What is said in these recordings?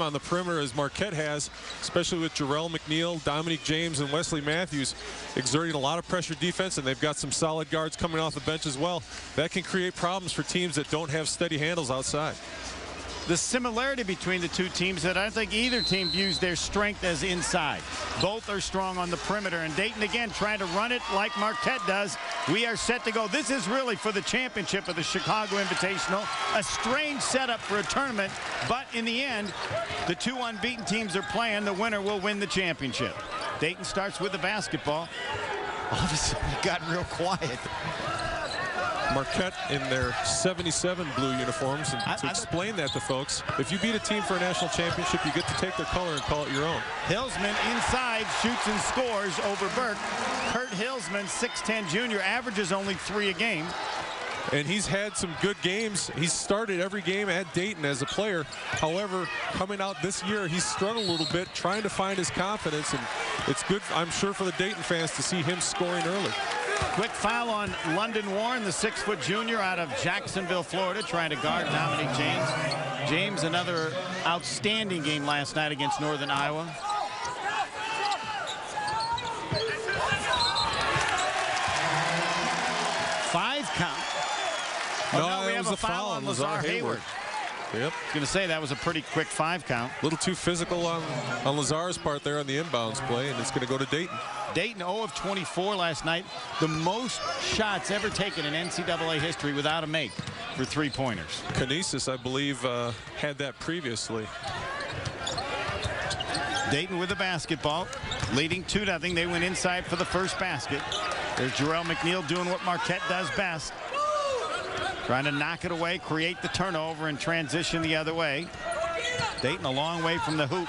on the perimeter as Marquette has, especially with Jarrell McNeil, Dominique James, and Wesley Matthews exerting a lot of pressure defense, and they've got some solid guards coming off the bench as well. That can create problems for teams that don't have steady handles outside. The similarity between the two teams that I don't think either team views their strength as inside. Both are strong on the perimeter, and Dayton again trying to run it like Marquette does. We are set to go. This is really for the championship of the Chicago Invitational. A strange setup for a tournament, but in the end, the two unbeaten teams are playing. The winner will win the championship. Dayton starts with the basketball. All of a sudden, it got real quiet. Marquette in their 77 blue uniforms, and to explain that to folks, if you beat a team for a national championship, you get to take their color and call it your own. Hillsman inside shoots and scores over Burke. Kurt Hillsman, 6'10" junior, averages only 3 a game. And he's had some good games. He's started every game at Dayton as a player. However, coming out this year, he's struggled a little bit trying to find his confidence, and it's good, I'm sure, for the Dayton fans to see him scoring early. Quick foul on London Warren, the 6-foot junior out of Jacksonville, Florida, trying to guard Dominique James. James, another outstanding game last night against Northern Iowa. Five count. No, we have a foul on Lazar Hayward. Yep. I was going to say that was a pretty quick 5 count. A little too physical on Lazar's part there on the inbounds play, and it's going to go to Dayton. Dayton 0 of 24 last night. The most shots ever taken in NCAA history without a make for 3-pointers. Canisius, I believe, had that previously. Dayton with the basketball, leading 2-0. They went inside for the first basket. There's Jarrell McNeil doing what Marquette does best. Trying to knock it away, create the turnover, and transition the other way. Dayton a long way from the hoop.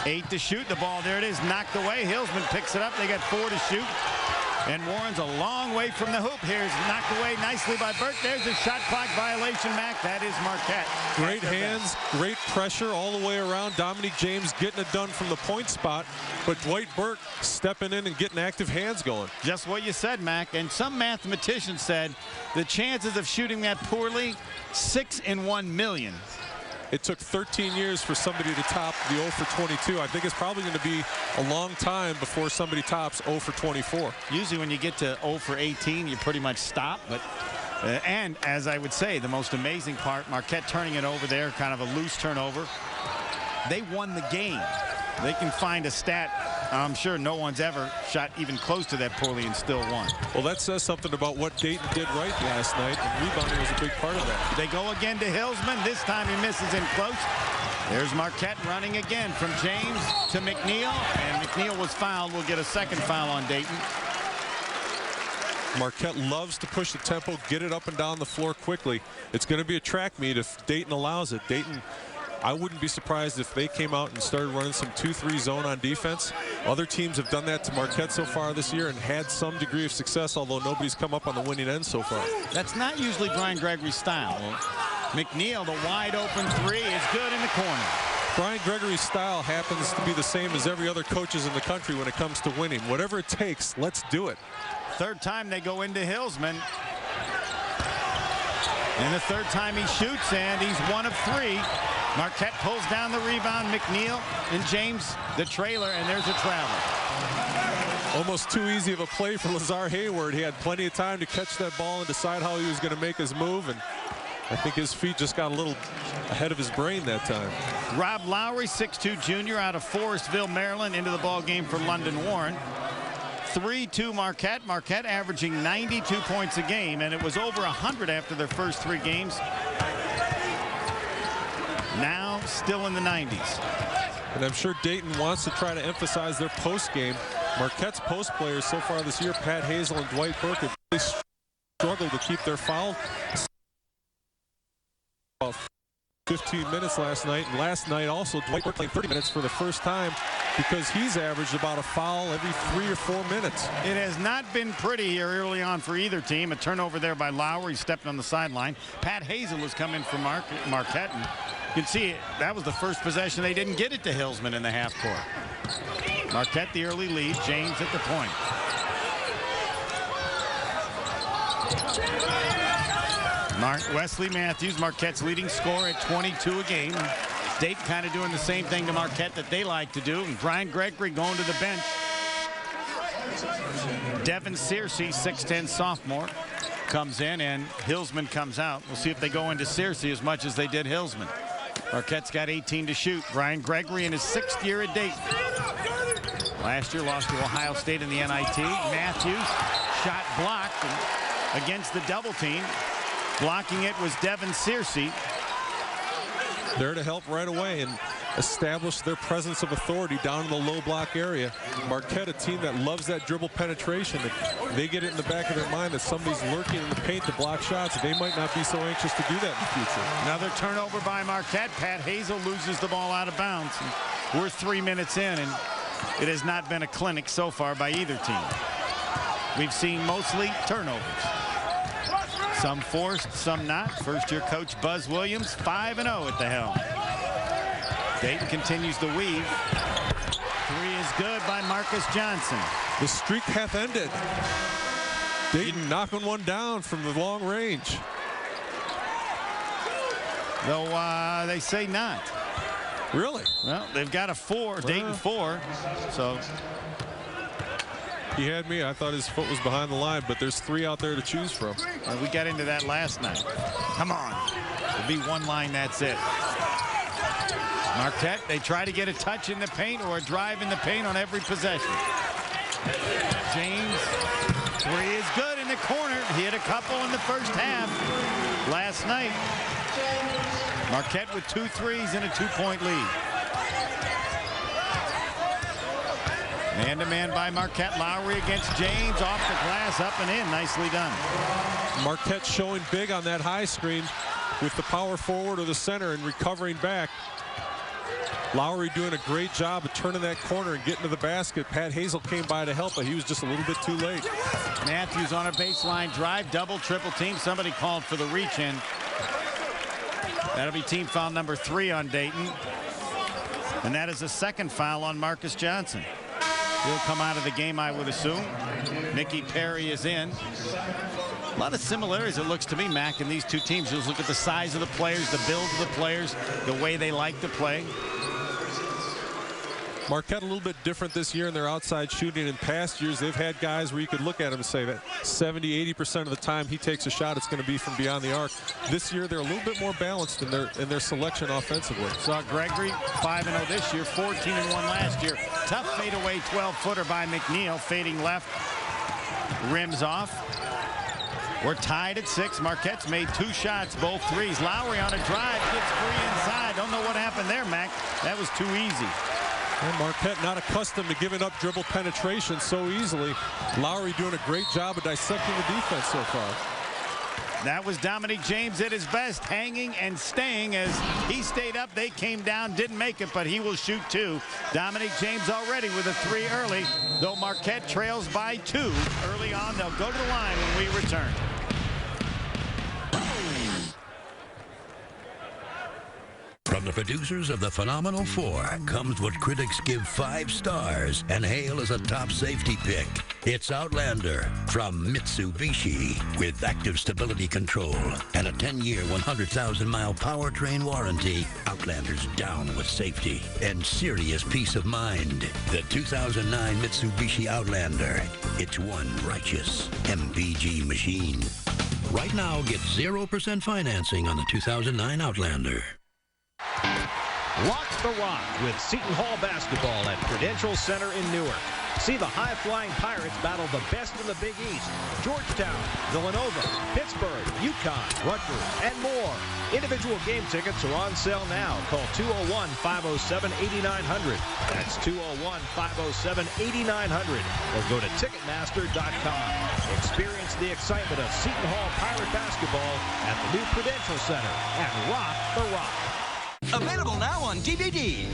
8 to shoot. The ball, there it is, knocked away. Hillsman picks it up. They got 4 to shoot. And Warren's a long way from the hoop. Here's knocked away nicely by Burke. There's a shot clock violation, Mac. That is Marquette. Great hands, great pressure all the way around. Dominique James getting it done from the point spot, but Dwight Burke stepping in and getting active hands going. Just what you said, Mac. And some mathematicians said the chances of shooting that poorly, 6 in 1 million. It took 13 years for somebody to top the 0 for 22. I think it's probably going to be a long time before somebody tops 0 for 24. Usually when you get to 0 for 18, you pretty much stop. But and as I would say, the most amazing part, Marquette turning it over there, kind of a loose turnover. They won the game. They can find a stat. I'm sure no one's ever shot even close to that poorly and still won. Well, that says something about what Dayton did right last night, and rebounding was a big part of that. They go again to Hillsman. This time he misses in close. There's Marquette running again from James to McNeil, and McNeil was fouled. We'll get a second foul on Dayton. Marquette loves to push the tempo, get it up and down the floor quickly. It's going to be a track meet if Dayton allows it. Dayton, I wouldn't be surprised if they came out and started running some 2-3 zone on defense. Other teams have done that to Marquette so far this year and had some degree of success, although nobody's come up on the winning end so far. That's not usually Brian Gregory's style. McNeil, the wide open 3 is good in the corner. Brian Gregory's style happens to be the same as every other coach's in the country when it comes to winning. Whatever it takes, let's do it. Third time they go into Hillsman. And the third time he shoots, and he's 1 of 3. Marquette pulls down the rebound. McNeil and James the trailer, and there's a travel. Almost too easy of a play for Lazar Hayward. He had plenty of time to catch that ball and decide how he was going to make his move, and I think his feet just got a little ahead of his brain that time. Rob Lowry, 6'2" junior out of Forestville, Maryland, into the ball game for London Warren. 3-2 Marquette. Marquette averaging 92 points a game, and it was over 100 after their first 3 games. Now still in the 90s. And I'm sure Dayton wants to try to emphasize their post game. Marquette's post players so far this year, Pat Hazel and Dwight Burke, have really struggled to keep their foul. About 15 minutes last night. And last night also Dwight Burke played 30 minutes for the first time because he's averaged about a foul every 3 or 4 minutes. It has not been pretty here early on for either team. A turnover there by Lowry, stepped on the sideline. Pat Hazel has come in for Marquette. And you can see that was the first possession. They didn't get it to Hillsman in the half court. Marquette the early lead. James at the point. Wesley Matthews, Marquette's leading scorer at 22 a game. Dayton kind of doing the same thing to Marquette that they like to do. And Brian Gregory going to the bench. Devin Searcy, 6'10 sophomore, comes in, and Hillsman comes out. We'll see if they go into Searcy as much as they did Hillsman. Marquette's got 18 to shoot. Brian Gregory in his 6th year at Dayton. Last year lost to Ohio State in the NIT. Matthews, shot blocked against the double team. Blocking it was Devin Searcy. There to help right away and establish their presence of authority down in the low block area. Marquette, a team that loves that dribble penetration. If they get it in the back of their mind that somebody's lurking in the paint to block shots, they might not be so anxious to do that in the future. Another turnover by Marquette. Pat Hazel loses the ball out of bounds. We're 3 minutes in, and it has not been a clinic so far by either team. We've seen mostly turnovers. Some forced, some not. First-year coach Buzz Williams, 5-0 at the helm. Dayton continues to weave. 3 is good by Marcus Johnson. The streak hath ended. Dayton knocking one down from the long range. Though they say not. Really? Well, they've got a 4, Dayton 4. So he had me. I thought his foot was behind the line, but there's 3 out there to choose from. We got into that last night. Come on. It'll be one line, that's it. Marquette, they try to get a touch in the paint or a drive in the paint on every possession. James, 3 is good in the corner. He hit a couple in the first half last night. Marquette with 2 threes and a 2-point lead. Man-to-man by Marquette. Lowry against James, off the glass, up and in. Nicely done. Marquette showing big on that high screen with the power forward or the center and recovering back. Lowry doing a great job of turning that corner and getting to the basket. Pat Hazel came by to help, but he was just a little bit too late. Matthews on a baseline drive, double, triple team. Somebody called for the reach in. That'll be team foul number 3 on Dayton. And that is a second foul on Marcus Johnson. He'll come out of the game, I would assume. Mickey Perry is in. A lot of similarities, it looks to me, Mac, in these two teams. Just look at the size of the players, the build of the players, the way they like to play. Marquette a little bit different this year in their outside shooting. In past years, they've had guys where you could look at them and say that 70–80% of the time he takes a shot, it's going to be from beyond the arc. This year, they're a little bit more balanced in their selection offensively. Saw Gregory 5-0 this year, 14-1 last year. Tough fadeaway 12-footer by McNeil, fading left, rims off. We're tied at 6. Marquette's made 2 shots, both threes. Lowry on a drive, gets free inside. Don't know what happened there, Mac. That was too easy. And Marquette not accustomed to giving up dribble penetration so easily. Lowry doing a great job of dissecting the defense so far. That was Dominic James at his best, hanging and staying as he stayed up. They came down, didn't make it, but he will shoot 2. Dominic James already with a 3 early, though Marquette trails by 2 early on. They'll go to the line when we return. From the producers of The Phenomenal 4 comes what critics give 5 stars and hail as a top safety pick. It's Outlander from Mitsubishi with active stability control and a 10-year, 100,000-mile powertrain warranty. Outlander's down with safety and serious peace of mind. The 2009 Mitsubishi Outlander. It's one righteous MPG machine. Right now, get 0% financing on the 2009 Outlander. Rock the Rock with Seton Hall basketball at Prudential Center in Newark. See the high-flying Pirates battle the best in the Big East. Georgetown, Villanova, Pittsburgh, UConn, Rutgers, and more. Individual game tickets are on sale now. Call 201-507-8900. That's 201-507-8900. Or go to Ticketmaster.com. Experience the excitement of Seton Hall Pirate basketball at the new Prudential Center and Rock the Rock. Available now on DVD.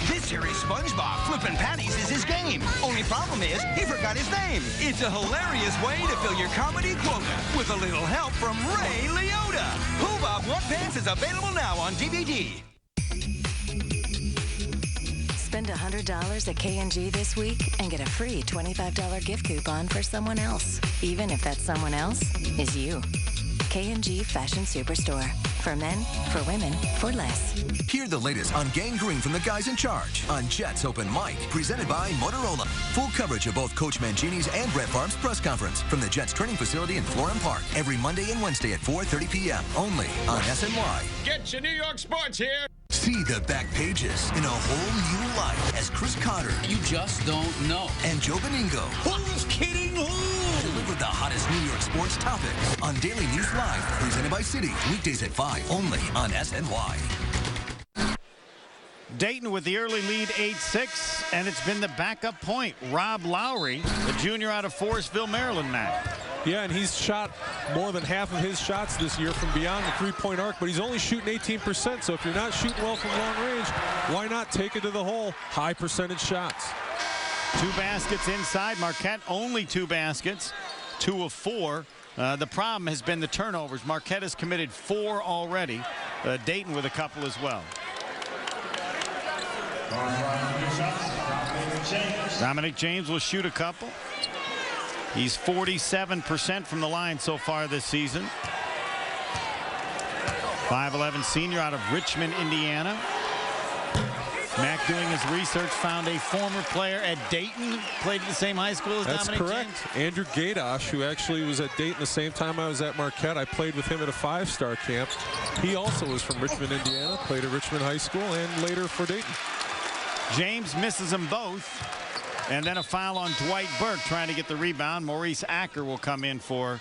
This series, SpongeBob flipping patties is his game. Only problem is, he forgot his name. It's a hilarious way to fill your comedy quota with a little help from Ray Liotta. Who Bob What Pants is available now on DVD. Spend $100 at K&G this week and get a free $25 gift coupon for someone else, even if that someone else is you. K&G Fashion Superstore. For men, for women, for less. Hear the latest on Gang Green from the guys in charge on Jets Open Mic, presented by Motorola. Full coverage of both Coach Mangini's and Brett Favre's press conference from the Jets training facility in Florham Park every Monday and Wednesday at 4:30 p.m. only on SNY. Get your New York sports here. See the back pages in a whole new light as Chris Cotter. You just don't know. And Joe Beningo. Who's kidding who? Deliver the hottest New York sports topics on Daily News Live, presented by Citi. Weekdays at 5, only on SNY. Dayton with the early lead, 8-6, and it's been the backup point. Rob Lowry, the junior out of Forestville, Maryland, Matt. Yeah, and he's shot more than half of his shots this year from beyond the three-point arc, but he's only shooting 18%. So if you're not shooting well from long range, why not take it to the hole? High percentage shots. 2 baskets inside. Marquette only 2 baskets, 2 of 4. The problem has been the turnovers. Marquette has committed 4 already. Dayton with a couple as well. Dominic James will shoot a couple. He's 47% from the line so far this season. 5'11" senior out of Richmond, Indiana. Mac, doing his research, found a former player at Dayton, played at the same high school as That's Dominic correct. James. Andrew Gadosh, who actually was at Dayton the same time I was at Marquette. I played with him at a 5-star camp. He also was from Richmond, Indiana, played at Richmond High School and later for Dayton. James misses them both. And then a foul on Dwight Burke trying to get the rebound. Maurice Acker will come in for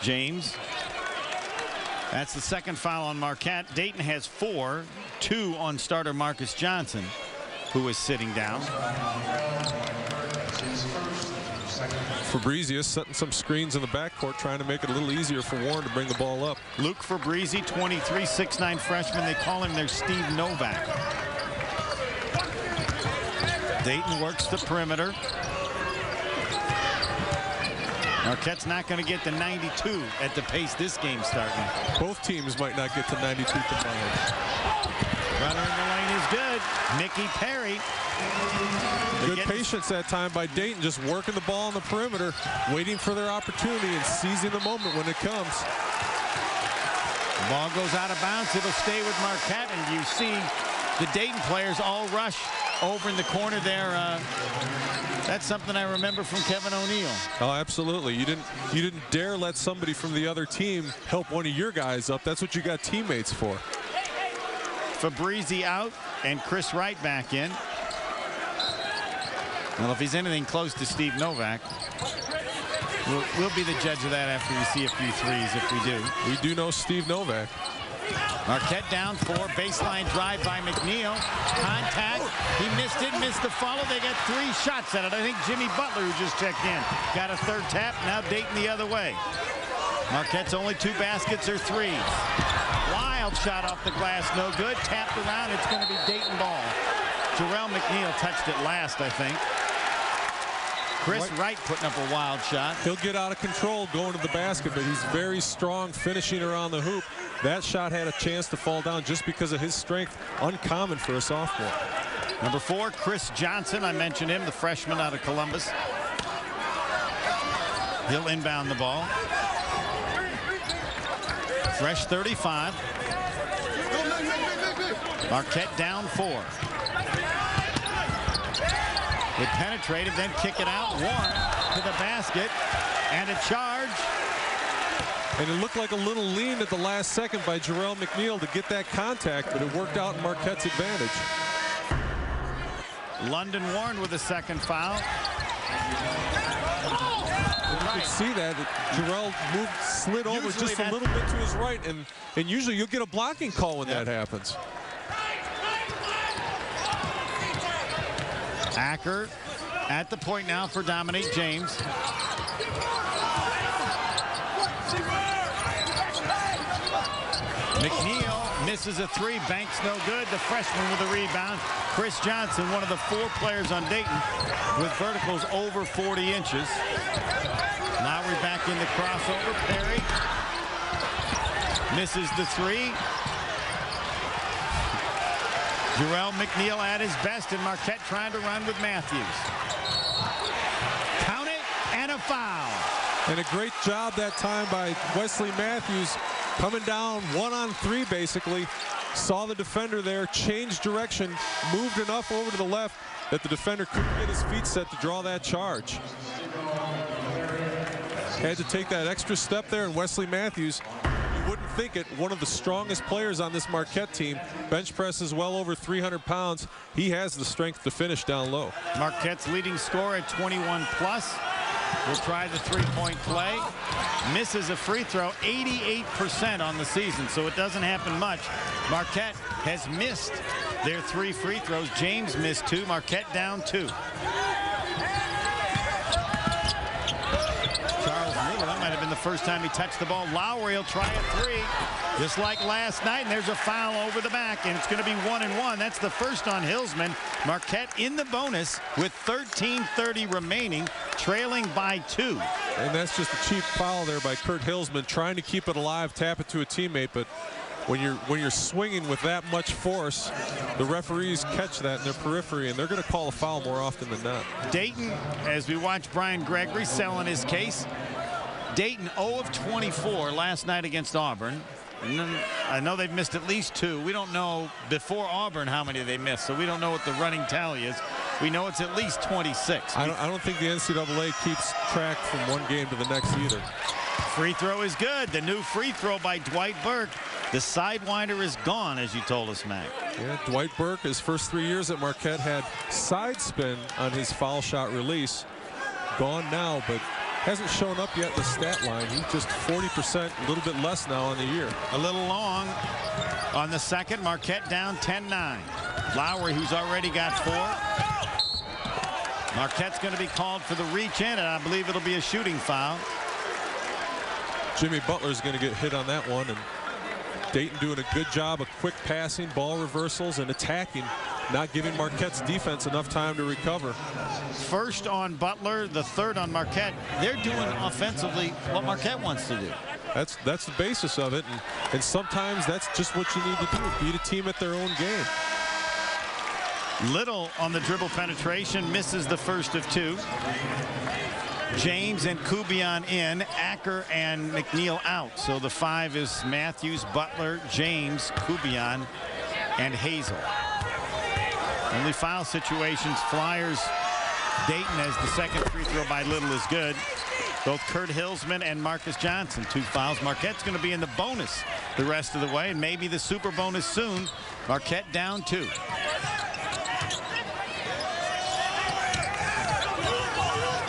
James. That's the second foul on Marquette. Dayton has 4, 2 on starter Marcus Johnson, who is sitting down. Fabrizius setting some screens in the backcourt, trying to make it a little easier for Warren to bring the ball up. Luke Fabrizi, 23, 6'9" freshman. They call him their Steve Novak. Dayton works the perimeter. Marquette's not going to get to 92 at the pace this game's starting. Both teams might not get to 92 combined. Runner in the lane is good. Mickey Perry. Good patience that time by Dayton, just working the ball on the perimeter, waiting for their opportunity and seizing the moment when it comes. The ball goes out of bounds. It'll stay with Marquette, and you see the Dayton players all rush over in the corner there. That's something I remember from Kevin O'Neill. Oh, absolutely. You didn't dare let somebody from the other team help one of your guys up. That's what you got teammates for. Fabrizi out and Chris Wright back in. Well, if he's anything close to Steve Novak, we'll be the judge of that after we see a few threes if we do. We do know Steve Novak. Marquette down 4, baseline drive by McNeil. Contact. He missed it, missed the follow. They got 3 shots at it. I think Jimmy Butler, who just checked in, got a 3rd tap. Now Dayton the other way. Marquette's only 2 baskets or 3s. Wild shot off the glass, no good. Tapped around. It's going to be Dayton ball. Jarrell McNeil touched it last, I think. Chris Wright putting up a wild shot. He'll get out of control going to the basket, but he's very strong finishing around the hoop. That shot had a chance to fall down just because of his strength. Uncommon for a sophomore. Number 4, Chris Johnson. I mentioned him, the freshman out of Columbus. He'll inbound the ball. Fresh 35. Marquette down 4. It penetrated, then kick it out. Warren to the basket. And a charge. And it looked like a little lean at the last second by Jarrell McNeil to get that contact, but it worked out in Marquette's advantage. London Warren with a second foul. You could see that Jarrell slid over Usually just a little bit to his right, and usually you'll get a blocking call when that happens. Acker at the point now for Dominic James. McNeil misses a 3, banks no good. The freshman with a rebound. Chris Johnson, one of the 4 players on Dayton with verticals over 40 inches. Lowry back in the crossover. Perry misses the 3. Jarrell McNeil at his best, and Marquette trying to run with Matthews. Count it, and a foul. And a great job that time by Wesley Matthews, coming down 1-on-3 basically. Saw the defender there, changed direction, moved enough over to the left that the defender couldn't get his feet set to draw that charge. Had to take that extra step there, and Wesley Matthews, you wouldn't think it, one of the strongest players on this Marquette team. Bench press is well over 300 pounds. He has the strength to finish down low. Marquette's leading scorer at 21 plus. Will try the three-point play. Misses a free throw 88% on the season, so it doesn't happen much. Marquette has missed their 3 free throws. James missed 2. Marquette down 2. Charles Little, that might have been the first time he touched the ball. Lowry will try a 3, just like last night, and there's a foul over the back, and it's going to be 1-1. That's the first on Hillsman. Marquette in the bonus with 13:30 remaining, trailing by 2. And that's just a cheap foul there by Kurt Hillsman, trying to keep it alive, tap it to a teammate. But when you're swinging with that much force, the referees catch that in their periphery, and they're going to call a foul more often than not. Dayton, as we watch Brian Gregory selling his case, Dayton 0 of 24 last night against Auburn. And then I know they've missed at least 2. We don't know before Auburn how many they missed, so we don't know what the running tally is. We know it's at least 26. I don't think the NCAA keeps track from one game to the next either. Free throw is good. The new free throw by Dwight Burke. The sidewinder is gone, as you told us, Mac. Yeah, Dwight Burke, his first 3 years at Marquette, had side spin on his foul shot release. Gone now, but hasn't shown up yet in the stat line. He's just 40%, a little bit less now on the year. A little long on the second. Marquette down 10-9. Lowry, who's already got 4. Marquette's going to be called for the reach in, and I believe it'll be a shooting foul. Jimmy Butler's going to get hit on that one, and Dayton doing a good job of quick passing, ball reversals, and attacking, not giving Marquette's defense enough time to recover. First on Butler, the third on Marquette. They're doing offensively what Marquette wants to do. That's the basis of it, and sometimes that's just what you need to do, beat a team at their own game. Little on the dribble penetration, misses the first of 2. James and Kubion in, Acker and McNeil out. So the 5 is Matthews, Butler, James, Kubion, and Hazel. Only foul situations. Flyers, Dayton, as the second free throw by Little is good. Both Kurt Hillsman and Marcus Johnson, 2 fouls. Marquette's going to be in the bonus the rest of the way, and maybe the super bonus soon. Marquette down 2.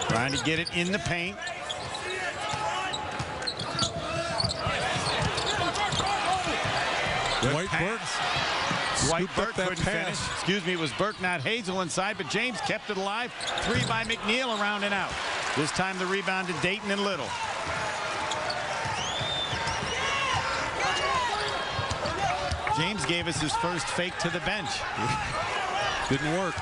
Trying to get it in the paint. Dwight Burke couldn't finish. Excuse me, it was Burke, not Hazel inside, but James kept it alive. 3 by McNeil, around and out. This time the rebound to Dayton and Little. James gave us his first fake to the bench. Didn't work.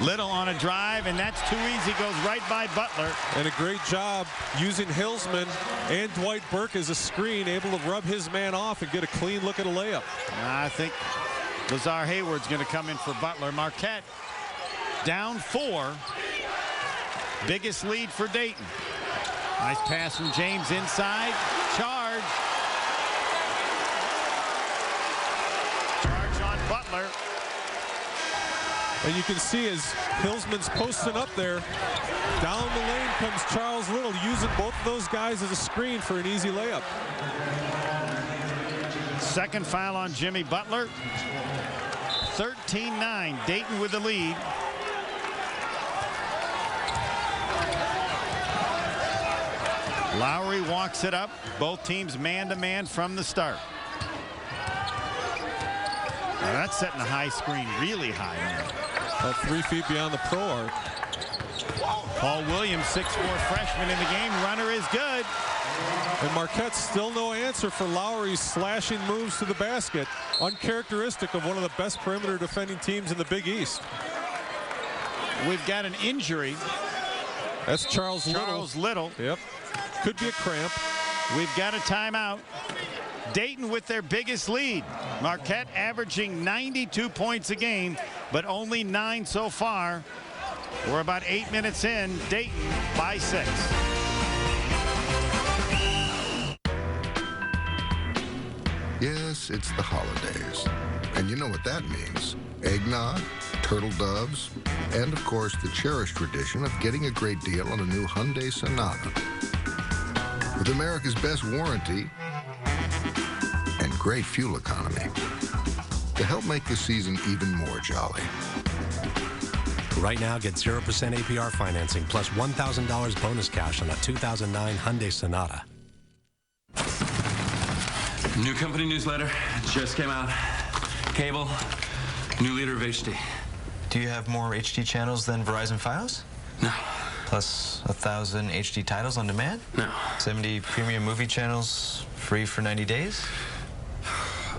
Little on a drive, and that's too easy. Goes right by Butler. And a great job using Hillsman and Dwight Burke as a screen, able to rub his man off and get a clean look at a layup. I think Lazar Hayward's going to come in for Butler. Marquette down 4. Biggest lead for Dayton. Nice pass from James inside. Charge. Charge on Butler. And you can see as Hillsman's posting up there, down the lane comes Charles Little, using both of those guys as a screen for an easy layup. Second foul on Jimmy Butler. 13-9, Dayton with the lead. Lowry walks it up. Both teams man-to-man from the start. Now that's setting a high screen really high now. About 3 feet beyond the pro arc. Paul Williams, 6'4" freshman in the game. Runner is good. And Marquette's still no answer for Lowry's slashing moves to the basket. Uncharacteristic of one of the best perimeter defending teams in the Big East. We've got an injury. That's Charles Little. Yep. Could be a cramp. We've got a timeout. Dayton with their biggest lead. Marquette averaging 92 points a game, but only 9 so far. We're about 8 minutes in. Dayton by 6. it's the holidays. And you know what that means. Eggnog, turtle doves, and of course the cherished tradition of getting a great deal on a new Hyundai Sonata. With America's best warranty and great fuel economy to help make the season even more jolly. Right now, get 0% APR financing plus $1,000 bonus cash on a 2009 Hyundai Sonata. New company newsletter just came out. Cable, new leader of HD. Do you have more HD channels than Verizon Fios? No. Plus 1,000 HD titles on demand? No. 70 premium movie channels free for 90 days?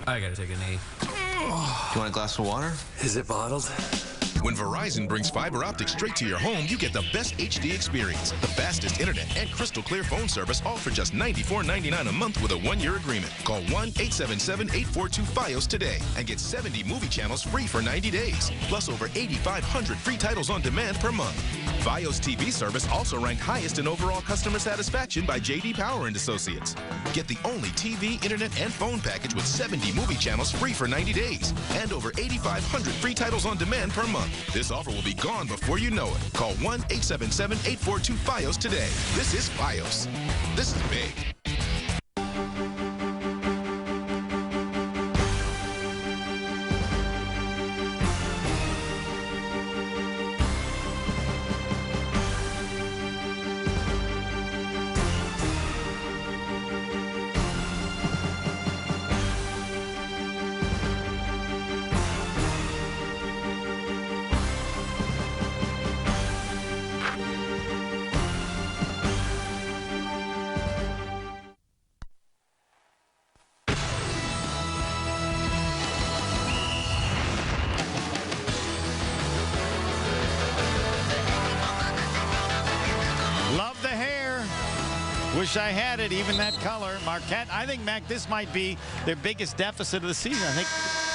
I gotta take a knee. Do you want a glass of water? Is it bottled? When Verizon brings fiber optics straight to your home, you get the best HD experience, the fastest internet, and crystal clear phone service, all for just $94.99 a month with a 1-year agreement. Call 1-877-842-FIOS today and get 70 movie channels free for 90 days, plus over 8,500 free titles on demand per month. Fios TV service also ranked highest in overall customer satisfaction by J.D. Power & Associates. Get the only TV, internet, and phone package with 70 movie channels free for 90 days and over 8,500 free titles on demand per month. This offer will be gone before you know it. Call 1-877-842-FIOS today. This is Fios. This is big. Wish I had it, even that color. Marquette, I think, Mac, this might be their biggest deficit of the season. I think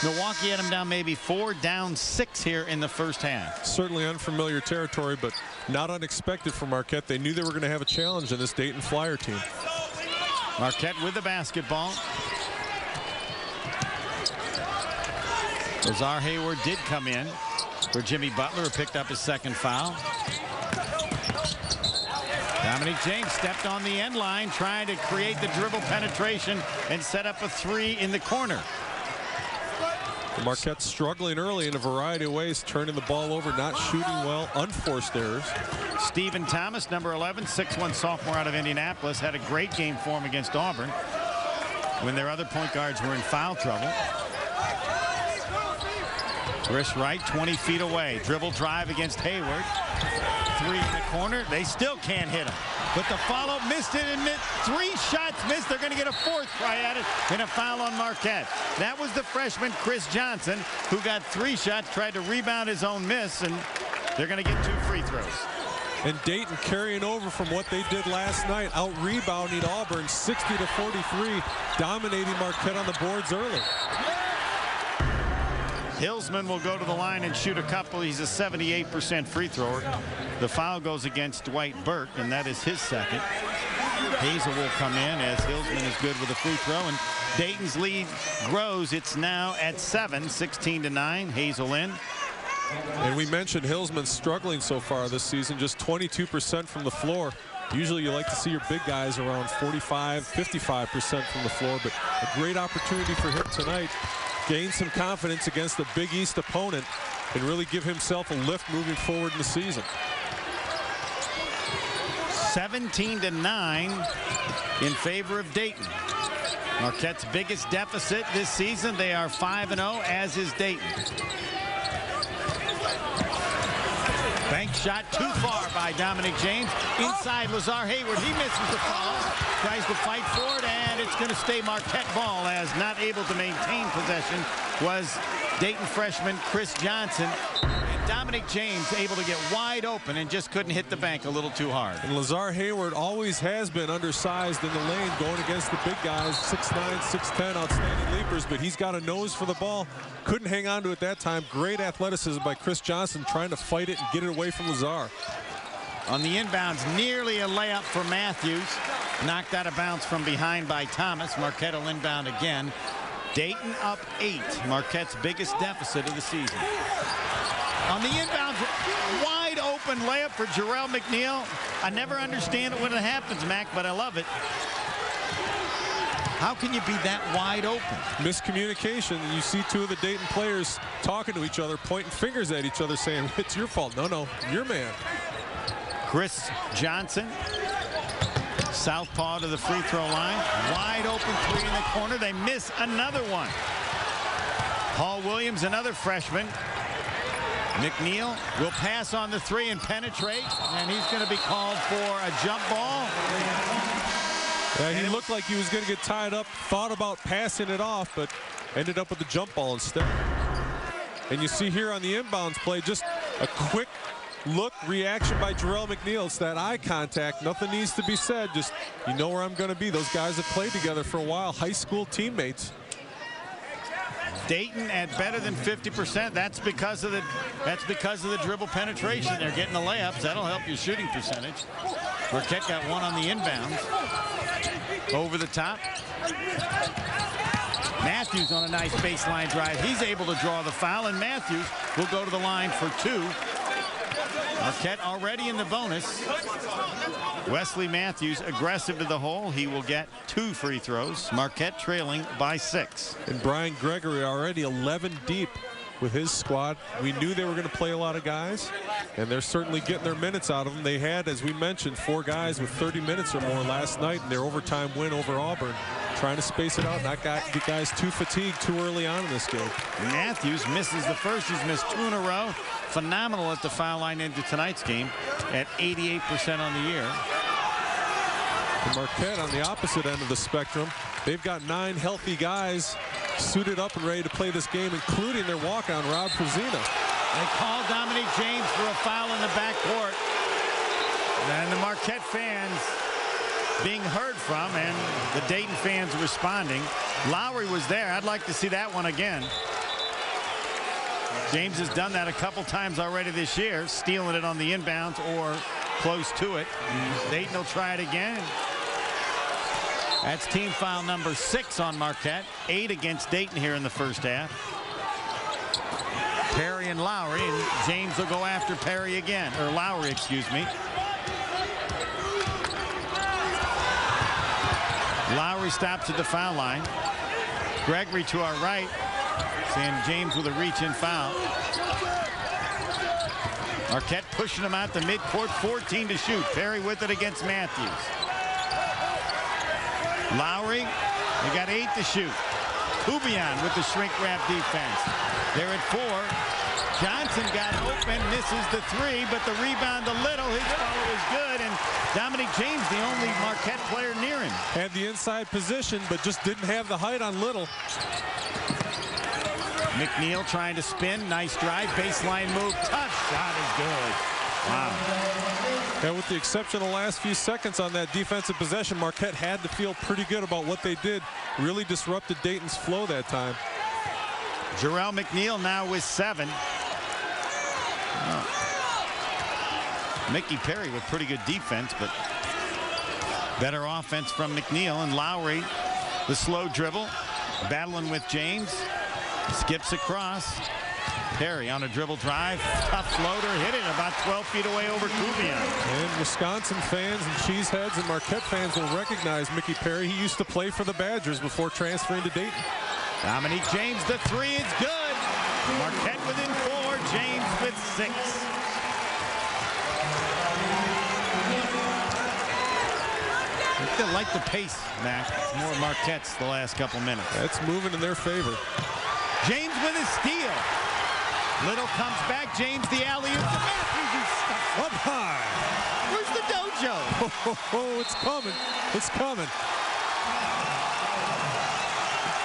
Milwaukee had them down maybe 4, down 6 here in the first half. Certainly unfamiliar territory, but not unexpected for Marquette. They knew they were going to have a challenge in this Dayton Flyer team. Marquette with the basketball. Lazar Hayward did come in for Jimmy Butler, who picked up his second foul. Dominic James stepped on the end line, trying to create the dribble penetration and set up a 3 in the corner. Marquette struggling early in a variety of ways, turning the ball over, not shooting well, unforced errors. Stephen Thomas, number 11, 6'1" sophomore out of Indianapolis, had a great game for him against Auburn when their other point guards were in foul trouble. Chris Wright, 20 feet away. Dribble drive against Hayward. 3 in the corner. They still can't hit him. But the follow missed it and 3 shots missed. They're going to get a 4th try at it and a foul on Marquette. That was the freshman Chris Johnson, who got 3 shots, tried to rebound his own miss, and they're going to get 2 free throws. And Dayton carrying over from what they did last night, out rebounding Auburn 60-43, dominating Marquette on the boards early. Hillsman will go to the line and shoot a couple. He's a 78% free thrower. The foul goes against Dwight Burke, and that is his second. Hazel will come in as Hillsman is good with a free throw, and Dayton's lead grows. It's now at 7, 16-9. Hazel in. And we mentioned Hillsman struggling so far this season, just 22% from the floor. Usually you like to see your big guys around 45, 55% from the floor, but a great opportunity for him tonight. Gain some confidence against the Big East opponent and really give himself a lift moving forward in the season. 17-9 in favor of Dayton. Marquette's biggest deficit this season. They are 5-0, as is Dayton. Bank shot too far by Dominic James. Inside Lazar Hayward. He misses the foul. Tries to fight for it, and it's going to stay Marquette ball, as not able to maintain possession was Dayton freshman Chris Johnson. And Dominic James able to get wide open and just couldn't hit the bank a little too hard. And Lazar Hayward always has been undersized in the lane, going against the big guys, 6'9", 6'10", outstanding leapers, but he's got a nose for the ball. Couldn't hang on to it that time. Great athleticism by Chris Johnson, trying to fight it and get it away from Lazar. On the inbounds, nearly a layup for Matthews. Knocked out of bounds from behind by Thomas. Marquette will inbound again. Dayton up 8, Marquette's biggest deficit of the season. On the inbound, wide open layup for Jarrell McNeil. I never understand it when it happens, Mac, but I love it. How can you be that wide open? Miscommunication. You see two of the Dayton players talking to each other, pointing fingers at each other, saying, it's your fault. No, your man. Chris Johnson, southpaw to the free throw line. Wide open three in the corner. They miss another one. Paul Williams, another freshman. McNeil will pass on the three and penetrate, and he's going to be called for a jump ball. Yeah, he looked like he was going to get tied up, thought about passing it off, but ended up with the jump ball instead. And you see here on the inbounds play, just a quick look, reaction by Jarrell McNeil. It's that eye contact. Nothing needs to be said. Just, you know where I'm going to be. Those guys have played together for a while, high school teammates. Dayton at better than 50%. That's because of the dribble penetration. They're getting the layups. That'll help your shooting percentage. Marquette got one on the inbounds. Over the top. Matthews on a nice baseline drive. He's able to draw the foul, and Matthews will go to the line for 2. Marquette already in the bonus. Wesley Matthews aggressive to the hole. He will get 2 free throws. Marquette trailing by 6. And Brian Gregory already 11 deep with his squad. We knew they were going to play a lot of guys, and they're certainly getting their minutes out of them. They had, as we mentioned, 4 guys with 30 minutes or more last night in their overtime win over Auburn. Trying to space it out, not get guys too fatigued too early on in this game. Matthews misses the first. He's missed 2 in a row. Phenomenal at the foul line into tonight's game at 88% on the year. And Marquette on the opposite end of the spectrum. They've got 9 healthy guys suited up and ready to play this game, including their walk-on, Rob Frazina. They call Dominique James for a foul in the backcourt. And the Marquette fans being heard from, and the Dayton fans responding. Lowry was there. I'd like to see that one again. James has done that a couple times already this year, stealing it on the inbounds or close to it. Dayton will try it again. That's team foul number 6 on Marquette. 8 against Dayton here in the first half. Perry and Lowry, and James will go after Perry again, or Lowry, excuse me. Lowry stops at the foul line. Gregory to our right, and James with a reach-in foul. Marquette pushing him out the midcourt, 14 to shoot. Perry with it against Matthews. Lowry, they got 8 to shoot. Kubian with the shrink wrap defense. They're at 4. Johnson got open, misses the 3, but the rebound a little. His follow is good, and Dominique James, the only Marquette player near him. Had the inside position, but just didn't have the height on Little. McNeil trying to spin. Nice drive. Baseline move. Tough shot is good. Wow. And with the exception of the last few seconds on that defensive possession, Marquette had to feel pretty good about what they did. Really disrupted Dayton's flow that time. Jarrell McNeil now with 7. Mickey Perry with pretty good defense, but better offense from McNeil. And Lowry, the slow dribble, battling with James. Skips across. Perry on a dribble drive. Tough floater. Hit it about 12 feet away over Kubian. And Wisconsin fans and cheeseheads and Marquette fans will recognize Mickey Perry. He used to play for the Badgers before transferring to Dayton. Dominique James, the 3 is good. Marquette within 4. James with 6. They like the pace, Mac. It's more Marquette's the last couple minutes. That's moving in their favor. James with a steal. Little comes back. James the alley-oop to Matthews. Up high. Where's the dojo? Oh, it's coming. It's coming.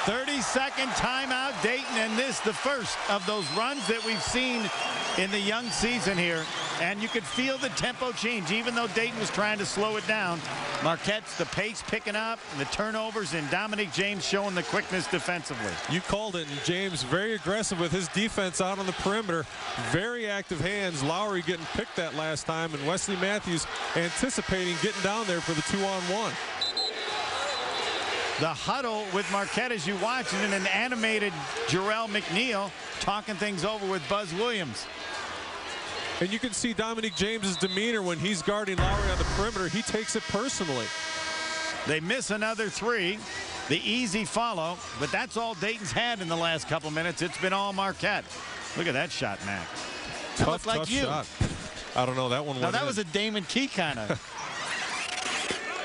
30-second timeout, Dayton, and this the first of those runs that we've seen in the young season here. And you could feel the tempo change, even though Dayton was trying to slow it down. Marquette's the pace picking up, the turnovers, and Dominique James showing the quickness defensively. You called it, and James very aggressive with his defense out on the perimeter. Very active hands. Lowry getting picked that last time, and Wesley Matthews anticipating getting down there for the 2-on-1. The huddle with Marquette as you watch, and an animated Jarrell McNeil talking things over with Buzz Williams. And you can see Dominique James's demeanor when he's guarding Lowry on the perimeter. He takes it personally. They miss another three. The easy follow, but that's all Dayton's had in the last couple minutes. It's been all Marquette. Look at that shot, Mac. That looked like you. Shot. I don't know. That one. Now that was a Damon Key kind of.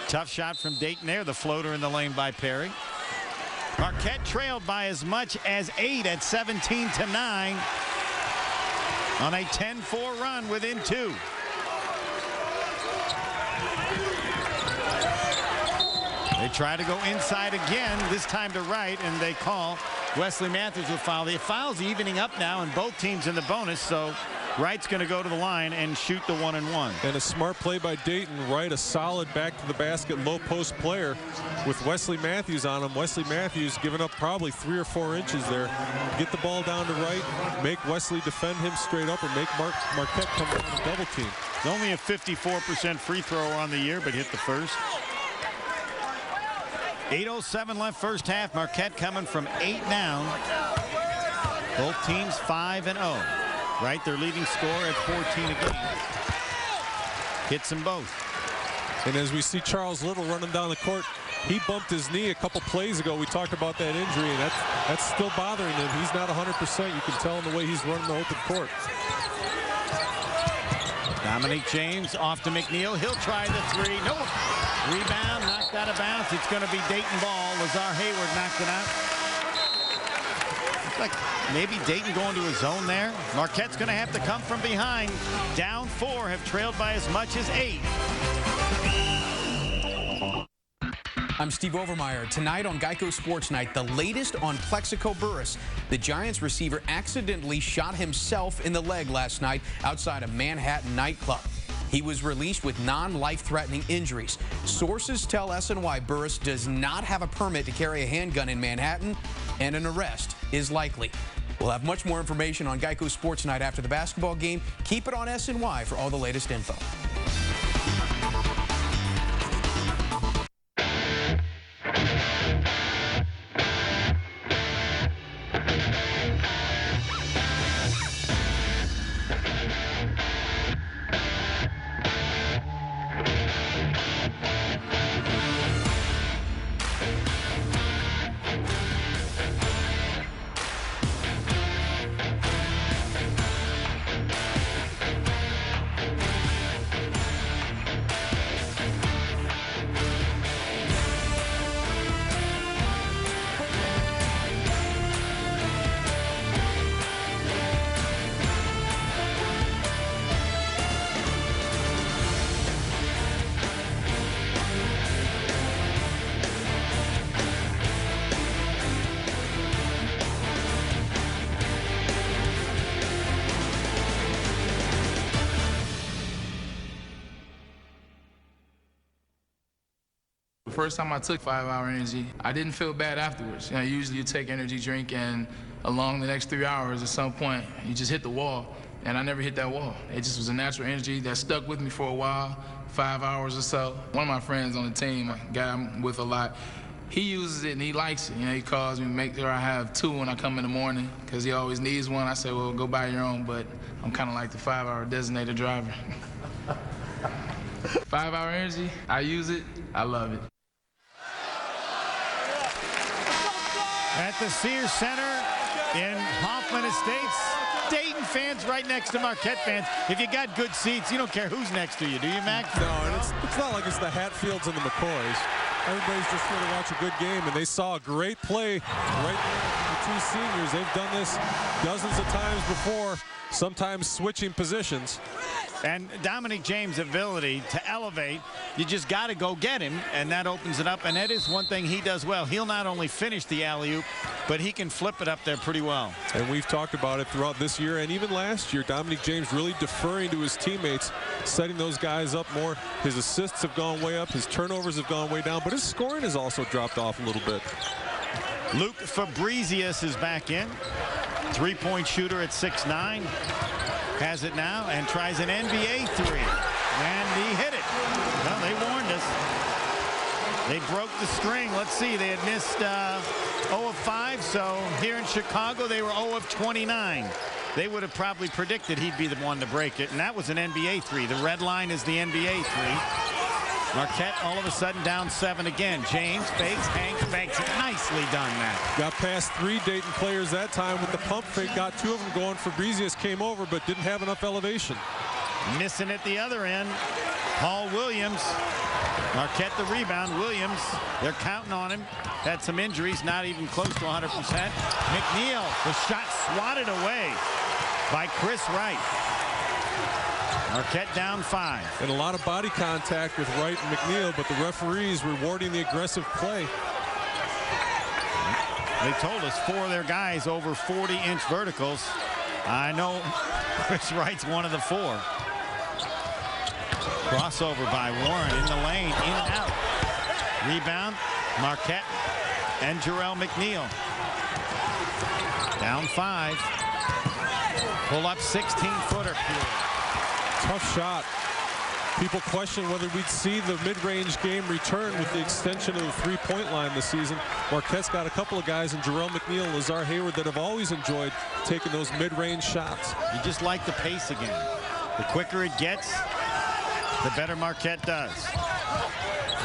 Tough shot from Dayton there. The floater in the lane by Perry. Marquette trailed by as much as 8 at 17-9 on a 10-4 run within 2. They try to go inside again, this time to right, and they call Wesley Matthews will foul. The foul's evening up now, and both teams in the bonus, so Wright's going to go to the line and shoot the 1-and-1. And a smart play by Dayton. Wright, a solid back to the basket low post player with Wesley Matthews on him. Wesley Matthews giving up probably 3 or 4 inches there. Get the ball down to Wright, make Wesley defend him straight up, and make Marquette come down and double team. Only a 54% free thrower on the year, but hit the first. 8:07 left first half. Marquette coming from 8 down. Both teams 5-0. Right, their leading scorer at 14 a game. Hits them both. And as we see Charles Little running down the court, he bumped his knee a couple plays ago. We talked about that injury, and that's still bothering him. He's not 100%. You can tell in the way he's running the open court. Dominique James off to McNeil. He'll try the 3. Nope. Rebound, knocked out of bounds. It's going to be Dayton ball. Lazar Hayward knocked it out. Looks like maybe Dayton going to a zone there. Marquette's going to have to come from behind. Down 4, have trailed by as much as 8. I'm Steve Overmeyer. Tonight on Geico Sports Night, the latest on Plexico Burress. The Giants receiver accidentally shot himself in the leg last night outside a Manhattan nightclub. He was released with non-life-threatening injuries. Sources tell SNY Burress does not have a permit to carry a handgun in Manhattan, and an arrest is likely. We'll have much more information on Geico Sports Night after the basketball game. Keep it on SNY for all the latest info. The first time I took 5-Hour Energy, I didn't feel bad afterwards. You know, usually you take energy drink and along the next 3 hours at some point, you just hit the wall. And I never hit that wall. It just was a natural energy that stuck with me for a while, 5 hours or so. One of my friends on the team, a guy I'm with a lot, he uses it and he likes it. You know, he calls me, make sure I have 2 when I come in the morning, because he always needs one. I said, well, go buy your own, but I'm kind of like the 5-hour designated driver. 5-Hour Energy, I use it, I love it. At the Sears Center in Hoffman Estates, Dayton fans right next to Marquette fans. If you got good seats, you don't care who's next to you, do you, Mac? No, and it's not like it's the Hatfields and the McCoys. Everybody's just here to watch a good game, and they saw a great play right there from the 2 seniors. They've done this dozens of times before, sometimes switching positions. And Dominique James' ability to elevate, you just got to go get him, and that opens it up. And that is one thing he does well. He'll not only finish the alley-oop, but he can flip it up there pretty well. And we've talked about it throughout this year and even last year. Dominique James really deferring to his teammates, setting those guys up more. His assists have gone way up. His turnovers have gone way down, but his scoring has also dropped off a little bit. Luke Fabrizius is back in. 3-point shooter at 6'9". Has it now and tries an NBA 3. And he hit it. Well, they warned us. They broke the string. Let's see. They had missed 0 of 5. So here in Chicago, they were 0 of 29. They would have probably predicted he'd be the one to break it. And that was an NBA 3. The red line is the NBA 3. Marquette all of a sudden down 7 again. James fakes, Hanks banks it. Nicely done, Matt. Got past 3 Dayton players that time with the pump fake. Got 2 of them going. Fabrizius came over but didn't have enough elevation. Missing at the other end. Paul Williams. Marquette the rebound. Williams, they're counting on him. Had some injuries, not even close to 100%. McNeil, the shot swatted away by Chris Wright. Marquette down 5. And a lot of body contact with Wright and McNeil, but the referees rewarding the aggressive play. They told us 4 of their guys over 40-inch verticals. I know Chris Wright's one of the 4. Crossover by Warren in the lane, in and out. Rebound, Marquette and Jarrell McNeil. Down 5. Pull up 16-footer. Tough shot. People question whether we'd see the mid-range game return with the extension of the three-point line this season. Marquette's got a couple of guys in Jarrell McNeil and Lazar Hayward that have always enjoyed taking those mid-range shots. You just like the pace again. The quicker it gets, the better Marquette does.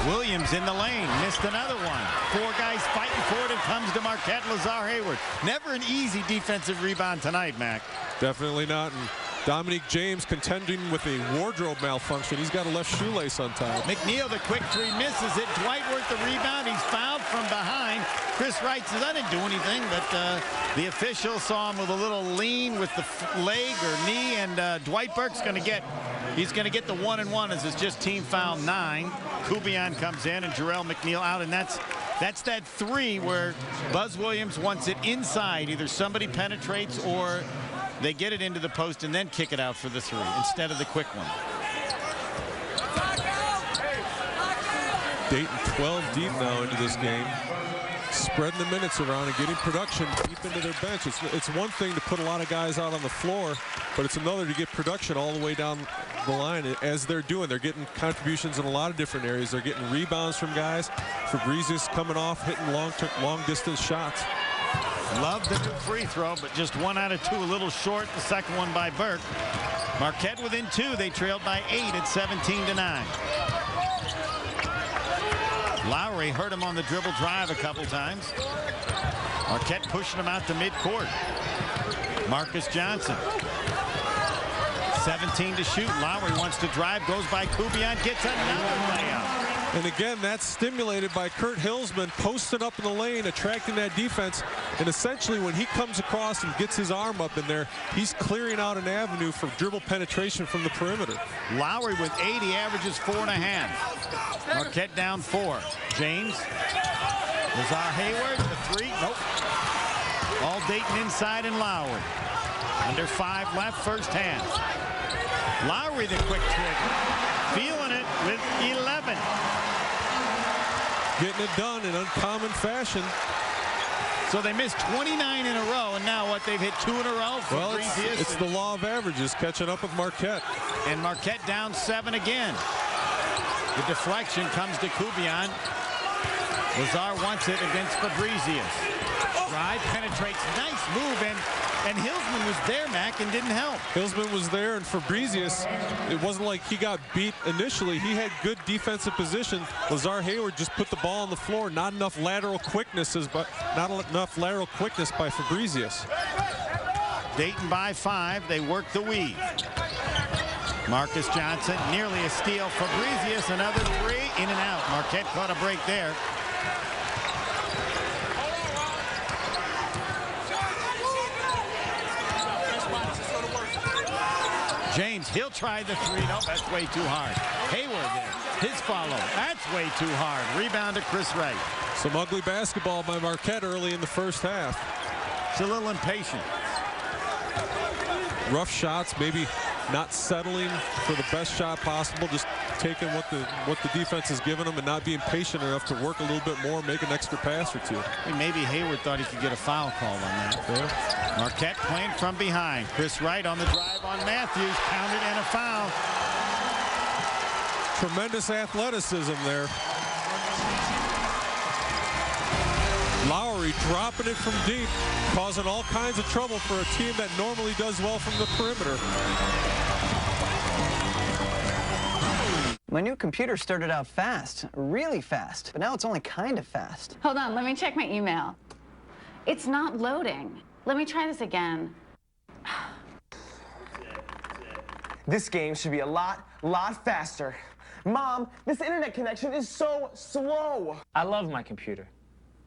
Williams in the lane, missed another one. 4 guys fighting for it, and comes to Marquette. Lazar Hayward. Never an easy defensive rebound tonight, Mac. Definitely not. And Dominique James contending with a wardrobe malfunction. He's got a left shoelace untied. McNeil, the quick 3, misses it. Dwight Worth the rebound. He's fouled from behind. Chris Wright says, I didn't do anything, but the official saw him with a little lean with the leg or knee, and Dwight Burke's going to get, he's going to get the 1-and-1 as it's just team foul 9. Kubian comes in and Jarrell McNeil out, and that's that 3 where Buzz Williams wants it inside. Either somebody penetrates or they get it into the post and then kick it out for the 3 instead of the quick one. Dayton 12 deep now into this game. Spreading the minutes around and getting production deep into their bench. It's one thing to put a lot of guys out on the floor, but it's another to get production all the way down the line as they're doing. They're getting contributions in a lot of different areas. They're getting rebounds from guys. Fabrizius coming off, hitting long distance shots. Love the free throw, but just 1 out of 2, a little short. The second one by Burke. Marquette within 2. They trailed by 8 at 17-9. Lowry hurt him on the dribble drive a couple times. Marquette pushing him out to midcourt. Marcus Johnson. 17 to shoot. Lowry wants to drive, goes by Kubian, gets another layup. And again, that's stimulated by Kurt Hilsman posting up in the lane, attracting that defense. And essentially, when he comes across and gets his arm up in there, he's clearing out an avenue for dribble penetration from the perimeter. Lowry with 80, averages 4.5. Marquette down 4. James. Lazar Hayward, the 3. Nope. All Dayton inside and Lowry. Under 5 left, first half. Lowry the quick trigger. Feeling it with 11. Getting it done in uncommon fashion. So they missed 29 in a row, and now what, they've hit 2 in a row? Well, it's the law of averages catching up with Marquette. And Marquette down 7 again. The deflection comes to Kubian. Lazar wants it against Fabrizius. Drive, penetrates, nice move, and Hilsman was there, Mac, and didn't help. Hilsman was there, and Fabrizius, it wasn't like he got beat initially. He had good defensive position. Lazar Hayward just put the ball on the floor. Not enough lateral quickness by Fabrizius. Dayton by 5. They work the weave. Marcus Johnson, nearly a steal. Fabrizius, another 3, in and out. Marquette caught a break there. James, he'll try the 3. No, that's way too hard. Hayward there. His follow. That's way too hard. Rebound to Chris Wright. Some ugly basketball by Marquette early in the first half. It's a little impatient. Rough shots, maybe not settling for the best shot possible, just taking what the defense has given them and not being patient enough to work a little bit more, make an extra pass or 2. I think maybe Hayward thought he could get a foul call on that. Yeah. Marquette playing from behind. Chris Wright on the drive on Matthews, counted and a foul. Tremendous athleticism there. Lowry dropping it from deep, causing all kinds of trouble for a team that normally does well from the perimeter. My new computer started out fast, really fast, but now it's only kind of fast. Hold on, let me check my email. It's not loading. Let me try this again. This game should be a lot faster. Mom, this internet connection is so slow. I love my computer.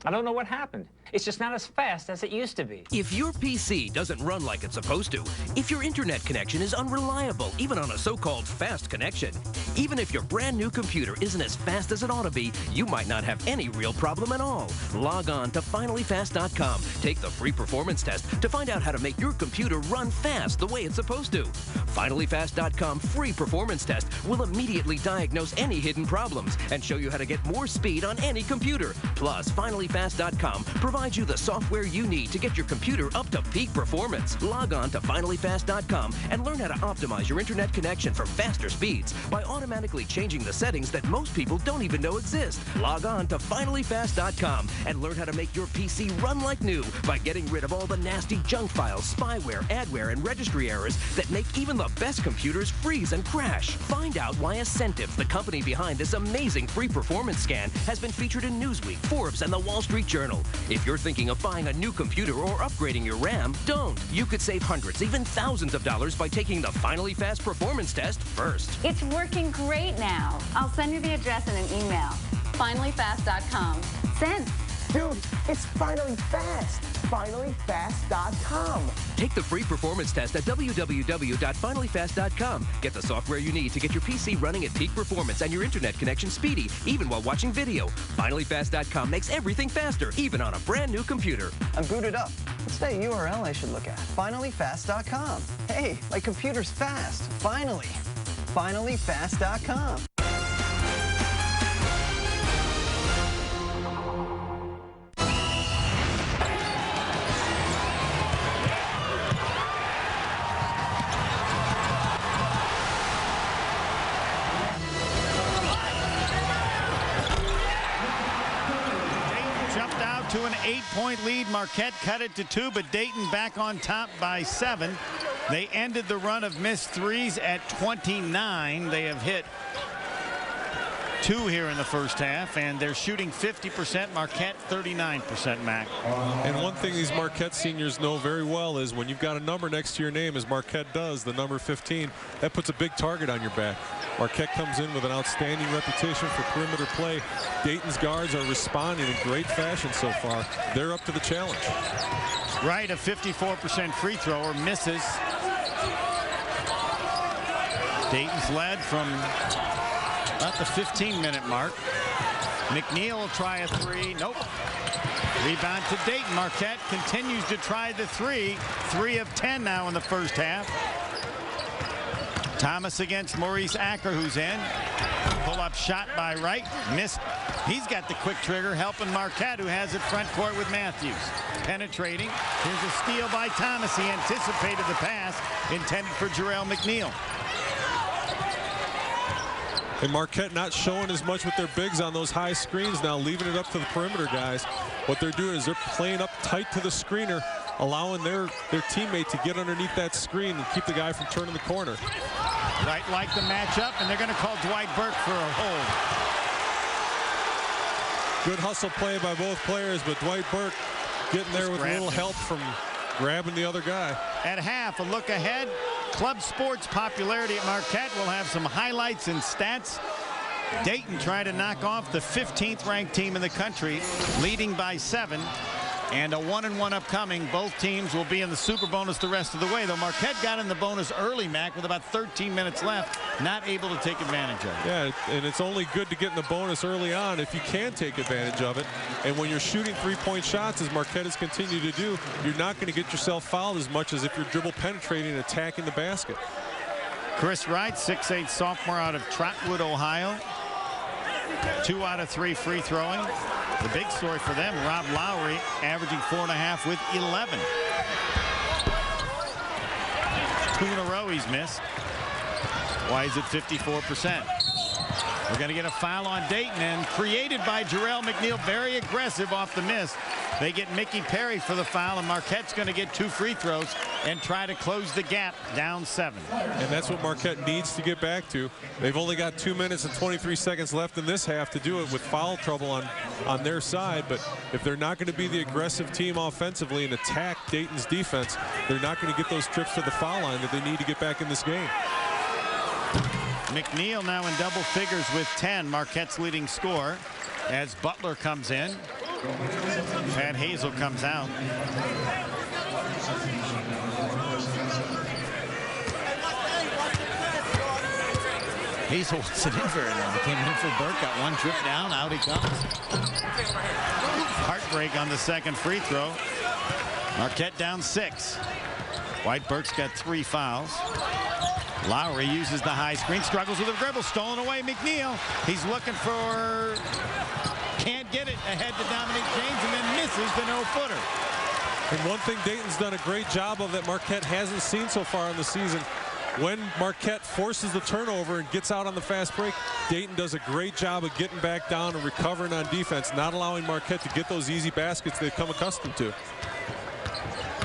I don't know what happened. It's just not as fast as it used to be. If your PC doesn't run like it's supposed to, if your internet connection is unreliable, even on a so-called fast connection, even if your brand new computer isn't as fast as it ought to be, you might not have any real problem at all. Log on to FinallyFast.com. Take the free performance test to find out how to make your computer run fast the way it's supposed to. FinallyFast.com free performance test will immediately diagnose any hidden problems and show you how to get more speed on any computer. Plus, FinallyFast.com provides you the software you need to get your computer up to peak performance. Log on to FinallyFast.com and learn how to optimize your internet connection for faster speeds by automatically changing the settings that most people don't even know exist. Log on to FinallyFast.com and learn how to make your PC run like new by getting rid of all the nasty junk files, spyware, adware, and registry errors that make even the best computers freeze and crash. Find out why Ascentive, the company behind this amazing free performance scan, has been featured in Newsweek, Forbes, and the Wall Street Journal. If you're thinking of buying a new computer or upgrading your RAM, don't. You could save hundreds, even thousands of dollars by taking the Finally Fast performance test first. It's working great now. I'll send you the address in an email. FinallyFast.com. Send. Dude, it's finally fast. FinallyFast.com. Take the free performance test at www.finallyfast.com. Get the software you need to get your PC running at peak performance and your internet connection speedy, even while watching video. FinallyFast.com makes everything faster, even on a brand new computer. I'm booted up. What's that URL I should look at? FinallyFast.com. Hey, my computer's fast. Finally. FinallyFast.com. To an 8-point lead. Marquette cut it to 2, but Dayton back on top by 7. They ended the run of missed threes at 29. They have hit 2 here in the first half, and they're shooting 50%. Marquette 39%, Mac. And one thing these Marquette seniors know very well is when you've got a number next to your name, as Marquette does, the number 15, that puts a big target on your back. Marquette comes in with an outstanding reputation for perimeter play. Dayton's guards are responding in great fashion so far. They're up to the challenge. Wright, a 54% free thrower, misses. Dayton's led from about the 15-minute mark. McNeil will try a 3. Nope. Rebound to Dayton. Marquette continues to try the 3. 3 of 10 now in the first half. Thomas against Maurice Acker, who's in. Pull-up shot by Wright. Missed. He's got the quick trigger, helping Marquette, who has it front court with Matthews. Penetrating. Here's a steal by Thomas. He anticipated the pass intended for Jarrell McNeil. And Marquette not showing as much with their bigs on those high screens now, leaving it up to the perimeter guys. What they're doing is they're playing up tight to the screener, allowing their teammate to get underneath that screen and keep the guy from turning the corner. Wright liked the matchup, and they're going to call Dwight Burke for a hold. Good hustle play by both players, but Dwight Burke getting there with a little help from grabbing the other guy. At half, a look ahead. Club sports popularity at Marquette. We'll have some highlights and stats. Dayton trying to knock off the 15th ranked team in the country, leading by 7. And a 1-1 upcoming. Both teams will be in the super bonus the rest of the way, though Marquette got in the bonus early, Mac, with about 13 minutes left, not able to take advantage of it. Yeah, and it's only good to get in the bonus early on if you can take advantage of it. And when you're shooting three-point shots, as Marquette has continued to do, you're not going to get yourself fouled as much as if you're dribble penetrating and attacking the basket. Chris Wright, 6'8" sophomore out of Trotwood, Ohio. 2 out of 3 free throwing. The big story for them, Rob Lowry averaging 4.5 with 11. 2 in a row he's missed. Why is it 54%? We're going to get a foul on Dayton, and created by Jarrell McNeil, very aggressive off the miss. They get Mickey Perry for the foul, and Marquette's going to get 2 free throws and try to close the gap down 7. And that's what Marquette needs to get back to. They've only got 2 minutes and 23 seconds left in this half to do it with foul trouble on their side. But if they're not going to be the aggressive team offensively and attack Dayton's defense, they're not going to get those trips to the foul line that they need to get back in this game. McNeil now in double figures with 10, Marquette's leading scorer, as Butler comes in. Pat Hazel comes out. Hazel wasn't in very long. Came in for Burke, got 1 trip down, out he comes. Heartbreak on the second free throw. Marquette down 6. White Burke's got 3 fouls. Lowry uses the high screen, struggles with a dribble, stolen away. McNeil, he's looking for, can't get it ahead to Dominic James, and then misses the no-footer. And one thing Dayton's done a great job of that Marquette hasn't seen so far in the season, when Marquette forces the turnover and gets out on the fast break, Dayton does a great job of getting back down and recovering on defense, not allowing Marquette to get those easy baskets they've come accustomed to.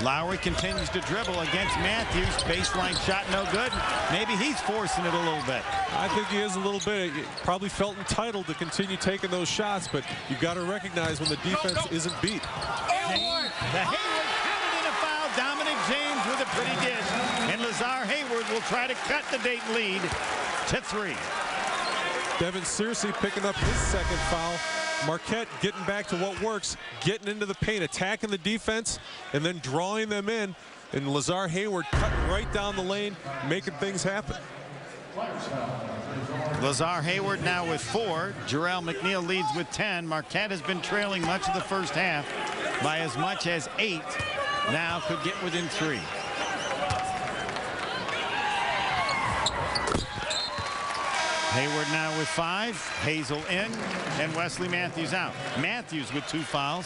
Lowry continues to dribble against Matthews. Baseline shot no good. Maybe he's forcing it a little bit. I think he is a little bit. He probably felt entitled to continue taking those shots, but you've got to recognize when the defense isn't beat. Hayward counted in a foul. Dominic James with a pretty dish. And Lazar Hayward will try to cut the Dayton lead to 3. Devin Searcy picking up his second foul. Marquette getting back to what works, getting into the paint, attacking the defense, and then drawing them in. And Lazar Hayward cutting right down the lane, making things happen. Lazar Hayward now with 4. Jarrell McNeil leads with 10. Marquette has been trailing much of the first half by as much as 8. Now could get within 3. Hayward now with 5. Hazel in, and Wesley Matthews out. Matthews with 2 fouls.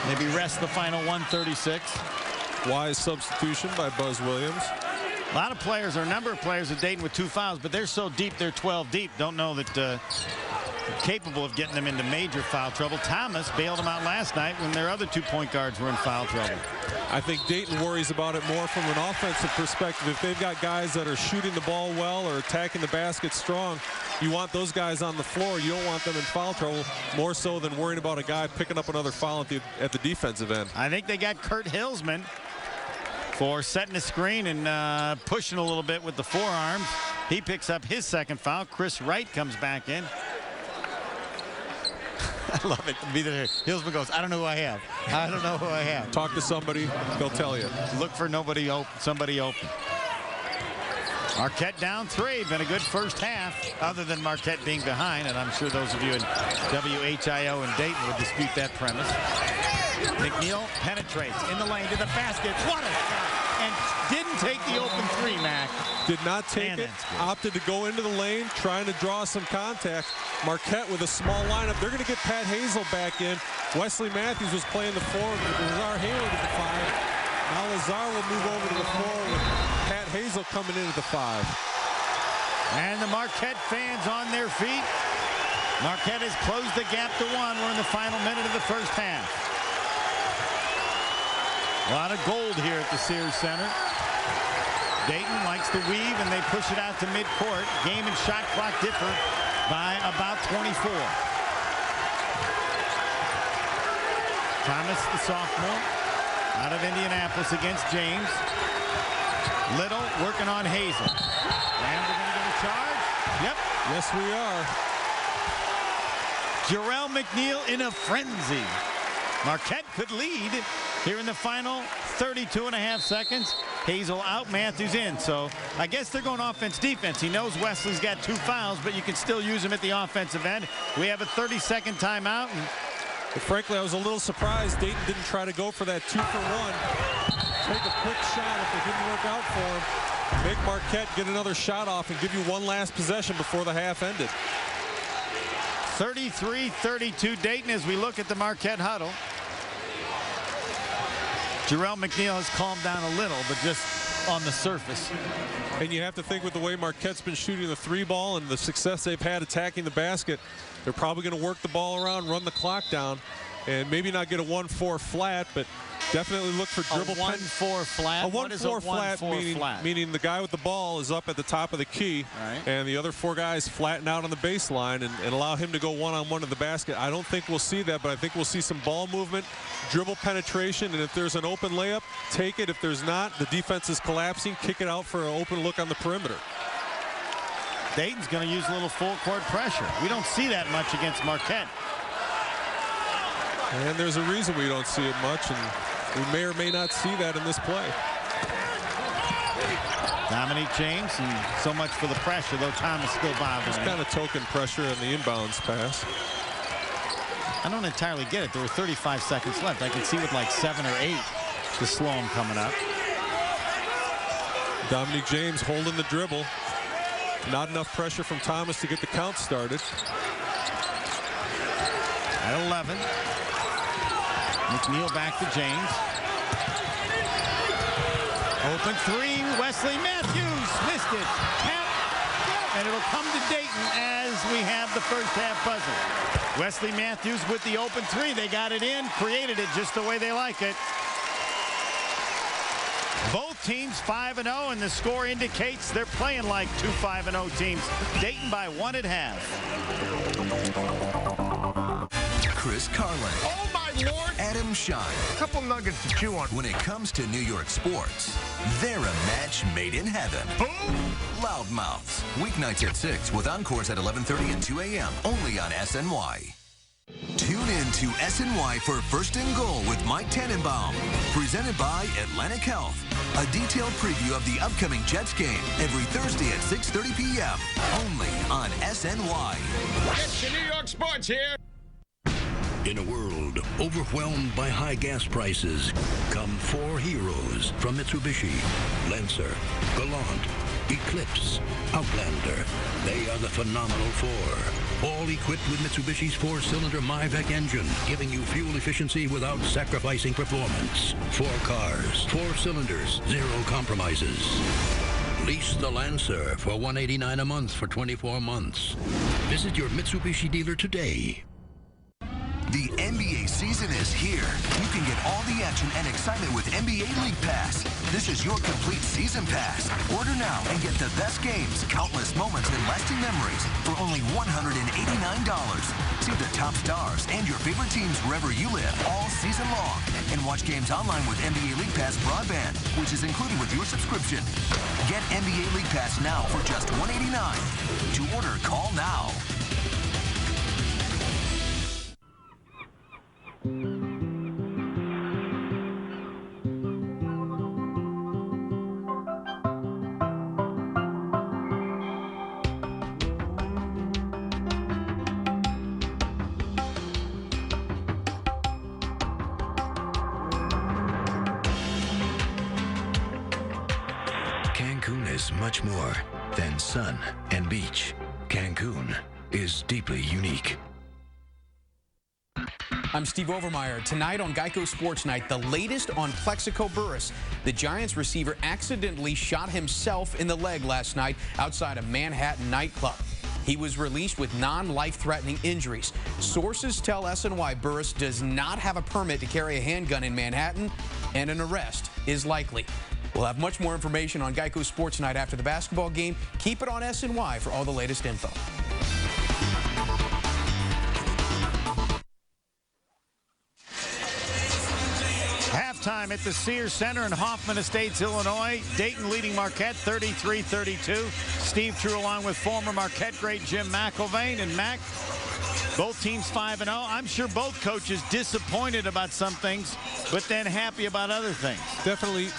Maybe rest the final 136. Wise substitution by Buzz Williams. A lot of players, or a number of players at Dayton with 2 fouls, but they're so deep, they're 12 deep. Don't know that capable of getting them into major foul trouble. Thomas bailed them out last night when their other 2 point guards were in foul trouble. I think Dayton worries about it more from an offensive perspective. If they've got guys that are shooting the ball well or attacking the basket strong, you want those guys on the floor. You don't want them in foul trouble, more so than worrying about a guy picking up another foul at the defensive end. I think they got Kurt Hillsman for setting a screen and pushing a little bit with the forearms. He picks up his second foul. Chris Wright comes back in. I love it. Be there. Hillsman goes, I don't know who I have. I don't know who I have. Talk to somebody, they'll tell you. Look for nobody open, somebody open. Marquette down 3. Been a good first half, other than Marquette being behind, and I'm sure those of you in WHIO and Dayton would dispute that premise. McNeil penetrates in the lane to the basket. What a shot! And didn't take the open 3, Mac. Did not take it. Opted to go into the lane, trying to draw some contact. Marquette with a small lineup. They're going to get Pat Hazel back in. Wesley Matthews was playing the 4 with Lazar Hayward at the 5. Now Lazar will move over to the 4 with Pat Hazel coming in at the 5. And the Marquette fans on their feet. Marquette has closed the gap to 1. We're in the final minute of the first half. A lot of gold here at the Sears Center. Dayton likes to weave, and they push it out to midcourt. Game and shot clock differ by about 24. Thomas, the sophomore, out of Indianapolis against James. Little working on Hazel. And we're going to get a charge. Yep. Yes, we are. Jarrell McNeil in a frenzy. Marquette could lead here in the final 32.5 seconds. Hazel out, Matthews in. So I guess they're going offense-defense. He knows Wesley's got 2 fouls, but you can still use him at the offensive end. We have a 30-second timeout. But frankly, I was a little surprised Dayton didn't try to go for that 2-for-1. Take a quick shot if it didn't work out for him. Make Marquette get another shot off and give you one last possession before the half ended. 33-32 Dayton as we look at the Marquette huddle. Jarrell McNeil has calmed down a little, but just on the surface. And you have to think with the way Marquette's been shooting the 3 ball and the success they've had attacking the basket, they're probably going to work the ball around, run the clock down. and maybe not get a 1-4 flat, but definitely look for dribble. 1-4 flat? A 1-4 flat, meaning the guy with the ball is up at the top of the key, and the other 4 guys flatten out on the baseline and allow him to go one-on-one to the basket. I don't think we'll see that, but I think we'll see some ball movement, dribble penetration, and if there's an open layup, take it. If there's not, the defense is collapsing, kick it out for an open look on the perimeter. Dayton's going to use a little full court pressure. We don't see that much against Marquette. And there's a reason we don't see it much, and we may or may not see that in this play. Dominique James, and so much for the pressure, though Thomas still bothering. Just kind of token pressure in the inbounds pass. I don't entirely get it. There were 35 seconds left. I can see with like 7 or 8 to slow him coming up. Dominique James holding the dribble. Not enough pressure from Thomas to get the count started. At 11. McNeil back to James. Open 3. Wesley Matthews missed it. Tap. And it'll come to Dayton as we have the first half buzzer. Wesley Matthews with the open 3. They got it in, created it just the way they like it. Both teams 5-0, and the score indicates they're playing like 2 5-0 teams. Dayton by 1 at half. Chris Carlin. Oh, my Lord. Adam Shine. A couple nuggets to chew on. When it comes to New York sports, they're a match made in heaven. Loudmouths. Weeknights at 6 with encores at 11:30 and 2 a.m. only on SNY. Tune in to SNY for First and Goal with Mike Tannenbaum. Presented by Atlantic Health. A detailed preview of the upcoming Jets game every Thursday at 6:30 p.m. only on SNY. It's the New York sports here. In a world overwhelmed by high gas prices, come 4 heroes from Mitsubishi: Lancer, Galant, Eclipse, Outlander. They are the phenomenal 4. All equipped with Mitsubishi's 4-cylinder MyVec engine, giving you fuel efficiency without sacrificing performance. 4 cars, 4 cylinders, 0 compromises. Lease the Lancer for $189 a month for 24 months. Visit your Mitsubishi dealer today. The NBA season is here. You can get all the action and excitement with NBA League Pass. This is your complete season pass. Order now and get the best games, countless moments, and lasting memories for only $189. See the top stars and your favorite teams wherever you live all season long. And watch games online with NBA League Pass broadband, which is included with your subscription. Get NBA League Pass now for just $189. To order, call now. Cancun is much more than sun and beach. Cancun is deeply unique. I'm Steve Overmeyer. Tonight on Geico Sports Night, the latest on Plexico Burress. The Giants receiver accidentally shot himself in the leg last night outside a Manhattan nightclub. He was released with non-life-threatening injuries. Sources tell SNY Burress does not have a permit to carry a handgun in Manhattan, and an arrest is likely. We'll have much more information on Geico Sports Night after the basketball game. Keep it on SNY for all the latest info. Halftime at the Sears Center in Hoffman Estates, Illinois. Dayton leading Marquette 33-32. Steve True along with former Marquette great Jim McIlvain. And Mac, both teams 5-0. I'm sure both coaches disappointed about some things, but then happy about other things. Definitely.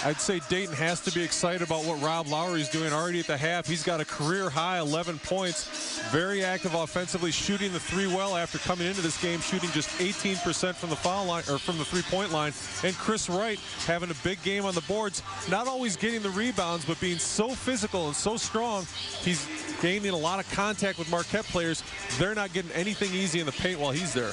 I'd say Dayton has to be excited about what Rob Lowry's doing already at the half. He's got a career-high 11 points. Very active offensively, shooting the 3 well after coming into this game, shooting just 18% from the foul line or from the 3-point line. And Chris Wright having a big game on the boards, not always getting the rebounds, but being so physical and so strong. He's gaining a lot of contact with Marquette players. They're not getting anything easy in the paint while he's there.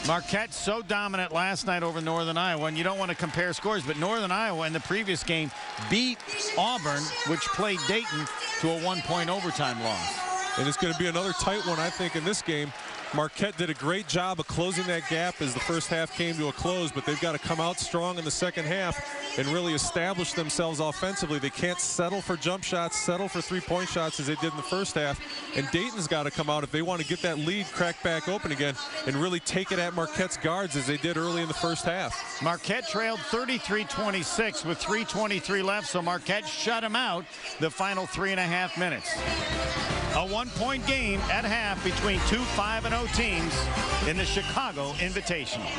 Marquette so dominant last night over Northern Iowa, and you don't want to compare scores, but Northern Iowa in the previous game beat Auburn, which played Dayton, to a 1-point overtime loss. And it's going to be another tight one, I think, in this game. Marquette did a great job of closing that gap as the first half came to a close, but they've got to come out strong in the second half and really establish themselves offensively. They can't settle for jump shots, settle for three-point shots as they did in the first half. And Dayton's got to come out if they want to get that lead cracked back open again and really take it at Marquette's guards as they did early in the first half. Marquette trailed 33-26 with 3:23 left, so Marquette shut them out the final 3.5 minutes. A one-point game at half between two 5-0 teams in the Chicago Invitational.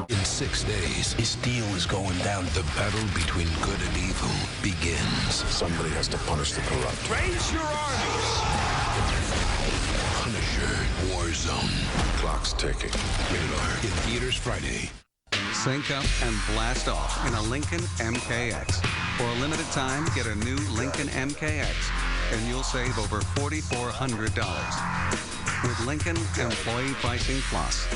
In 6 days, his deal is going down. The battle between good and evil begins. Somebody has to punish the corrupt. Raise your armies! Punisher Warzone. Clock's ticking. Rated R. In theaters Friday. Sync up and blast off in a Lincoln MKX. For a limited time, get a new Lincoln MKX, and you'll save over $4,400 with Lincoln Employee Pricing Plus.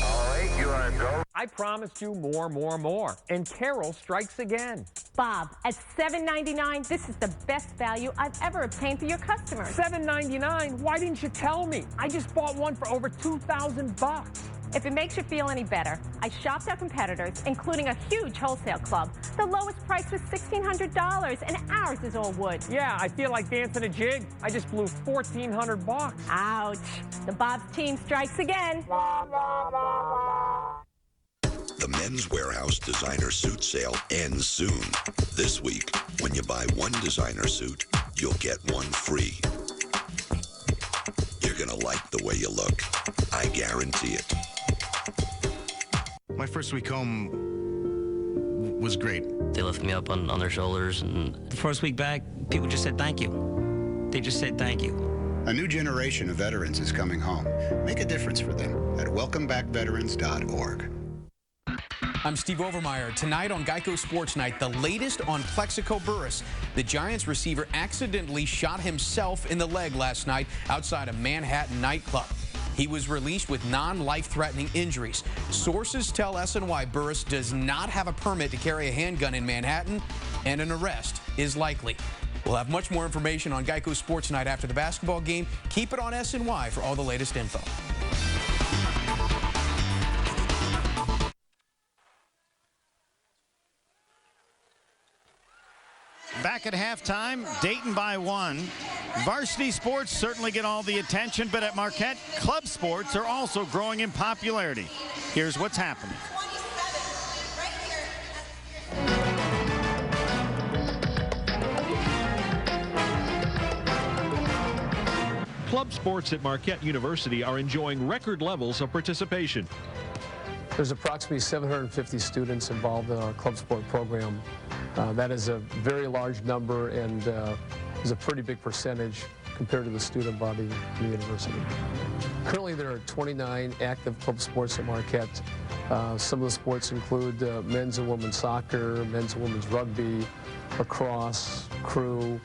All right, you are go. I promised you more, and Carol strikes again. Bob, at $7.99, this is the best value I've ever obtained for your customers. $7.99? Why didn't you tell me? I just bought one for over $2,000. If it makes you feel any better, I shopped our competitors, including a huge wholesale club. The lowest price was $1,600, and ours is all wood. Yeah, I feel like dancing a jig. I just blew $1,400. Ouch. The Bob's team strikes again. The Men's Warehouse designer suit sale ends soon. This week, when you buy one designer suit, you'll get one free. You're gonna like the way you look. I guarantee it. My first week home was great. They lifted me up on their shoulders, and the first week back, people just said thank you. They just said thank you. A new generation of veterans is coming home. Make a difference for them at welcomebackveterans.org. I'm Steve Overmeyer. Tonight on Geico Sports Night, the latest on Plexico Burress. The Giants receiver accidentally shot himself in the leg last night outside a Manhattan nightclub. He was released with non-life-threatening injuries. Sources tell SNY Burress does not have a permit to carry a handgun in Manhattan, and an arrest is likely. We'll have much more information on Geico Sports Night after the basketball game. Keep it on SNY for all the latest info. Back at halftime, Dayton by 1. Varsity sports certainly get all the attention, but at Marquette, club sports are also growing in popularity. Here's what's happening. Club sports at Marquette University are enjoying record levels of participation. There's approximately 750 students involved in our club sport program. That is a very large number and is a pretty big percentage compared to the student body in the university. Currently, there are 29 active club sports at Marquette. Some of the sports include men's and women's soccer, men's and women's rugby, lacrosse, crew,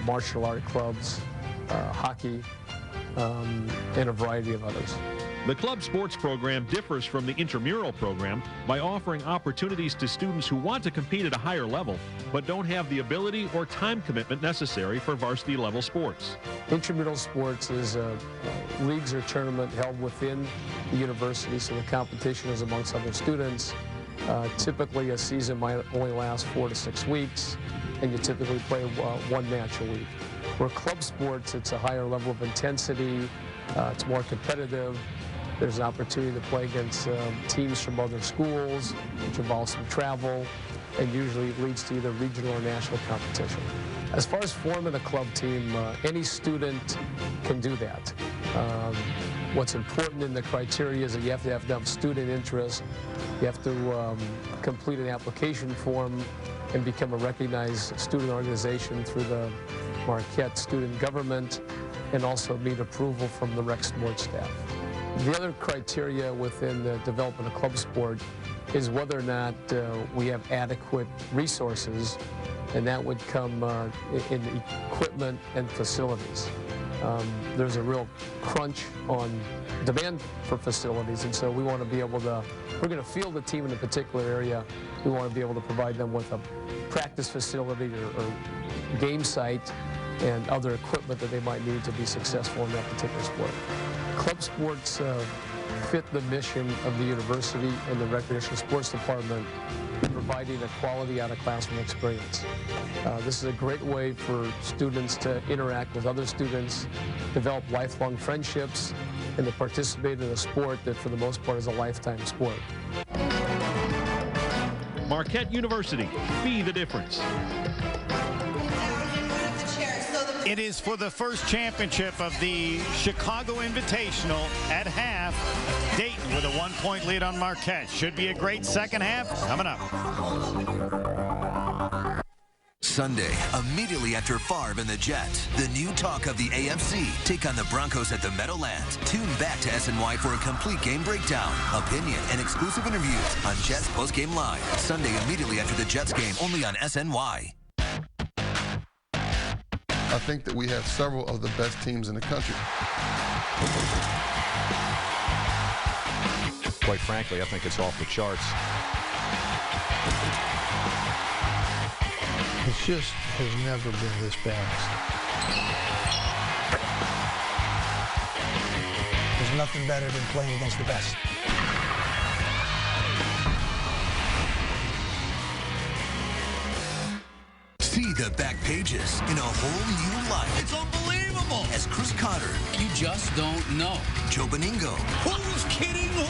martial art clubs, hockey, and a variety of others. The club sports program differs from the intramural program by offering opportunities to students who want to compete at a higher level, but don't have the ability or time commitment necessary for varsity level sports. Intramural sports is leagues or tournament held within the university, so the competition is amongst other students. Typically, a season might only last 4 to 6 weeks, and you typically play one match a week. Where club sports, it's a higher level of intensity, it's more competitive. There's an opportunity to play against teams from other schools, which involves some travel, and usually leads to either regional or national competition. As far as forming a club team, any student can do that. What's important in the criteria is that you have to have enough student interest. You have to complete an application form and become a recognized student organization through the Marquette student government, and also meet approval from the rec sports staff. The other criteria within the development of club sport is whether or not we have adequate resources, and that would come in equipment and facilities. There's a real crunch on demand for facilities, and so we want to be able to, we're going to field a team in a particular area. We want to be able to provide them with a practice facility or game site, and other equipment that they might need to be successful in that particular sport. Club sports fit the mission of the university and the recreational sports department in providing a quality out-of-classroom experience. This is a great way for students to interact with other students, develop lifelong friendships, and to participate in a sport that for the most part is a lifetime sport. Marquette University, be the difference. It is for the first championship of the Chicago Invitational at half. Dayton with a 1-point lead on Marquette. Should be a great second half coming up. Sunday, immediately after Favre and the Jets, the new talk of the AFC take on the Broncos at the Meadowlands. Tune back to SNY for a complete game breakdown, opinion, and exclusive interviews on Jets Postgame Live. Sunday, immediately after the Jets game, only on SNY. I think that we have several of the best teams in the country. Quite frankly, I think it's off the charts. It just has never been this balanced. There's nothing better than playing against the best. See the back pages in a whole new light. It's unbelievable. As Chris Cotter. You just don't know. Joe Beningo. Who's kidding who?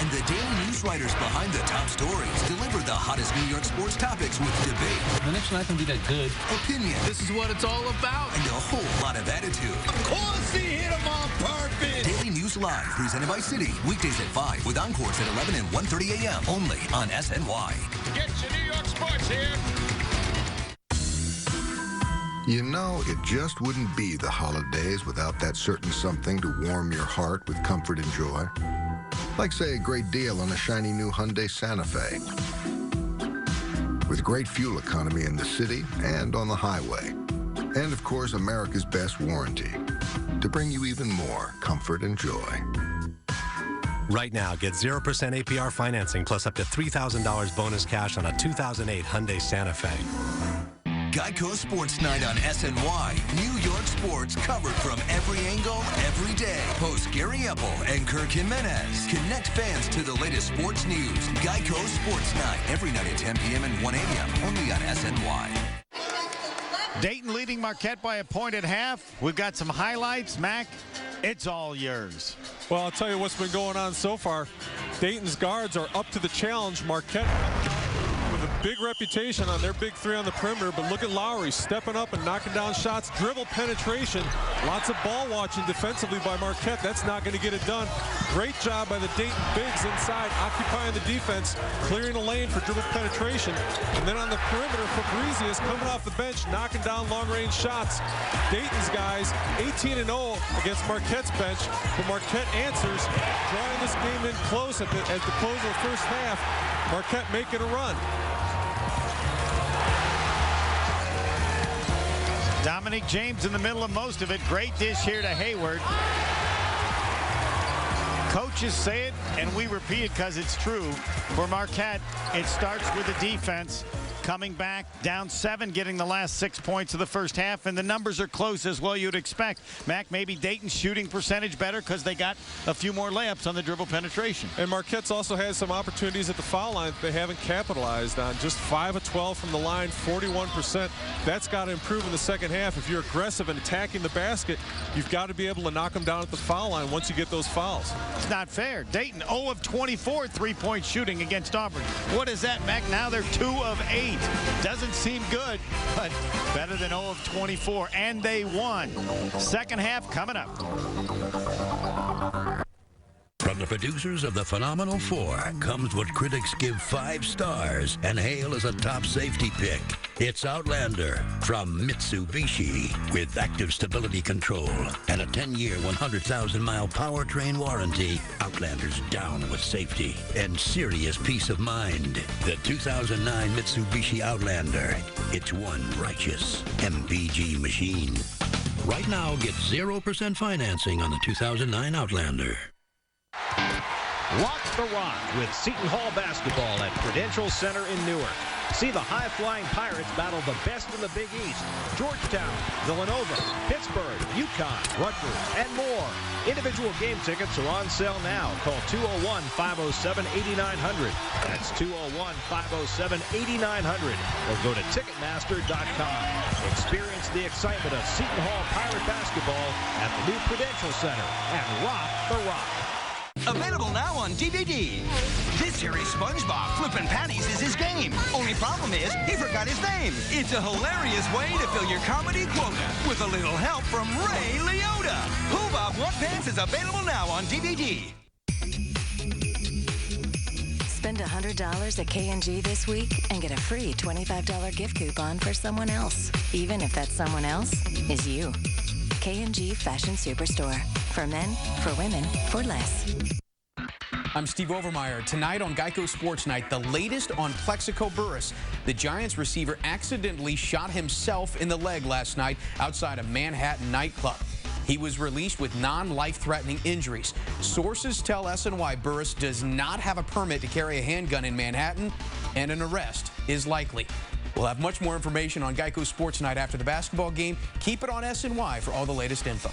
And the daily news writers behind the top stories deliver the hottest New York sports topics with debate. The next night can be that good. Opinion. This is what it's all about. And a whole lot of attitude. Of course he hit him on purpose. Daily News Live, presented by Citi. Weekdays at 5 with encores at 11 and 1:30 a.m. Only on SNY. Get your New York sports here. You know, it just wouldn't be the holidays without that certain something to warm your heart with comfort and joy. Like, say, a great deal on a shiny new Hyundai Santa Fe. With great fuel economy in the city and on the highway. And, of course, America's best warranty. To bring you even more comfort and joy. Right now, get 0% APR financing plus up to $3,000 bonus cash on a 2008 Hyundai Santa Fe. Geico Sports Night on SNY. New York sports covered from every angle, every day. Hosts Gary Epple and Kirk Jimenez. Connect fans to the latest sports news. Geico Sports Night. Every night at 10 p.m. and 1 a.m. Only on SNY. Dayton leading Marquette by a point at half. We've got some highlights. Mac, it's all yours. Well, I'll tell you what's been going on so far. Dayton's guards are up to the challenge. Marquette with a big reputation on their big three on the perimeter, but look at Lowry stepping up and knocking down shots, dribble penetration, lots of ball watching defensively by Marquette. That's not going to get it done. Great job by the Dayton bigs inside, occupying the defense, clearing a lane for dribble penetration, and then on the perimeter, Fabrizius coming off the bench, knocking down long-range shots. Dayton's guys 18-0 against Marquette's bench, but Marquette answers, drawing this game in close at the close of the first half. Marquette making a run. Dominic James in the middle of most of it. Great dish here to Hayward. Coaches say it, and we repeat it because it's true. For Marquette, it starts with the defense. Coming back, down 7, getting the last 6 points of the first half, and the numbers are close as well you'd expect. Mac, maybe Dayton's shooting percentage better because they got a few more layups on the dribble penetration. And Marquette's also had some opportunities at the foul line that they haven't capitalized on. Just 5 of 12 from the line, 41%. That's got to improve in the second half. If you're aggressive and attacking the basket, you've got to be able to knock them down at the foul line once you get those fouls. It's not fair. Dayton 0 of 24 three-point shooting against Auburn. What is that, Mac? Now they're 2 of 8. Doesn't seem good, but better than 0 of 24, and they won. Second half coming up. From the producers of The Phenomenal Four comes what critics give 5 stars and hail as a top safety pick. It's Outlander from Mitsubishi with active stability control and a 10-year, 100,000-mile powertrain warranty. Outlander's down with safety and serious peace of mind. The 2009 Mitsubishi Outlander. It's one righteous MPG machine. Right now, get 0% financing on the 2009 Outlander. Watch the Rock with Seton Hall basketball at Prudential Center in Newark. See the high-flying Pirates battle the best in the Big East. Georgetown, Villanova, Pittsburgh, UConn, Rutgers, and more. Individual game tickets are on sale now. Call 201-507-8900. That's 201-507-8900. Or go to Ticketmaster.com. Experience the excitement of Seton Hall Pirate basketball at the new Prudential Center and rock the rock. Available now on DVD. This here is SpongeBob. Flippin' patties is his game. Only problem is, he forgot his name. It's a hilarious way to fill your comedy quota with a little help from Ray Liotta. Who Bob What Pants is available now on DVD. Spend $100 at K&G this week and get a free $25 gift coupon for someone else, even if that someone else is you. K&G Fashion Superstore. For men, for women, for less. I'm Steve Overmeyer. Tonight on Geico Sports Night, the latest on Plexico Burress. The Giants receiver accidentally shot himself in the leg last night outside a Manhattan nightclub. He was released with non-life-threatening injuries. Sources tell SNY Burress does not have a permit to carry a handgun in Manhattan, and an arrest is likely. We'll have much more information on Geico Sports Night after the basketball game. Keep it on SNY for all the latest info.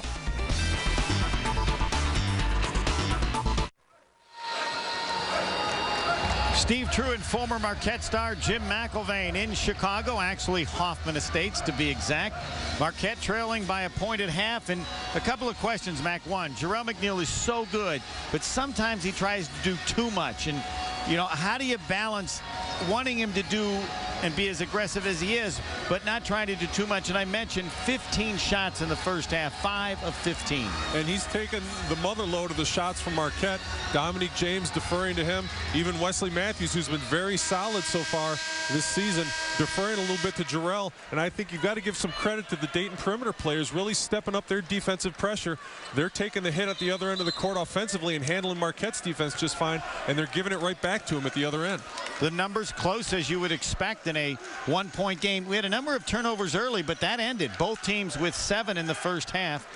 Steve Truitt, former Marquette star Jim McIlvaine in Chicago, actually Hoffman Estates to be exact. Marquette trailing by a point at half, and a couple of questions, Mac. One, Jarrell McNeil is so good, but sometimes he tries to do too much, and you know, how do you balance wanting him to do and be as aggressive as he is, but not trying to do too much? And I mentioned 15 shots in the first half, 5 of 15. And he's taken the mother load of the shots from Marquette. Dominique James deferring to him. Even Wesley Matthews, who's been very solid so far this season, deferring a little bit to Jarrell. And I think you've got to give some credit to the Dayton perimeter players really stepping up their defensive pressure. They're taking the hit at the other end of the court offensively and handling Marquette's defense just fine, and they're giving it right back to him at the other end. The numbers close as you would expect in a one-point game. We had a number of turnovers early, but that ended. Both teams with 7 in the first half.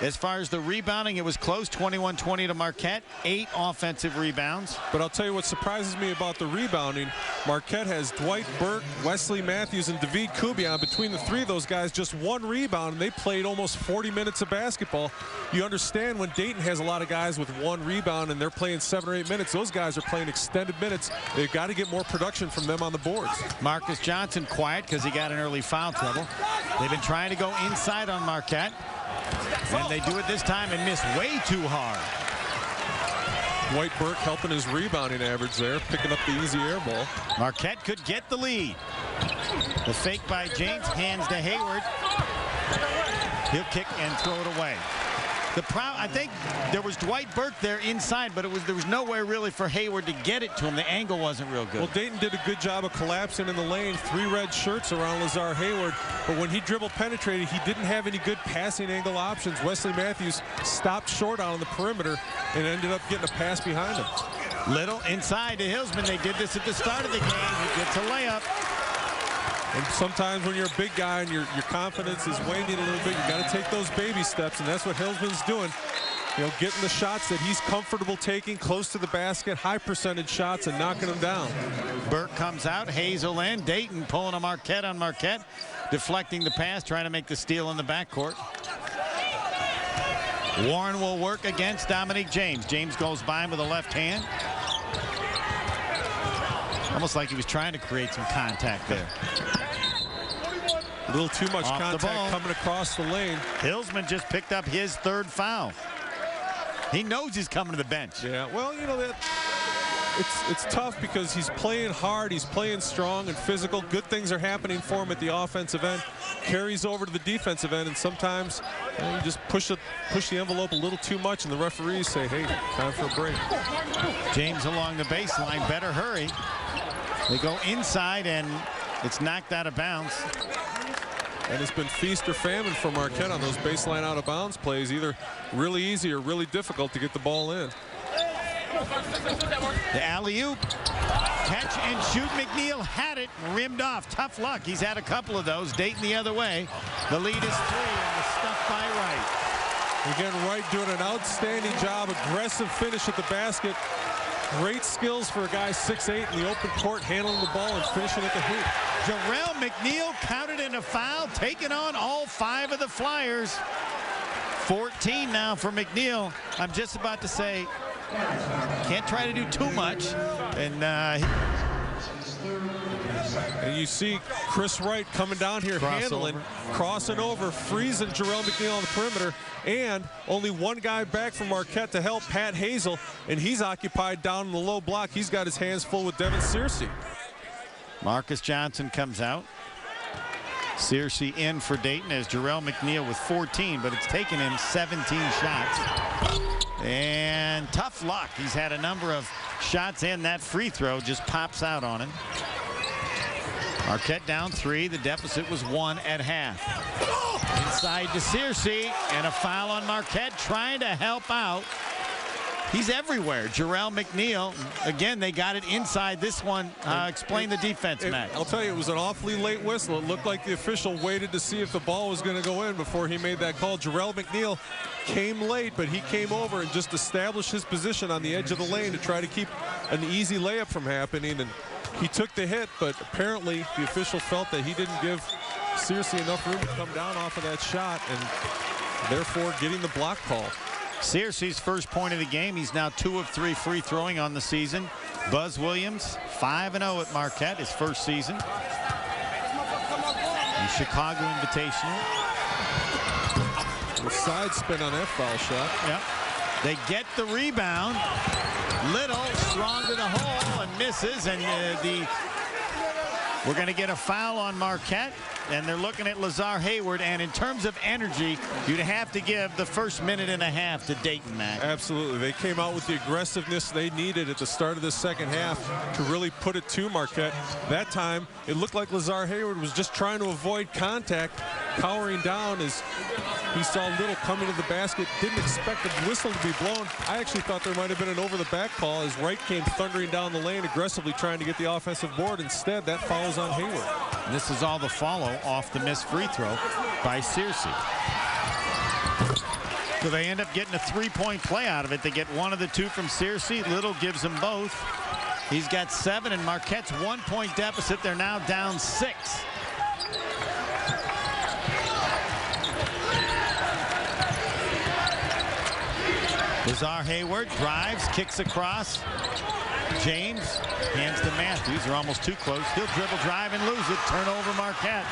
As far as the rebounding, it was close, 21-20 to Marquette, 8 offensive rebounds. But I'll tell you what surprises me about the rebounding. Marquette has Dwight Burke, Wesley Matthews, and David Kubian. Between the three of those guys, just 1 rebound, and they played almost 40 minutes of basketball. You understand when Dayton has a lot of guys with 1 rebound and they're playing 7 or 8 minutes, those guys are playing extended minutes. They've got to get more production from them on the boards. Marcus Johnson quiet because he got an early foul trouble. They've been trying to go inside on Marquette, and they do it this time and miss way too hard. Dwight Burke helping his rebounding average there, picking up the easy air ball. Marquette could get the lead. The fake by James, hands to Hayward. He'll kick and throw it away. I think there was Dwight Burke there inside, but there was nowhere really for Hayward to get it to him. The angle wasn't real good. Well, Dayton did a good job of collapsing in the lane. 3 red shirts around Lazar Hayward, but when he dribble penetrated, he didn't have any good passing angle options. Wesley Matthews stopped short on the perimeter and ended up getting a pass behind him. Little inside to Hillsman. They did this at the start of the game. He gets a layup. And sometimes when you're a big guy and your confidence is waning a little bit, you got to take those baby steps, and that's what Hillsman's doing. You know, getting the shots that he's comfortable taking close to the basket, high percentage shots, and knocking them down. Burke comes out, Hazel in. Dayton pulling a Marquette on Marquette, deflecting the pass, trying to make the steal in the backcourt. Warren will work against Dominique James. James goes by him with a left hand. Almost like he was trying to create some contact there. A little too much contact coming across the lane. Hillsman just picked up his 3rd foul. He knows he's coming to the bench. Yeah, well, you know, it's tough because he's playing hard, he's playing strong and physical. Good things are happening for him at the offensive end. Carries over to the defensive end, and sometimes you just push the envelope a little too much, and the referees say, hey, time for a break. James along the baseline, better hurry. They go inside, and it's knocked out of bounds. And it's been feast or famine for Marquette on those baseline out of bounds plays, either really easy or really difficult to get the ball in. The alley-oop, catch and shoot. McNeil had it, rimmed off. Tough luck. He's had a couple of those. Dayton the other way. The lead is 3, and the stuff by Wright. Again, Wright doing an outstanding job. Aggressive finish at the basket. Great skills for a guy 6'8" in the open court, handling the ball and finishing at the hoop. Jarrell McNeil counted in a foul, taking on all 5 of the Flyers. 14 now for McNeil. I'm just about to say, can't try to do too much. And you see Chris Wright coming down here, handling, crossing over, freezing Jarrell McNeil on the perimeter, and only one guy back from Marquette to help, Pat Hazel, and he's occupied down in the low block. He's got his hands full with Devin Searcy. Marcus Johnson comes out. Searcy in for Dayton as Jarrell McNeil with 14, but it's taken him 17 shots. And tough luck. He's had a number of shots, and that free throw just pops out on him. Marquette down 3. The deficit was 1 at half. Inside to Searcy, and a foul on Marquette trying to help out. He's everywhere. Jarrell McNeil. Again, they got it inside this one. Explain the defense, Matt. I'll tell you, it was an awfully late whistle. It looked like the official waited to see if the ball was going to go in before he made that call. Jarrell McNeil came late, but he came over and just established his position on the edge of the lane to try to keep an easy layup from happening. And he took the hit, but apparently the official felt that he didn't give Searcy enough room to come down off of that shot, and therefore getting the block call. Searcy's first point of the game. He's now 2 of 3 free throwing on the season. Buzz Williams 5-0 at Marquette, his first season. The Chicago Invitational. The side spin on that foul shot. Yep. They get the rebound. Little strong to the hole and misses, and we're going to get a foul on Marquette, and they're looking at Lazar Hayward. And in terms of energy, you'd have to give the first minute and a half to Dayton, Matt. Absolutely. They came out with the aggressiveness they needed at the start of the second half to really put it to Marquette. That time, it looked like Lazar Hayward was just trying to avoid contact, cowering down as he saw Little coming to the basket. Didn't expect the whistle to be blown. I actually thought there might have been an over-the-back call as Wright came thundering down the lane, aggressively trying to get the offensive board. Instead, that foul is on Hayward. And this is all the follow off the missed free throw by Searcy. So they end up getting a 3-point play out of it. They get one of the 2 from Searcy. Little gives them both. He's got 7, and Marquette's 1-point deficit. They're now down 6. Lazar Hayward drives, kicks across. James hands to Matthews. They're almost too close. He'll dribble, drive, and lose it. Turnover, Marquette.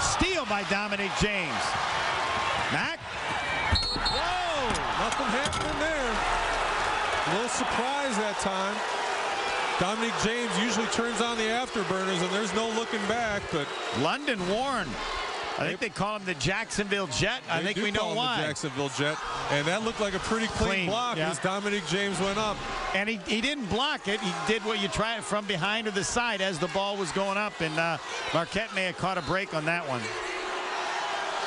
Steal by Dominic James. Mac. Whoa! Nothing happening there. A little surprise that time. Dominic James usually turns on the afterburners, and there's no looking back. But London Warren. I think they call him the Jacksonville Jet. I think we know why. The Jacksonville Jet, and that looked like a pretty clean block as Dominic James went up. And he didn't block it. He did what you try it from behind to the side as the ball was going up, and Marquette may have caught a break on that one.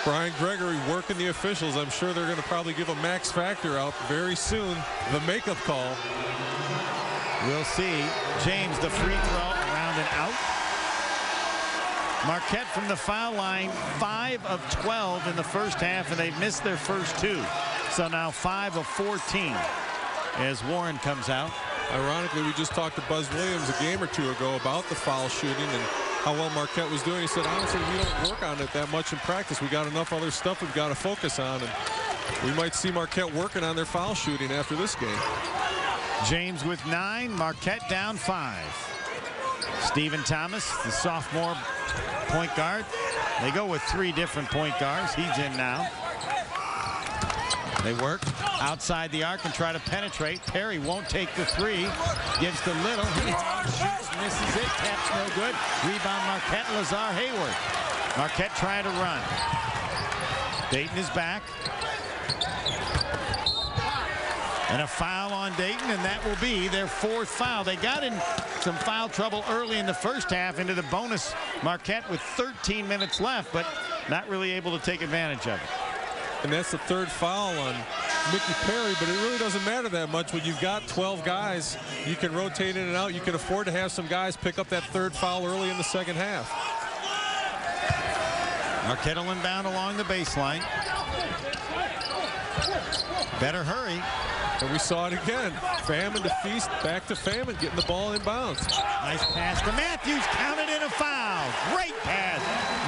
Brian Gregory working the officials. I'm sure they're going to probably give a max factor out very soon. The makeup call. We'll see. James, the free throw around and out. Marquette from the foul line, 5 of 12 in the first half, and they've missed their first 2. So now 5 of 14 as Warren comes out. Ironically, we just talked to Buzz Williams a game or 2 ago about the foul shooting and how well Marquette was doing. He said, honestly, we don't work on it that much in practice. We got enough other stuff we've got to focus on, and we might see Marquette working on their foul shooting after this game. James with 9, Marquette down 5. Stephen Thomas, the sophomore point guard. They go with 3 different point guards. He's in now. They work outside the arc and try to penetrate. Perry won't take the 3. Gives to Little. He shoots, misses it. Tap's no good. Rebound Marquette. Lazar Hayward. Marquette trying to run. Dayton is back. And a foul on Dayton, and that will be their 4th foul. They got in some foul trouble early in the first half into the bonus Marquette with 13 minutes left, but not really able to take advantage of it. And that's the 3rd foul on Mickey Perry, but it really doesn't matter that much when you've got 12 guys. You can rotate in and out. You can afford to have some guys pick up that 3rd foul early in the second half. Marquette will inbound along the baseline. Better hurry. And we saw it again. Famine to feast, back to famine, getting the ball in bounds. Nice pass to Matthews, counted in a foul. Great pass.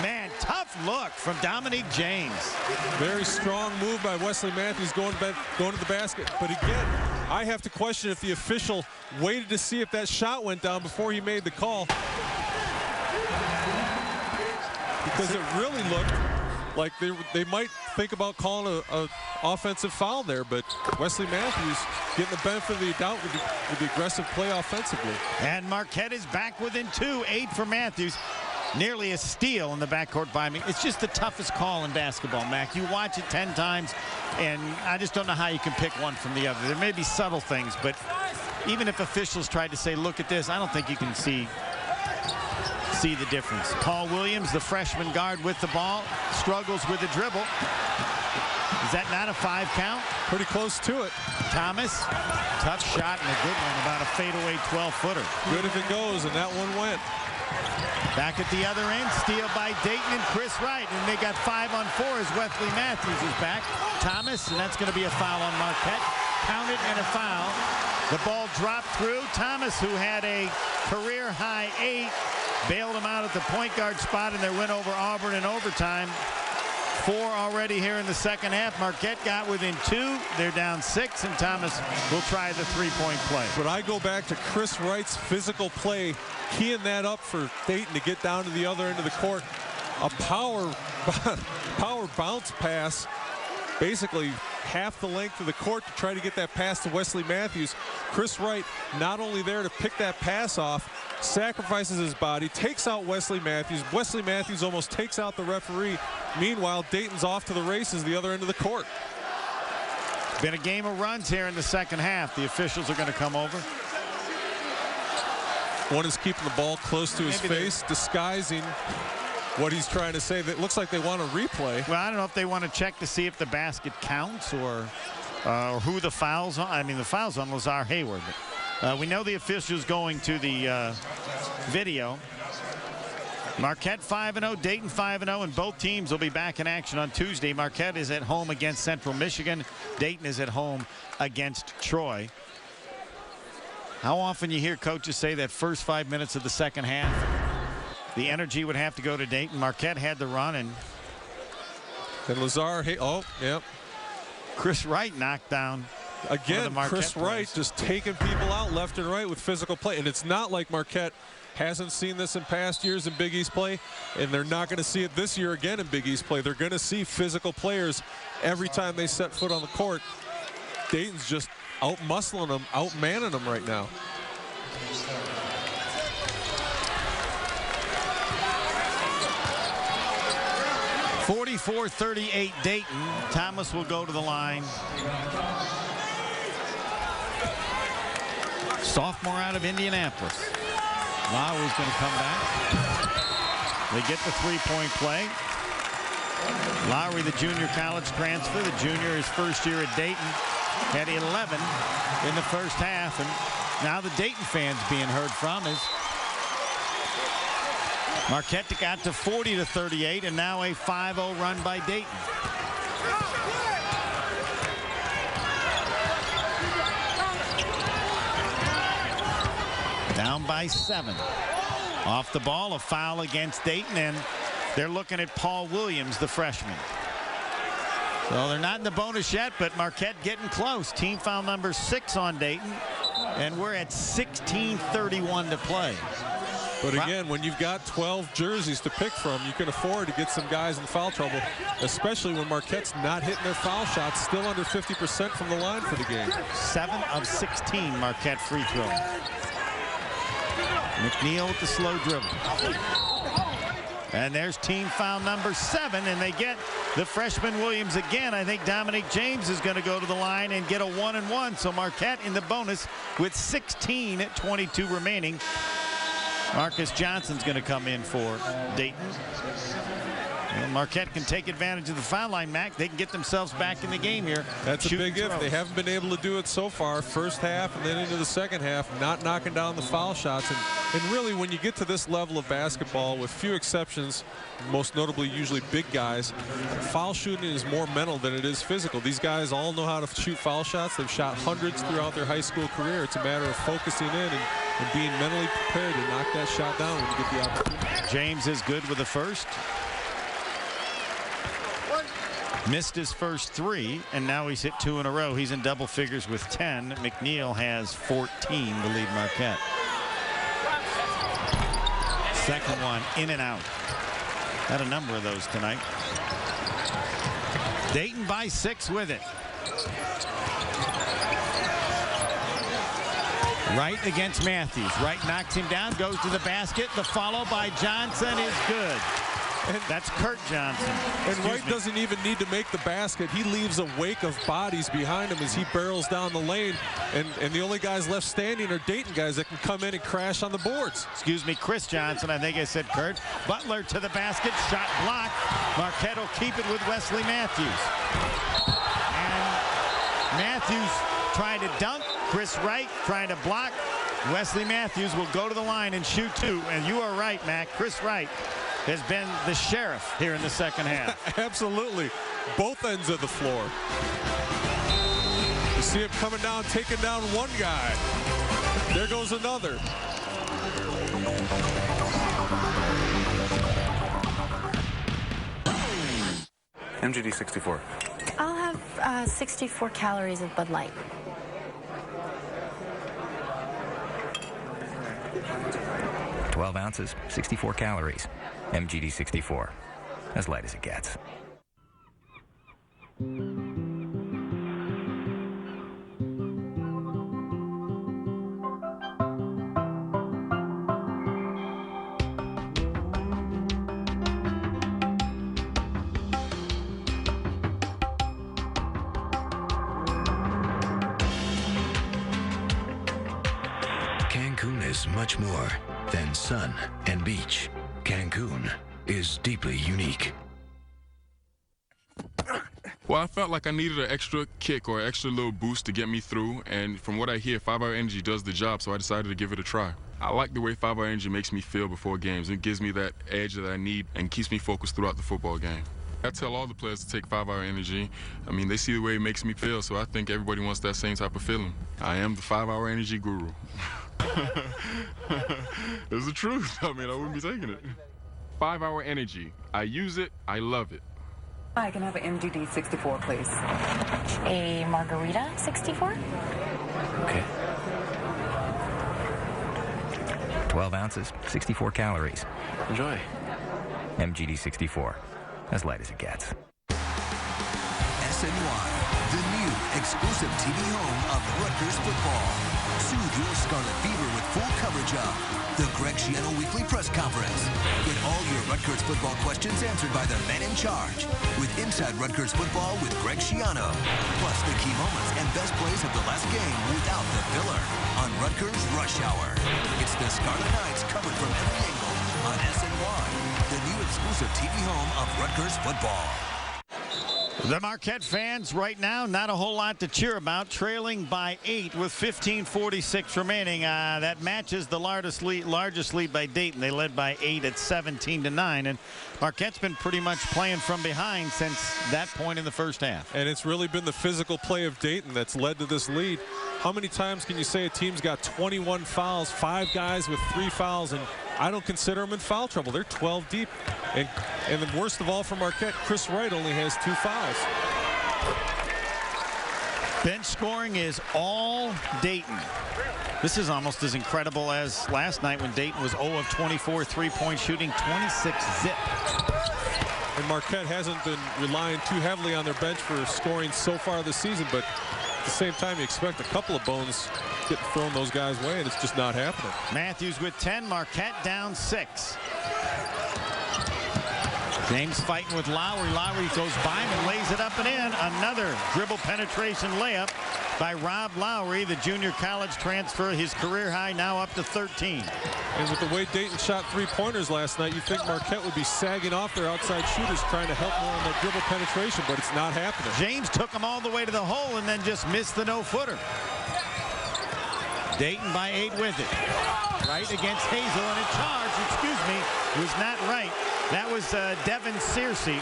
Man, tough look from Dominique James. Very strong move by Wesley Matthews going to the basket. But again, I have to question if the official waited to see if that shot went down before he made the call. Because it really looked like they might think about calling a offensive foul there, but Wesley Matthews getting the benefit of the doubt with the aggressive play offensively. And Marquette is back within 2, 8 for Matthews. Nearly a steal in the backcourt by me. It's just the toughest call in basketball, Mac. You watch it 10 times, and I just don't know how you can pick one from the other. There may be subtle things, but even if officials tried to say, look at this, I don't think you can see the difference. Paul Williams, the freshman guard with the ball, struggles with the dribble. Is that not a 5 count? Pretty close to it. Thomas, tough shot and a good one, about a fadeaway 12-footer. Good if it goes, and that one went. Back at the other end, steal by Dayton and Chris Wright, and they got 5 on 4 as Wesley Matthews is back. Thomas, and that's going to be a foul on Marquette. Counted and a foul. The ball dropped through. Thomas, who had a career-high 8, bailed him out at the point guard spot in their win over Auburn in overtime. 4 already here in the second half. Marquette got within 2. They're down 6, and Thomas will try the three-point play. But I go back to Chris Wright's physical play, keying that up for Dayton to get down to the other end of the court. A power bounce pass, basically half the length of the court to try to get that pass to Wesley Matthews. Chris Wright not only there to pick that pass off, sacrifices his body, takes out Wesley Matthews. Wesley Matthews almost takes out the referee. Meanwhile, Dayton's off to the races the other end of the court. Been a game of runs here in the second half. The officials are going to come over. One is keeping the ball close to his face, disguising what he's trying to say. It looks like they want a replay. Well, I don't know if they want to check to see if the basket counts or who the foul's on. I mean, the foul's on Lazar Hayward. We know the official's going to the video. Marquette 5-0, Dayton 5-0, and both teams will be back in action on Tuesday. Marquette is at home against Central Michigan. Dayton is at home against Troy. How often you hear coaches say that first 5 minutes of the second half, the energy would have to go to Dayton. Marquette had the run, and Lazar, yep. Chris Wright knocked down. Again, Chris Wright just taking people out left and right with physical play. And it's not like Marquette hasn't seen this in past years in Big East play, and they're not going to see it this year again in Big East play. They're going to see physical players every time they set foot on the court. Dayton's just out-muscling them, out-manning them right now. (44-38) Dayton. Thomas will go to the line. Sophomore out of Indianapolis. Lowry's going to come back. They get the three-point play. Lowry, the junior college transfer. The junior, his first year at Dayton, had 11 in the first half. And now the Dayton fans being heard from is Marquette got to 40-38, and now a 5-0 run by Dayton. Down by 7. Off the ball, a foul against Dayton, and they're looking at Paul Williams, the freshman. So they're not in the bonus yet, but Marquette getting close. Team foul number 6 on Dayton, and we're at 16:31 to play. But again, when you've got 12 jerseys to pick from, you can afford to get some guys in foul trouble, especially when Marquette's not hitting their foul shots, still under 50% from the line for the game. 7 of 16 Marquette free throws. McNeil with the slow dribble. And there's team foul number 7, and they get the freshman Williams again. I think Dominique James is going to go to the line and get a 1-and-1. So Marquette in the bonus with 16:22 remaining. Marcus Johnson's going to come in for Dayton. And Marquette can take advantage of the foul line, Mac. They can get themselves back in the game here. That's a big if. They haven't been able to do it so far. First half and then into the second half, not knocking down the foul shots. And really, when you get to this level of basketball, with few exceptions, most notably usually big guys, foul shooting is more mental than it is physical. These guys all know how to shoot foul shots. They've shot hundreds throughout their high school career. It's a matter of focusing in and being mentally prepared to knock that shot down when you get the opportunity. James is good with the first. Missed his first 3, and now he's hit 2 in a row. He's in double figures with 10. McNeil has 14 to lead Marquette. Second one in and out. Had a number of those tonight. Dayton by 6 with it. Wright against Matthews. Wright knocks him down, goes to the basket. The follow by Johnson is good. And that's Kurt Johnson. And Wright doesn't even need to make the basket. He leaves a wake of bodies behind him as he barrels down the lane. And the only guys left standing are Dayton guys that can come in and crash on the boards. Excuse me, Chris Johnson. I think I said Kurt. Butler to the basket. Shot blocked. Marquette will keep it with Wesley Matthews. And Matthews trying to dunk. Chris Wright trying to block. Wesley Matthews will go to the line and shoot 2. And you are right, Mac. Chris Wright has been the sheriff here in the second half. Absolutely. Both ends of the floor. You see him coming down, taking down one guy. There goes another. MGD 64. I'll have 64 calories of Bud Light. $12 ounces, 64 calories. MGD 64. As light as it gets. Cancun is much more than sun and beach. Cancun is deeply unique. Well, I felt like I needed an extra kick or an extra little boost to get me through, and from what I hear, 5-Hour Energy does the job, so I decided to give it a try. I like the way 5-Hour Energy makes me feel before games. It gives me that edge that I need and keeps me focused throughout the football game. I tell all the players to take 5-Hour Energy. I mean, they see the way it makes me feel, so I think everybody wants that same type of feeling. I am the 5-Hour Energy guru. It's the truth. I mean, I wouldn't be taking it. 5-Hour Energy. I use it. I love it. I can have an MGD 64, please. A margarita 64? Okay. 12 ounces, 64 calories. Enjoy. MGD 64. As light as it gets. SNY, the new exclusive TV home of Rutgers football. Soothe your scarlet fever with full coverage of the Greg Schiano Weekly Press Conference. Get all your Rutgers football questions answered by the men in charge with Inside Rutgers Football with Greg Schiano. Plus the key moments and best plays of the last game without the filler on Rutgers Rush Hour. It's the Scarlet Knights covered from every angle on SNY, the new exclusive TV home of Rutgers football. The Marquette fans right now, not a whole lot to cheer about, trailing by 8 with 15:46 remaining. That matches the largest lead by Dayton. They led by 8 at 17-9, and Marquette's been pretty much playing from behind since that point in the first half. And it's really been the physical play of Dayton that's led to this lead. How many times can you say a team's got 21 fouls, 5 guys with 3 fouls, and I don't consider them in foul trouble. They're 12 deep. And the worst of all for Marquette, Chris Wright only has 2 fouls. Bench scoring is all Dayton. This is almost as incredible as last night when Dayton was 0 of 24 3-point shooting, 26 zip. And Marquette hasn't been relying too heavily on their bench for scoring so far this season, but at the same time you expect a couple of bones getting thrown those guys' way, and it's just not happening. Matthews with 10, Marquette down 6. James fighting with Lowry. Lowry goes by him and lays it up and in. Another dribble penetration layup by Rob Lowry, the junior college transfer. His career high now up to 13. And with the way Dayton shot 3-pointers last night, you'd think Marquette would be sagging off their outside shooters trying to help more on that dribble penetration, but it's not happening. James took them all the way to the hole and then just missed the no-footer. Dayton by 8 with it. Right against Hazel, and a charge, excuse me, was not right. That was Devin Searcy.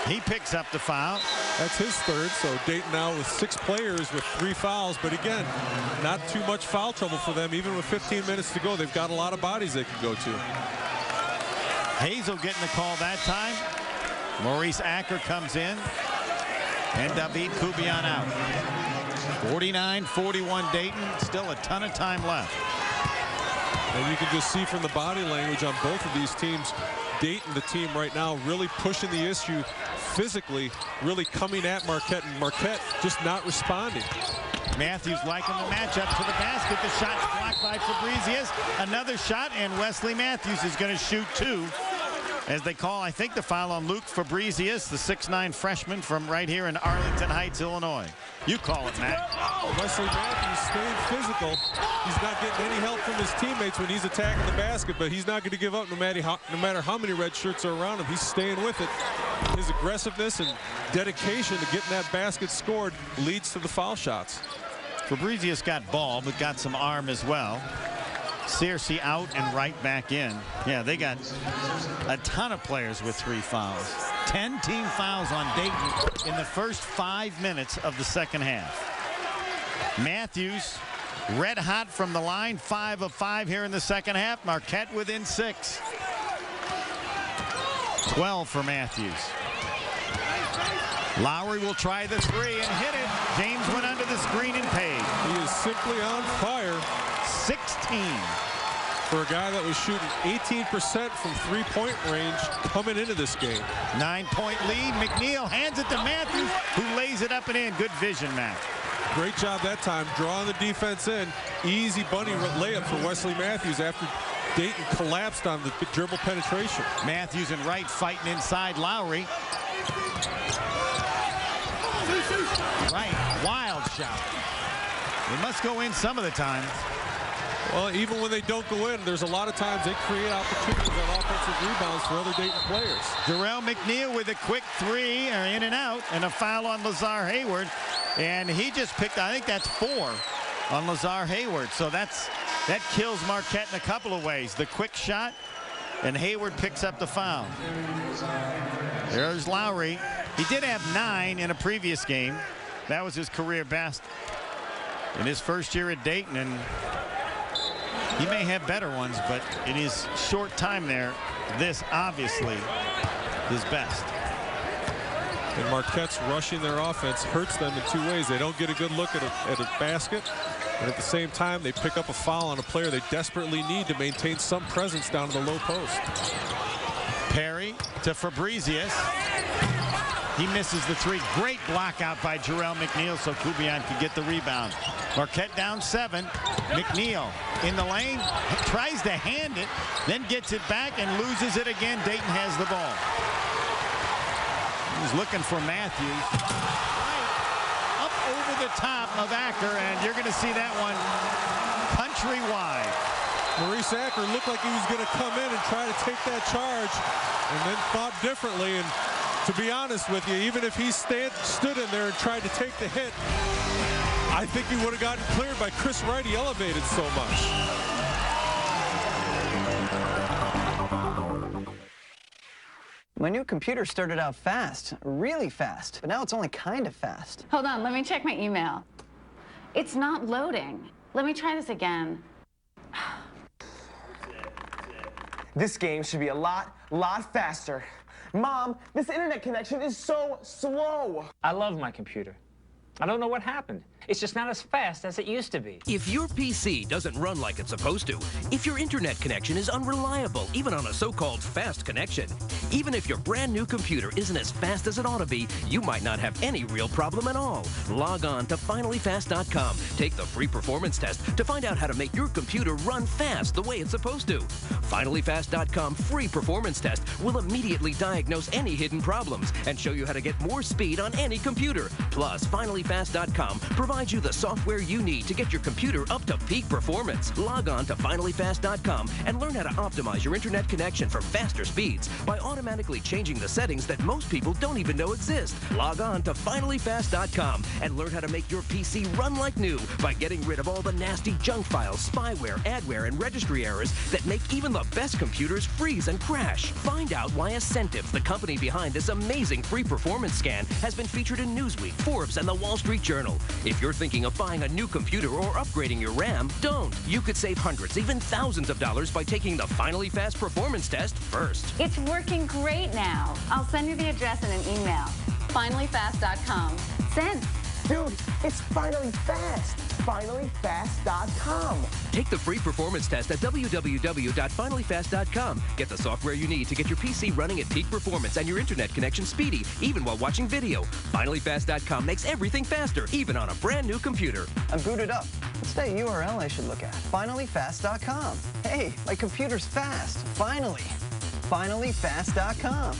He picks up the foul. That's his third, so Dayton now with 6 players with 3 fouls. But again, not too much foul trouble for them. Even with 15 minutes to go, they've got a lot of bodies they can go to. Hazel getting the call that time. Maurice Acker comes in. And David Kubian out. 49-41 Dayton. Still a ton of time left. And you can just see from the body language on both of these teams, Dayton, the team right now, really pushing the issue physically, really coming at Marquette, and Marquette just not responding. Matthews liking the matchup to the basket. The shot's blocked by Fabrizius. Another shot, and Wesley Matthews is going to shoot 2. As they call, I think, the foul on Luke Fabrizius, the 6'9" freshman from right here in Arlington Heights, Illinois. You call it, Matt. Wesley Matthews staying physical. He's not getting any help from his teammates when he's attacking the basket, but he's not going to give up no matter how many red shirts are around him. He's staying with it. His aggressiveness and dedication to getting that basket scored leads to the foul shots. Fabrizius got ball, but got some arm as well. Searcy out and right back in. Yeah, they got a ton of players with 3 fouls. 10 team fouls on Dayton in the first 5 minutes of the second half. Matthews red hot from the line, 5 of 5 here in the second half. Marquette within 6. 12 for Matthews. Lowry will try the 3 and hit it. James went under the screen and paid. He is simply on fire. 16. For a guy that was shooting 18% from 3-point range coming into this game. 9-point lead. McNeil hands it to Matthews, who lays it up and in. Good vision, Matt. Great job that time, drawing the defense in. Easy bunny layup for Wesley Matthews after Dayton collapsed on the dribble penetration. Matthews and Wright fighting inside Lowry. Right, wild shot. They must go in some of the time. Well, even when they don't go in, there's a lot of times they create opportunities on offensive rebounds for other Dayton players. Jarrell McNeil with a quick 3, in and out, and a foul on Lazar Hayward. And he just picked, I think that's 4 on Lazar Hayward. So that kills Marquette in a couple of ways. The quick shot, and Hayward picks up the foul. There's Lowry. He did have 9 in a previous game. That was his career best in his first year at Dayton, and he may have better ones, but in his short time there, this obviously is best. And Marquette's rushing their offense hurts them in 2 ways. They don't get a good look at a basket, and at the same time, they pick up a foul on a player they desperately need to maintain some presence down to the low post. Perry to Fabrizius. He misses the 3. Great block out by Jarrell McNeil so Kubian could get the rebound. Marquette down 7. McNeil in the lane, tries to hand it, then gets it back and loses it again. Dayton has the ball. He's looking for Matthews. Right up over the top of Acker, and you're going to see that one countrywide. Maurice Acker looked like he was going to come in and try to take that charge, and then thought differently. And to be honest with you, even if he stood in there and tried to take the hit, I think he would have gotten cleared by Chris Wright. He elevated so much. My new computer started out fast, really fast, but now it's only kind of fast. Hold on, let me check my email. It's not loading. Let me try this again. This game should be a lot faster. Mom, this internet connection is so slow. I love my computer. I don't know what happened. It's just not as fast as it used to be. If your PC doesn't run like it's supposed to, if your internet connection is unreliable, even on a so-called fast connection, even if your brand new computer isn't as fast as it ought to be, you might not have any real problem at all. Log on to finallyfast.com. Take the free performance test to find out how to make your computer run fast the way it's supposed to. Finallyfast.com free performance test will immediately diagnose any hidden problems and show you how to get more speed on any computer. Plus, finallyfast.com provides you the software you need to get your computer up to peak performance. Log on to finallyfast.com and learn how to optimize your internet connection for faster speeds by automatically changing the settings that most people don't even know exist. Log on to finallyfast.com and learn how to make your PC run like new by getting rid of all the nasty junk files, spyware, adware, and registry errors that make even the best computers freeze and crash. Find out why Ascentive, the company behind this amazing free performance scan, has been featured in Newsweek, Forbes, and the Wall Street Journal. If you're thinking of buying a new computer or upgrading your RAM, don't. You could save hundreds, even thousands of dollars by taking the Finally Fast performance test first. It's working great now. I'll send you the address in an email. Finallyfast.com. Send. Dude, it's finally fast. Finallyfast.com. Take the free performance test at www.finallyfast.com. Get the software you need to get your PC running at peak performance and your internet connection speedy, even while watching video. Finallyfast.com makes everything faster, even on a brand new computer. I'm booted up. What's that URL I should look at? Finallyfast.com. Hey, my computer's fast. Finally. Finallyfast.com.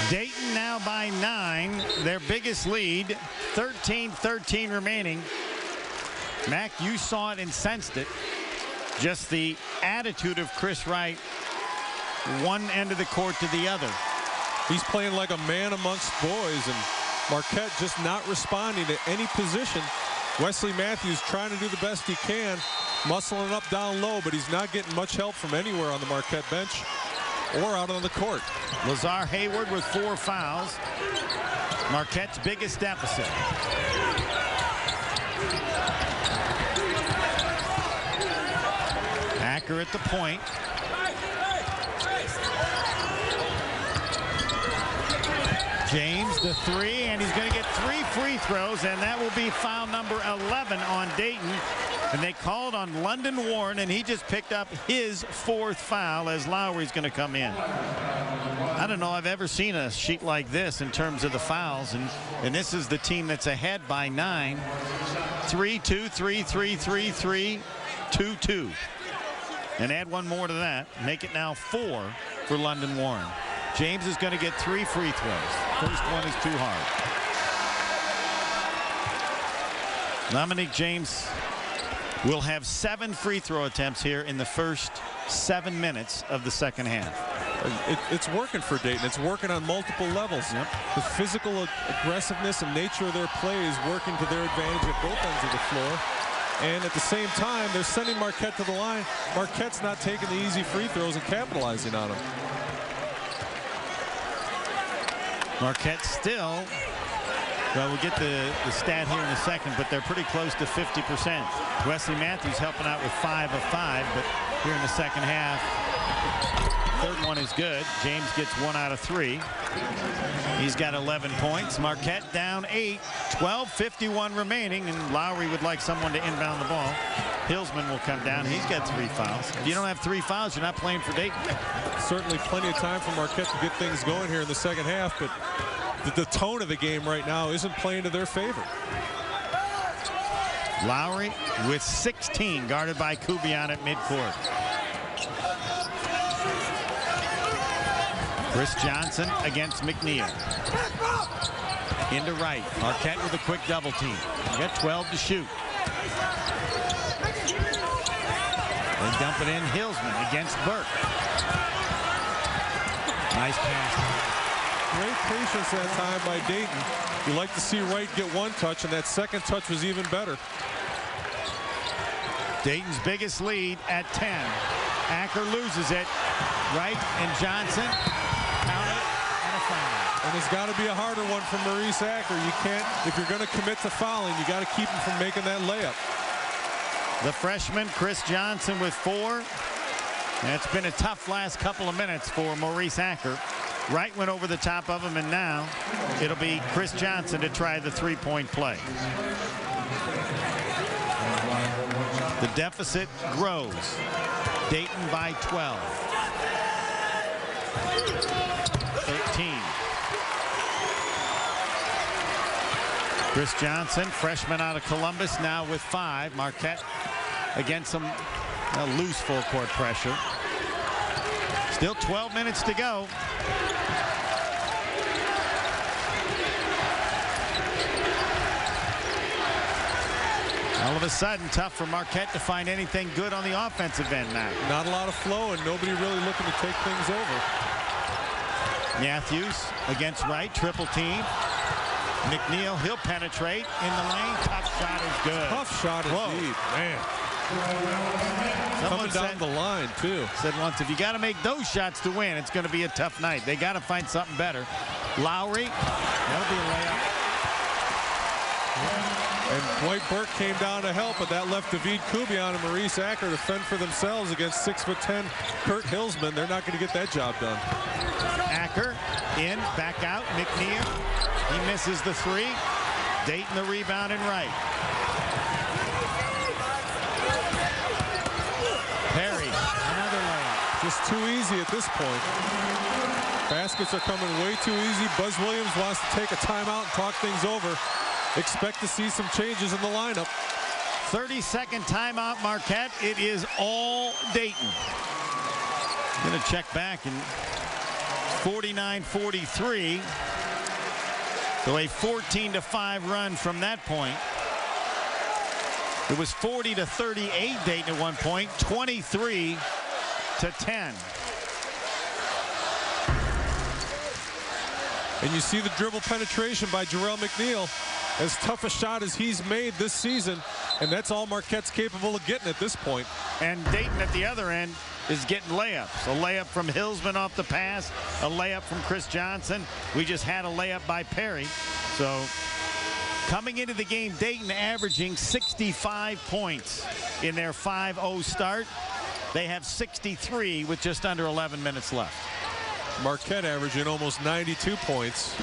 Dayton now by 9. Their biggest lead. 13-13 remaining. Mac, you saw it and sensed it. Just the attitude of Chris Wright, one end of the court to the other. He's playing like a man amongst boys, and Marquette just not responding to any position. Wesley Matthews trying to do the best he can, muscling up down low, but he's not getting much help from anywhere on the Marquette bench or out on the court. Lazar Hayward with 4 fouls. Marquette's biggest deficit. Acker at the point. James the 3, and he's going to get 3 free throws, and that will be foul number 11 on Dayton. And they called on London Warren, and he just picked up his 4th foul as Lowry's going to come in. I don't know I've ever seen a sheet like this in terms of the fouls, and this is the team that's ahead by 9. 3-2, 3-3, 3-3, 2-2. And add one more to that, make it now 4 for London Warren. James is going to get 3 free throws. First one is too hard. Dominique James will have 7 free throw attempts here in the first 7 minutes of the second half. It's working for Dayton. It's working on multiple levels. Yep. The physical aggressiveness and nature of their play is working to their advantage at both ends of the floor. And at the same time, they're sending Marquette to the line. Marquette's not taking the easy free throws and capitalizing on them. Marquette still, well, we'll get the stat here in a second, but they're pretty close to 50%. Wesley Matthews helping out with 5 of 5, but here in the second half, third one is good. James gets 1 out of 3. He's got 11 points. Marquette down 8, 12:51 remaining, and Lowry would like someone to inbound the ball. Hillsman will come down. He's got 3 fouls. If you don't have 3 fouls, you're not playing for Dayton. Certainly plenty of time for Marquette to get things going here in the second half, but the tone of the game right now isn't playing to their favor. Lowry with 16, guarded by Kubian at midcourt. Chris Johnson against McNeil. Into Wright. Marquette with a quick double team. They got 12 to shoot. They dump it in. Hillsman against Burke. Nice pass. Great patience that time by Dayton. You like to see Wright get 1 touch, and that second touch was even better. Dayton's biggest lead at 10. Acker loses it. Wright and Johnson. Count it, and a foul. And it's got to be a harder one for Maurice Acker. You can't, if you're going to commit to fouling, you got to keep him from making that layup. The freshman, Chris Johnson, with 4. And it's been a tough last couple of minutes for Maurice Acker. Wright went over the top of him, and now it'll be Chris Johnson to try the three-point play. The deficit grows. Dayton by 12. 13. Chris Johnson, freshman out of Columbus, now with 5. Marquette against some loose full court pressure. Still 12 minutes to go. All of a sudden, tough for Marquette to find anything good on the offensive end now. Not a lot of flow and nobody really looking to take things over. Matthews against Wright, triple team. McNeil, he'll penetrate in the lane. Tough shot is good. Tough shot indeed, man. Coming down the line, too. Said once, if you got to make those shots to win, it's going to be a tough night. They got to find something better. Lowry, that'll be a layup. And Dwight Burke came down to help, but that left David Kubian and Maurice Acker to fend for themselves against 6'10" Kurt Hilsman. They're not going to get that job done. Acker in, back out. McNeil, he misses the 3. Dayton the rebound and Wright. Perry, another layup. Just too easy at this point. Baskets are coming way too easy. Buzz Williams wants to take a timeout and talk things over. Expect to see some changes in the lineup. 30-second timeout, Marquette. It is all Dayton. I'm going to check back, and 49-43. So a 14-5 run from that point. It was 40-38 Dayton at one point, 23-10. And you see the dribble penetration by Jarrell McNeil. As tough a shot as he's made this season, and that's all Marquette's capable of getting at this point. And Dayton at the other end is getting layups. A layup from Hilsman off the pass, a layup from Chris Johnson. We just had a layup by Perry. So coming into the game, Dayton averaging 65 points in their 5-0 start. They have 63 with just under 11 minutes left. Marquette averaging almost 92 points.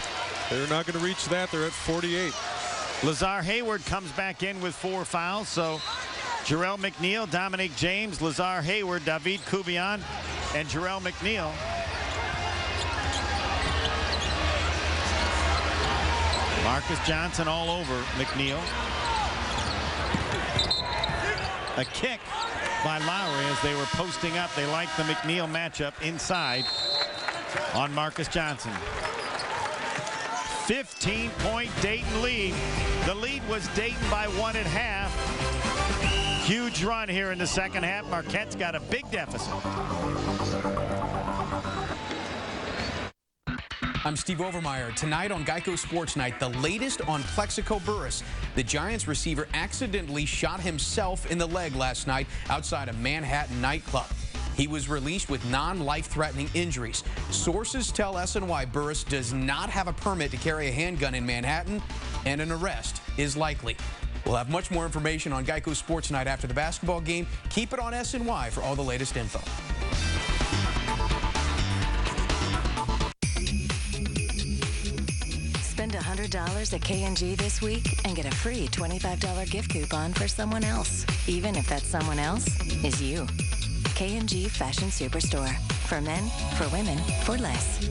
They're not going to reach that. They're at 48. Lazar Hayward comes back in with 4 fouls. So Jarrell McNeil, Dominic James, Lazar Hayward, David Kubian, and Jarrell McNeil. Marcus Johnson all over McNeil. A kick by Lowry as they were posting up. They like the McNeil matchup inside on Marcus Johnson. 15-point Dayton lead. The lead was Dayton by 1 at half. Huge run here in the second half. Marquette's got a big deficit. I'm Steve Overmeyer. Tonight on Geico Sports Night, the latest on Plexico Burress. The Giants receiver accidentally shot himself in the leg last night outside a Manhattan nightclub. He was released with non-life-threatening injuries. Sources tell SNY Burress does not have a permit to carry a handgun in Manhattan, and an arrest is likely. We'll have much more information on Geico Sports Night after the basketball game. Keep it on SNY for all the latest info. Spend $100 at K&G this week and get a free $25 gift coupon for someone else, even if that someone else is you. K&G Fashion Superstore. For men, for women, for less.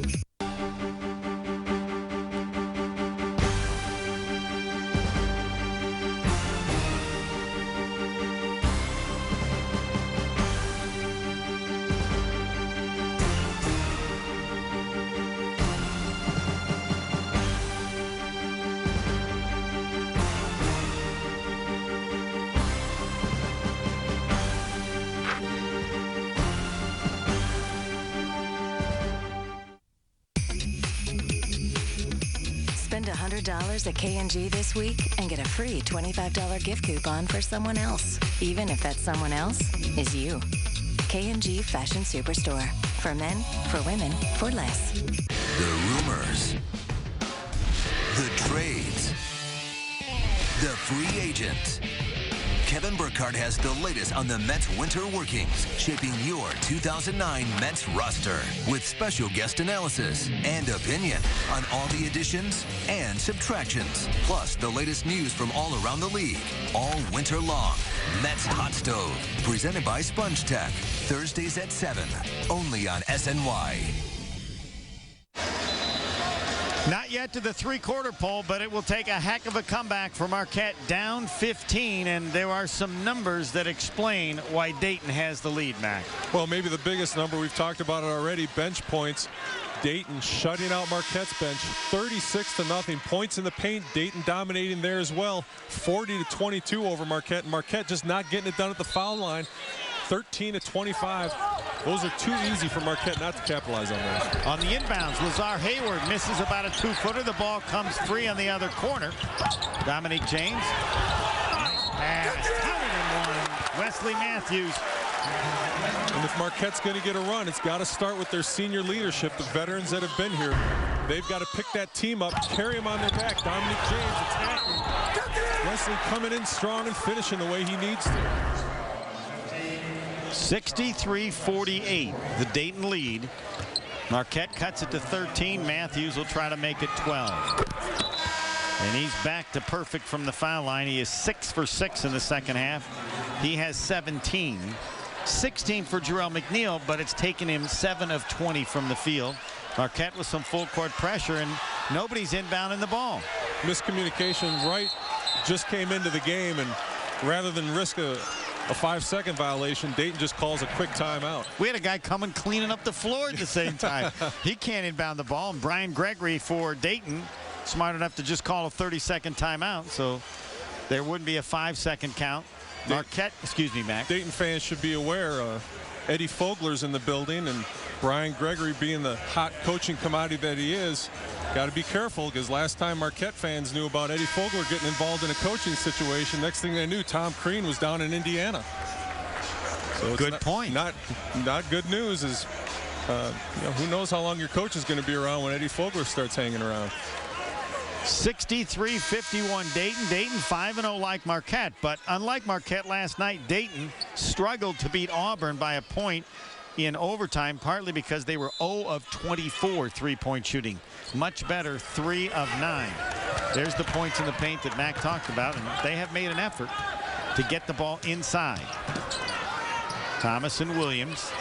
Spend $100 at K&G this week and get a free $25 gift coupon for someone else, even if that someone else is you. K&G Fashion Superstore. For men, for women, for less. The rumors. The trades. The free agent. Kevin Burkhardt has the latest on the Mets winter workings, shaping your 2009 Mets roster with special guest analysis and opinion on all the additions and subtractions, plus the latest news from all around the league, all winter long. Mets Hot Stove, presented by Sponge Tech, Thursdays at 7, only on SNY. Not yet to the three-quarter pole, but it will take a heck of a comeback for Marquette, down 15, and there are some numbers that explain why Dayton has the lead, Mac. Well, maybe the biggest number, we've talked about it already, bench points. Dayton shutting out Marquette's bench 36-0. Points in the paint, Dayton dominating there as well, 40-22 over Marquette, and Marquette just not getting it done at the foul line. 13-25. Those are too easy for Marquette not to capitalize on those. On the inbounds, Lazar Hayward misses about a two-footer. The ball comes free on the other corner. Dominique James. Nice pass. Counted and one. Wesley Matthews. And if Marquette's going to get a run, it's got to start with their senior leadership, the veterans that have been here. They've got to pick that team up, carry them on their back. Dominique James attacking. Wesley coming in strong and finishing the way he needs to. 63-48, the Dayton lead. Marquette cuts it to 13. Matthews will try to make it 12. And he's back to perfect from the foul line. He is 6 for 6 in the second half. He has 17. 16 for Jarrell McNeil, but it's taken him 7 of 20 from the field. Marquette with some full court pressure, and nobody's inbounding the ball. Miscommunication. Wright just came into the game, and rather than risk a 5-second violation, Dayton just calls a quick timeout. We had a guy coming cleaning up the floor at the same time. He can't inbound the ball, and Brian Gregory for Dayton smart enough to just call a 30-second timeout, so there wouldn't be a 5-second count. Marquette, excuse me, Mac. Dayton fans should be aware Eddie Fogler's in the building, and Brian Gregory, being the hot coaching commodity that he is, got to be careful, because last time Marquette fans knew about Eddie Fogler getting involved in a coaching situation, next thing they knew, Tom Crean was down in Indiana. So it's good point. Not good news. Is who knows how long your coach is going to be around when Eddie Fogler starts hanging around. 63-51 Dayton. Dayton 5-0 like Marquette, but unlike Marquette last night, Dayton struggled to beat Auburn by a point in overtime, partly because they were 0 of 24 three-point shooting. Much better, 3 of 9. There's the points in the paint that Mac talked about, and they have made an effort to get the ball inside. Thomas and Williams.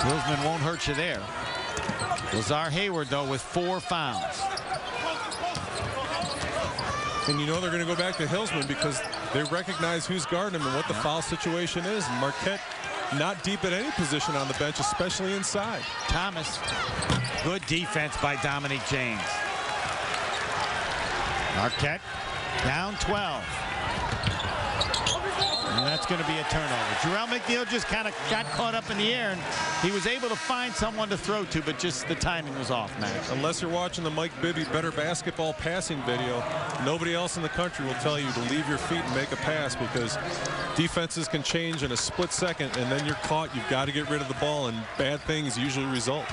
Wilsman won't hurt you there. Lazar Hayward, though, with 4 fouls. And you know they're going to go back to Hillsman because they recognize who's guarding him and what the foul situation is. And Marquette not deep at any position on the bench, especially inside. Thomas, good defense by Dominique James. Marquette down 12. And that's going to be a turnover. Jarrell McNeil just kind of got caught up in the air, and he was able to find someone to throw to, but just the timing was off, Max. Unless you're watching the Mike Bibby Better Basketball passing video, nobody else in the country will tell you to leave your feet and make a pass, because defenses can change in a split second, and then you're caught. You've got to get rid of the ball, and bad things usually result.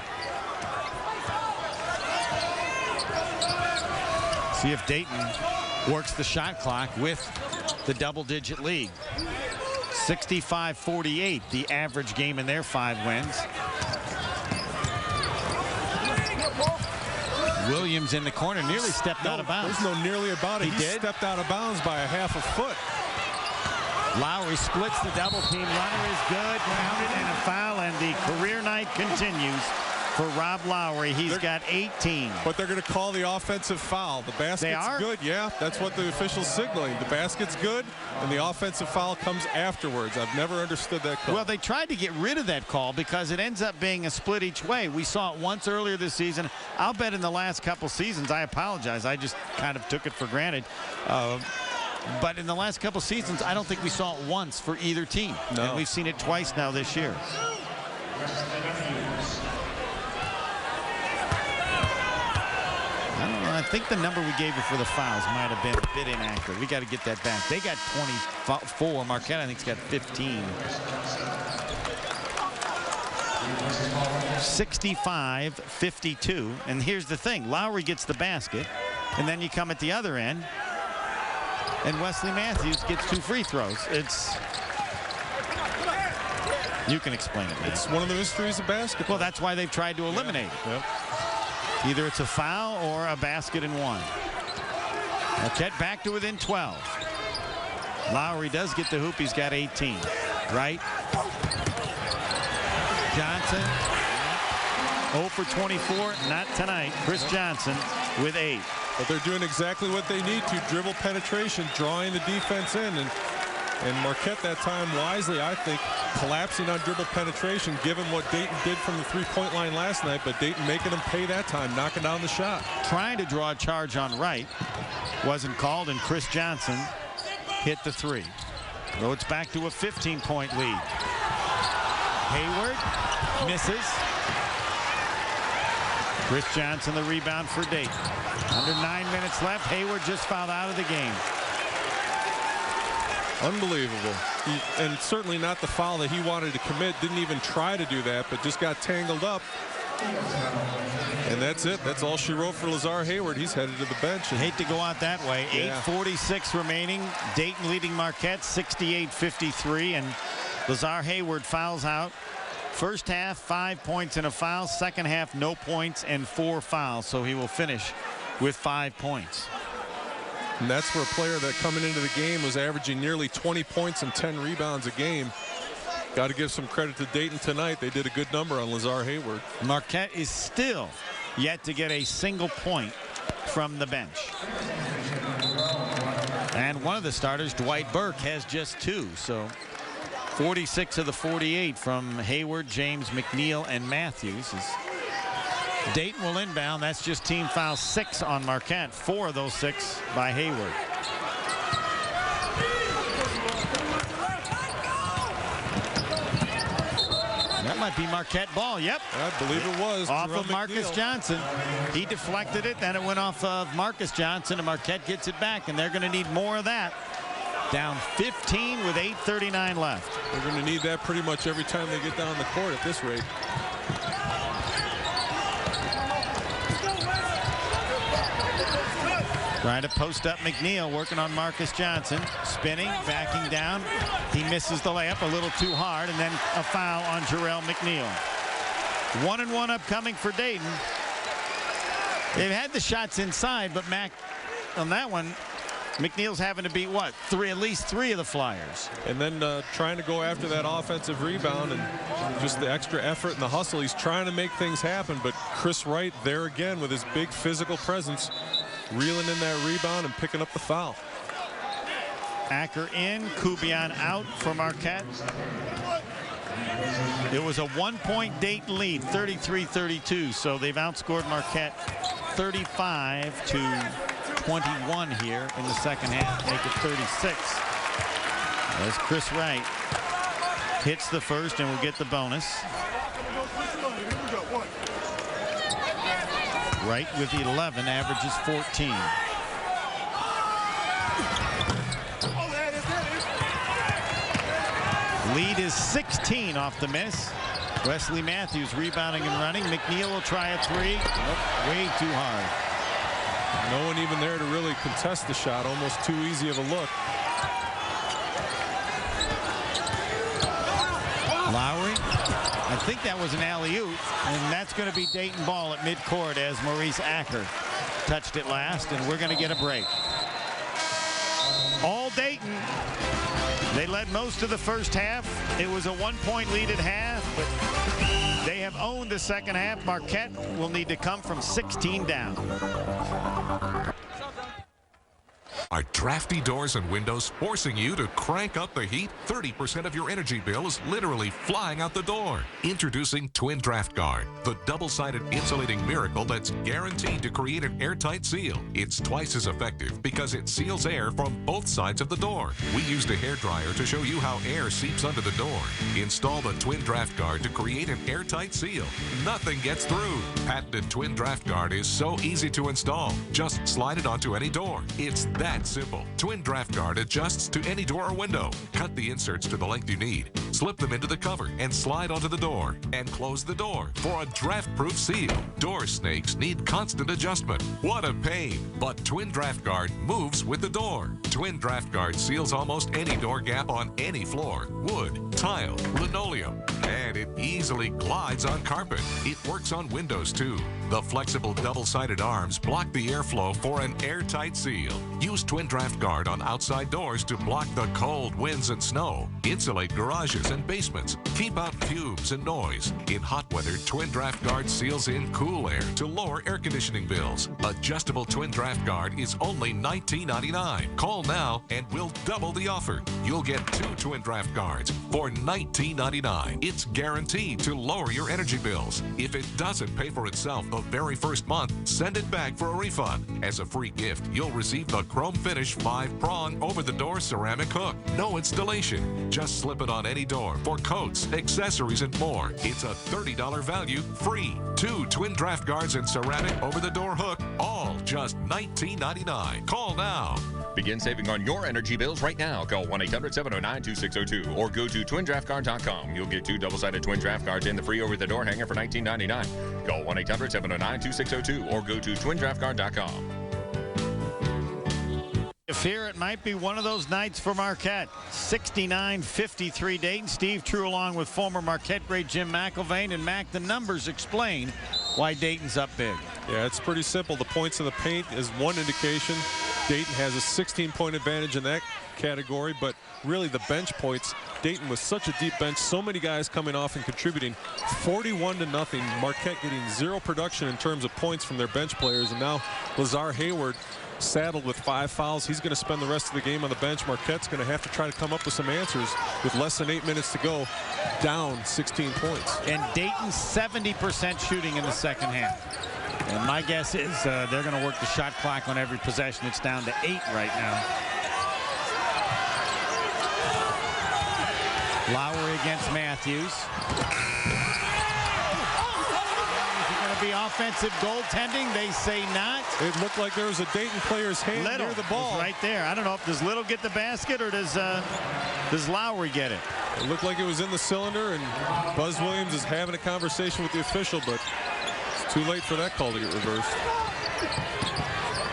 See if Dayton works the shot clock with the double-digit lead. 65-48, the average game in their 5 wins. Williams in the corner, nearly stepped out of bounds. There's no nearly about it. He did. Stepped out of bounds by a half a foot. Lowry splits the double team. Runner is good, counted, and a foul, and the career night continues for Rob Lowry. He's got 18. But they're going to call the offensive foul. The basket's good. Yeah, that's what the official's signaling. The basket's good, and the offensive foul comes afterwards. I've never understood that call. Well, they tried to get rid of that call because it ends up being a split each way. We saw it once earlier this season. I'll bet in the last couple seasons, I apologize, I just kind of took it for granted. But in the last couple seasons, I don't think we saw it once for either team. No. And we've seen it twice now this year. I don't know. I think the number we gave you for the fouls might have been a bit inaccurate. We got to get that back. They got 24. Marquette, I think, has got 15. 65-52. And here's the thing. Lowry gets the basket. And then you come at the other end. and Wesley Matthews gets 2 free throws. You can explain it, man. It's one of the mysteries of basketball. Well, that's why they've tried to eliminate it. Yep. Either it's a foul or a basket and one. Marquette back to within 12. Lowry does get the hoop. He's got 18. Right. Johnson. 0 for 24. Not tonight. Chris Johnson with 8. But they're doing exactly what they need to. Dribble penetration, drawing the defense in. And Marquette that time wisely, I think, collapsing on dribble penetration, given what Dayton did from the three-point line last night, but Dayton making them pay that time, knocking down the shot. Trying to draw a charge on Wright. Wasn't called, and Chris Johnson hit the 3. So it's back to a 15-point lead. Hayward misses. Chris Johnson the rebound for Dayton. Under 9 minutes left. Hayward just fouled out of the game. Unbelievable. And certainly not the foul that he wanted to commit. Didn't even try to do that, but just got tangled up. And that's it. That's all she wrote for Lazar Hayward. He's headed to the bench. Hate to go out that way. Yeah. 8:46 remaining. Dayton leading Marquette 68-53. And Lazar Hayward fouls out. First half, 5 points and a foul. Second half, no points and 4 fouls. So he will finish with 5 points. And that's for a player that coming into the game was averaging nearly 20 points and 10 rebounds a game. Got to give some credit to Dayton tonight. They did a good number on Lazar Hayward. Marquette is still yet to get a single point from the bench. And one of the starters, Dwight Burke, has just 2. So 46 of the 48 from Hayward, James, McNeil, and Matthews. Dayton will inbound. That's just team foul 6 on Marquette. 4 of those 6 by Hayward. That might be Marquette ball. Yep. I believe it was. Off of Marcus Johnson. He deflected it. Then it went off of Marcus Johnson, and Marquette gets it back, and they're going to need more of that. Down 15 with 8:39 left. They're going to need that pretty much every time they get down the court at this rate. Trying to post up McNeil, working on Marcus Johnson. Spinning, backing down. He misses the layup a little too hard, and then a foul on Jarrell McNeil. 1-and-1 upcoming for Dayton. They've had the shots inside, but Mac, on that one, McNeil's having to beat what? At least three of the Flyers. And then trying to go after that offensive rebound and just the extra effort and the hustle. He's trying to make things happen, but Chris Wright there again with his big physical presence, reeling in that rebound and picking up the foul. Acker in, Kubian out for Marquette. It was a 1-point Dayton lead, 33-32, so they've outscored Marquette 35-21 here in the second half, make it 36. As Chris Wright hits the first and will get the bonus. Wright with 11, averages 14. Lead is 16 off the miss. Wesley Matthews rebounding and running. McNeil will try a 3. Nope, way too hard. No one even there to really contest the shot. Almost too easy of a look. Lowry. I think that was an alley-oop, and that's going to be Dayton ball at midcourt as Maurice Acker touched it last, and we're going to get a break. All Dayton. They led most of the first half. It was a 1-point lead at half, but they have owned the second half. Marquette will need to come from 16 down. Are drafty doors and windows forcing you to crank up the heat? 30% of your energy bill is literally flying out the door. Introducing Twin Draft Guard, the double-sided insulating miracle that's guaranteed to create an airtight seal. It's twice as effective because it seals air from both sides of the door. We used a hairdryer to show you how air seeps under the door. Install the Twin Draft Guard to create an airtight seal. Nothing gets through. Patented Twin Draft Guard is so easy to install. Just slide it onto any door. It's that simple. Twin Draft Guard adjusts to any door or window. Cut the inserts to the length you need. Slip them into the cover and slide onto the door and close the door for a draft-proof seal. Door snakes need constant adjustment. What a pain! But Twin Draft Guard moves with the door. Twin Draft Guard seals almost any door gap on any floor, wood, tile, linoleum, and it easily glides on carpet. It works on windows too. The flexible double-sided arms block the airflow for an airtight seal. Use Twin Draft Guard on outside doors to block the cold winds and snow. Insulate garages and basements. Keep out fumes and noise. In hot weather, Twin Draft Guard seals in cool air to lower air conditioning bills. Adjustable Twin Draft Guard is only $19.99. Call now and we'll double the offer. You'll get 2 Twin Draft Guards for $19.99. It's guaranteed to lower your energy bills. If it doesn't pay for itself the very first month, send it back for a refund. As a free gift, you'll receive the Chrome Finish 5-prong over-the-door ceramic hook. No installation. Just slip it on any door for coats, accessories, and more. It's a $30 value, free. 2 Twin Draft Guards and ceramic over-the-door hook, all just $19.99. Call now. Begin saving on your energy bills right now. Call 1-800-709-2602 or go to twindraftguard.com. You'll get 2 double-sided Twin Draft Guards and the free over-the-door hanger for $19.99. Call 1-800-709-2602 or go to twindraftguard.com. Here it might be one of those nights for Marquette. 69-53 Dayton. Steve True along with former Marquette great Jim McIlvain. And Mac, the numbers explain why Dayton's up big. Yeah, it's pretty simple. The points in the paint is one indication. Dayton has a 16-point advantage in that category, but really the bench points, Dayton with such a deep bench, so many guys coming off and contributing, 41-0. Marquette getting 0 production in terms of points from their bench players, and now Lazar Hayward saddled with 5 fouls. He's going to spend the rest of the game on the bench. Marquette's going to have to try to come up with some answers with less than 8 minutes to go, down 16 points. And Dayton's 70% shooting in the second half. And my guess is they're going to work the shot clock on every possession. It's down to 8 right now. Lowry against Matthews. Be offensive goaltending. They say not. It looked like there was a Dayton player's hand Little near the ball right there. I don't know if does Little get the basket or does Lowry get it? It looked like it was in the cylinder, and Buzz Williams is having a conversation with the official, but it's too late for that call to get reversed.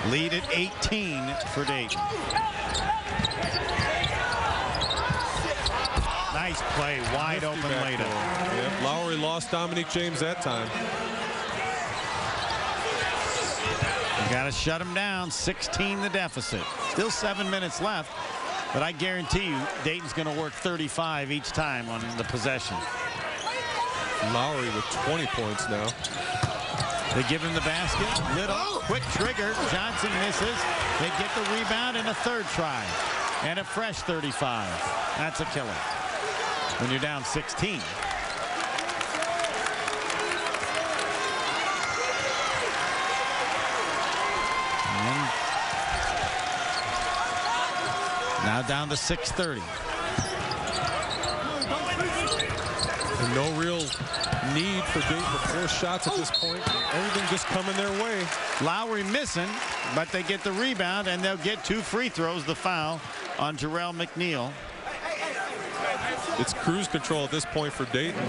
Lead at 18 for Dayton. Nice play, wide open later. Yep, Lowry lost Dominique James that time. Got to shut him down. 16 the deficit. Still 7 minutes left, but I guarantee you Dayton's going to work 35 each time on the possession. Lowry with 20 points now. They give him the basket. Little quick trigger. Johnson misses. They get the rebound and a third try. And a fresh 35. That's a killer when you're down 16. Now down to 6:30. And no real need for Dayton to force shots at this point. Everything just coming their way. Lowry missing, but they get the rebound, and they'll get 2 free throws. The foul on Jarrell McNeil. It's cruise control at this point for Dayton.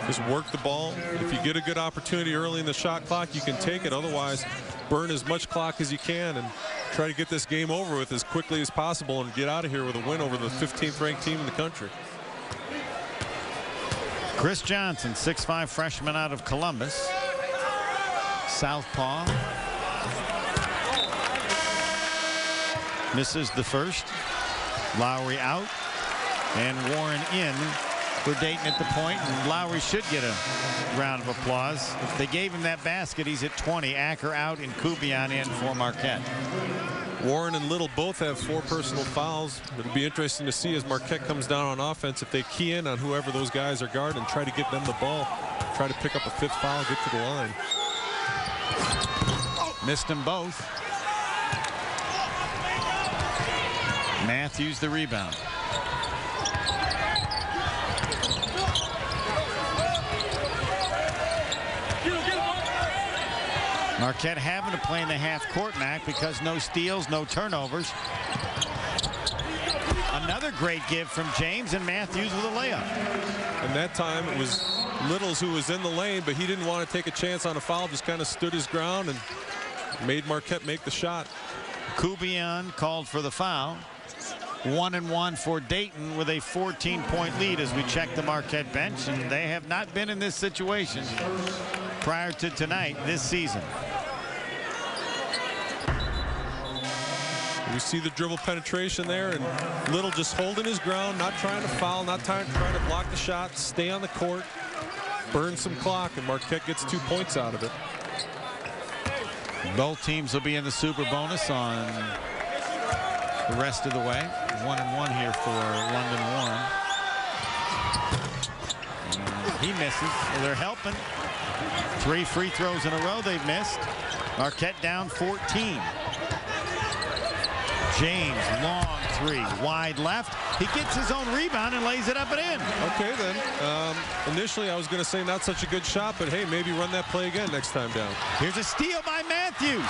Just work the ball. If you get a good opportunity early in the shot clock, you can take it. Otherwise, burn as much clock as you can and try to get this game over with as quickly as possible and get out of here with a win over the 15th ranked team in the country. Chris Johnson, 6'5" freshman out of Columbus. Southpaw. Misses the first. Lowry out. And Warren in for Dayton at the point, and Lowry should get a round of applause. If they gave him that basket, he's at 20. Acker out and Kubian in for Marquette. Warren and Little both have 4 personal fouls. It'll be interesting to see as Marquette comes down on offense if they key in on whoever those guys are guarding and try to get them the ball. Try to pick up a 5th foul, get to the line. Missed them both. Matthews the rebound. Marquette having to play in the half court, Mac, because no steals, no turnovers. Another Another great give from James, and Matthews with a layup. And that time it was Littles who was in the lane, but he didn't want to take a chance on a foul, just kind of stood his ground and made Marquette make the shot. Kubian called for the foul. 1-1 for Dayton with a 14-point lead as we check the Marquette bench, and they have not been in this situation prior to tonight this season. We see the dribble penetration there, and Little just holding his ground, not trying to foul, not trying to block the shot, stay on the court, burn some clock, and Marquette gets 2 points out of it. Both teams will be in the super bonus on the rest of the way. 1-1 here for London Warren. He misses. So they're helping. 3 free throws in a row they've missed. Marquette down 14. James, long 3, wide left. He gets his own rebound and lays it up and in. Okay, then. Initially, I was going to say not such a good shot, but hey, maybe run that play again next time down. Here's a steal by Matthews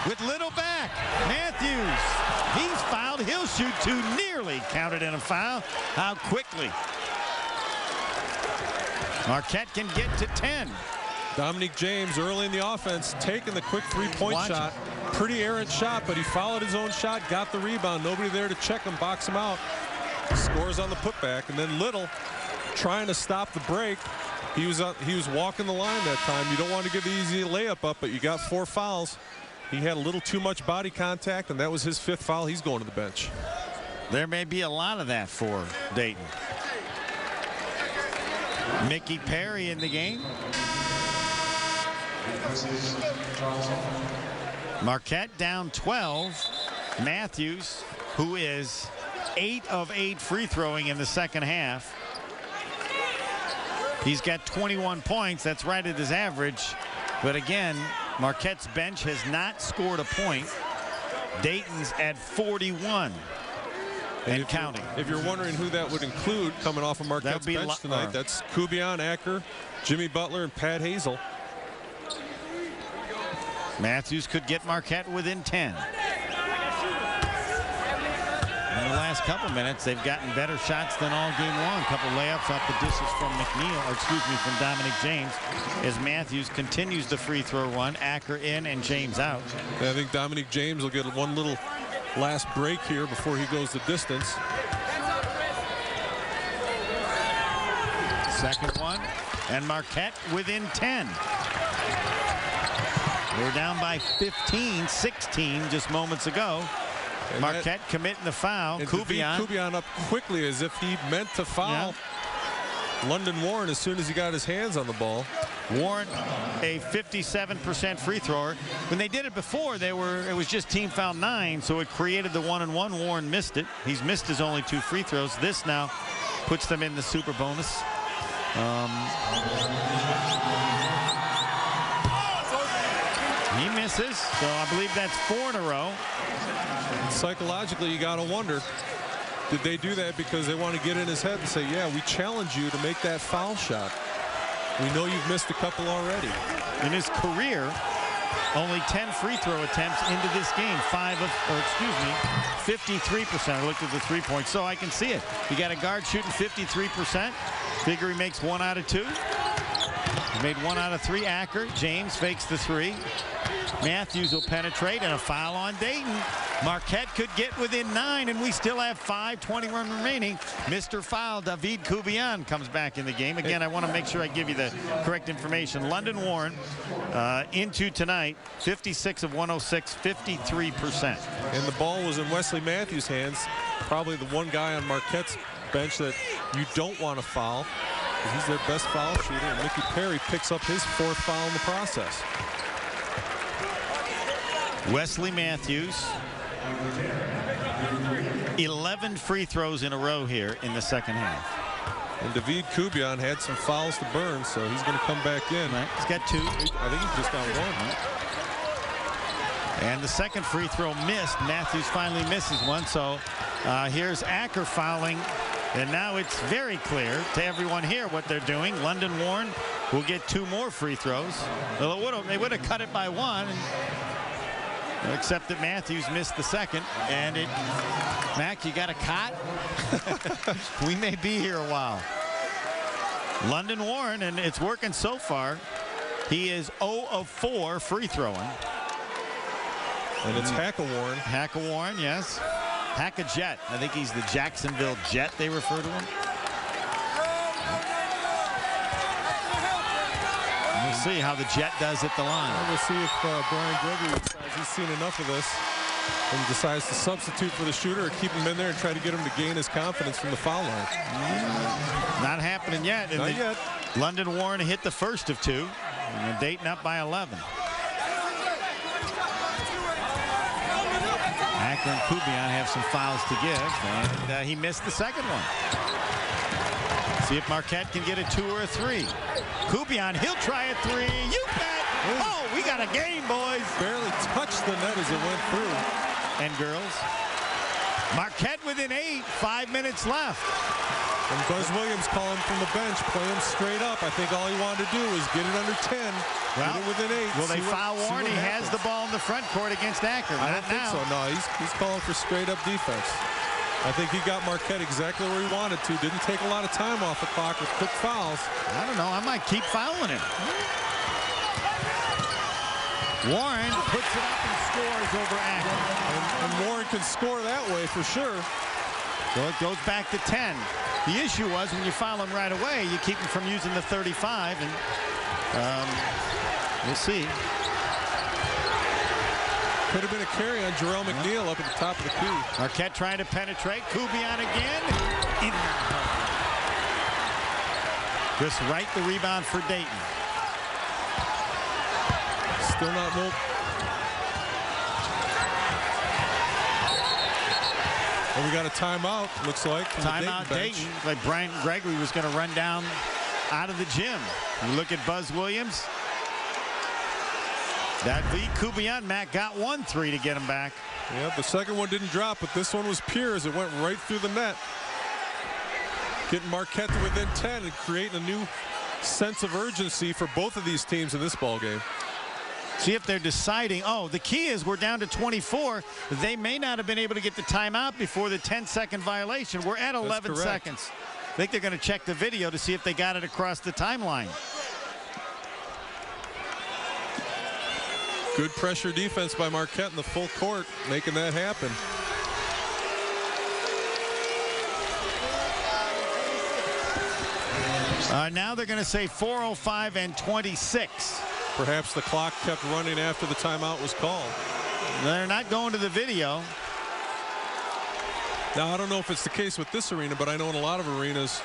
with Little back. Matthews, he's fouled. He'll shoot 2, nearly counted in a foul. How quickly Marquette can get to 10. Dominique James early in the offense taking the quick 3-point shot. Pretty errant shot, but he followed his own shot, got the rebound. Nobody there to check him, box him out. Scores on the putback, and then Little trying to stop the break. He was walking the line that time. You don't want to give the easy layup up, but you got 4 fouls. He had a little too much body contact, and that was his 5th foul. He's going to the bench. There may be a lot of that for Dayton. Mickey Perry in the game. Marquette down 12. Matthews, who is 8 of 8 free throwing in the second half. He's got 21 points. That's right at his average. But again, Marquette's bench has not scored a point. Dayton's at 41 and counting. If you're wondering who that would include coming off of Marquette's bench tonight, that's Kubian, Acker, Jimmy Butler, and Pat Hazel. Matthews could get Marquette within 10. In the last couple minutes, they've gotten better shots than all game long. A couple layups off the dishes from McNeil, or excuse me, from Dominique James, as Matthews continues the free throw run. Acker in and James out. I think Dominique James will get one little last break here before he goes the distance. Second one, and Marquette within 10. They're down by 15, 16 just moments ago. And Marquette committing the foul. Kubian up quickly as if he meant to foul London Warren as soon as he got his hands on the ball. Warren, a 57% free thrower. When they did it before, it was just team foul 9, so it created the 1-and-1. Warren missed it. He's missed his only 2 free throws. This now puts them in the super bonus. He misses, so I believe that's 4 in a row. Psychologically, you got to wonder, did they do that because they want to get in his head and say, yeah, we challenge you to make that foul shot. We know you've missed a couple already. In his career, only 10 free throw attempts into this game. 53%. I looked at the 3-point, so I can see it. You got a guard shooting 53%. Figure he makes 1 out of 2. He made 1 out of 3. Acker. James fakes the 3. Matthews will penetrate, and a foul on Dayton. Marquette could get within 9, and we still have 5:21 remaining. Mr. Foul, David Kubian, comes back in the game. Again, I want to make sure I give you the correct information. London Warren into tonight, 56 of 106, 53%. And the ball was in Wesley Matthews' hands. Probably the one guy on Marquette's bench that you don't want to foul. He's their best foul shooter, and Mickey Perry picks up his 4th foul in the process. Wesley Matthews, 11 free throws in a row here in the second half. And David Kubian had some fouls to burn, so he's going to come back in. Right. He's got 2. I think he's just got 1. And the second free throw missed. Matthews finally misses one, so here's Acker fouling. And now it's very clear to everyone here what they're doing. London Warren will get 2 more free throws. Well, they would have cut it by 1. Except that Matthews missed the second. And Mac, you got a cot? We may be here a while. London Warren, and it's working so far. He is 0 of 4 free throwing. And it's Hack-a-Warren. Hack-a-Warren, yes. Hack-a-Jet. I think he's the Jacksonville Jet, they refer to him. We'll see how the Jet does at the line. We'll see if Brian Gregory decides he's seen enough of this and decides to substitute for the shooter or keep him in there and try to get him to gain his confidence from the foul line. Not happening yet. And Not yet. London Warren hit the first of 2. And Dayton up by 11. Acker and Kubian have some fouls to give, and he missed the second one. See if Marquette can get a 2 or a 3. Kubian, he'll try a 3. You bet. Oh, we got a game, boys. Barely touched the net as it went through. And girls. Marquette within 8. 5 minutes left. And Buzz Williams calling from the bench, play him straight up. I think all he wanted to do was get it under 10, well, get it within 8. Will they foul Warren? He has the ball in the front court against Acker. I don't think so. No, he's calling for straight up defense. I think he got Marquette exactly where he wanted to. Didn't take a lot of time off the clock with quick fouls. I don't know. I might keep fouling him. Warren puts it up and scores over Acker. And Warren can score that way for sure. So it goes back to 10. The issue was when you foul him right away, you keep him from using the 35, and we'll see. Could have been a carry on Jarrell McNeil up at the top of the key. Marquette trying to penetrate. Kubian again. Chris Wright the rebound for Dayton. Still not no. Well, we got a timeout, looks like. Timeout Dayton. Like Brian Gregory was going to run down out of the gym. You look at Buzz Williams. That lead Kubian. Matt got 1 3 to get him back. Yeah, the second one didn't drop, but this one was pure as it went right through the net. Getting Marquette to within 10 and creating a new sense of urgency for both of these teams in this ball game. See if they're deciding. Oh, the key is we're down to 24. They may not have been able to get the timeout before the 10-second violation. We're at 11 seconds. I think they're going to check the video to see if they got it across the timeline. Good pressure defense by Marquette in the full court, making that happen. Now they're going to say 4:05 and 26. Perhaps the clock kept running after the timeout was called. They're not going to the video. Now, I don't know if it's the case with this arena, but I know in a lot of arenas,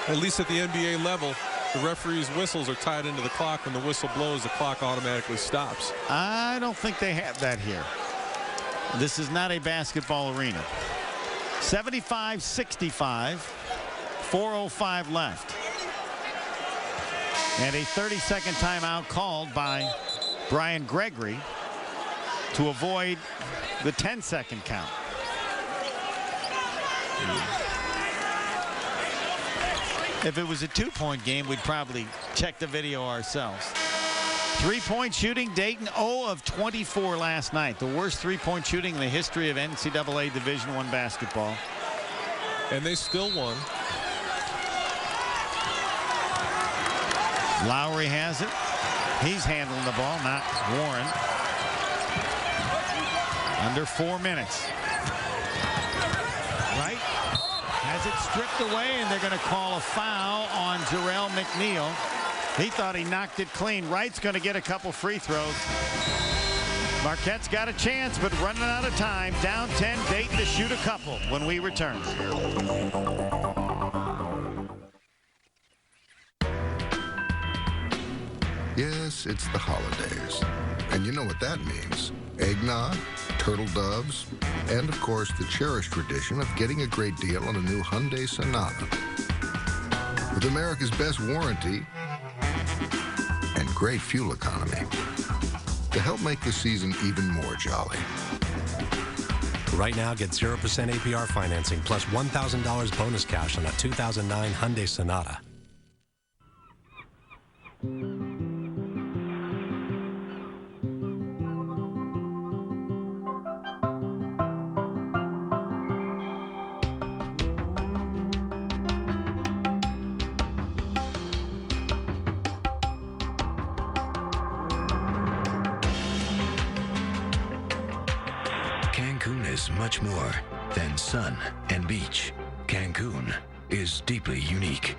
at least at the NBA level, the referee's whistles are tied into the clock. When the whistle blows, the clock automatically stops. I don't think they have that here. This is not a basketball arena. 75-65, 4:05 left. And a 30-second timeout called by Brian Gregory to avoid the 10-second count. If it was a 2-point game, we'd probably check the video ourselves. 3-point shooting, Dayton 0 of 24 last night. The worst 3-point shooting in the history of NCAA Division I basketball. And they still won. Lowry has it. He's handling the ball, not Warren. Under 4 minutes. Wright has it stripped away, and they're going to call a foul on Jarrell McNeil. He thought he knocked it clean. Wright's going to get a couple free throws. Marquette's got a chance, but running out of time. Down 10, Dayton to shoot a couple when we return. Yes, it's the holidays. And you know what that means. Eggnog, turtle doves, and of course the cherished tradition of getting a great deal on a new Hyundai Sonata. With America's best warranty and great fuel economy to help make the season even more jolly. Right now, get 0% APR financing plus $1,000 bonus cash on a 2009 Hyundai Sonata. is much more than sun and beach. Cancun is deeply unique.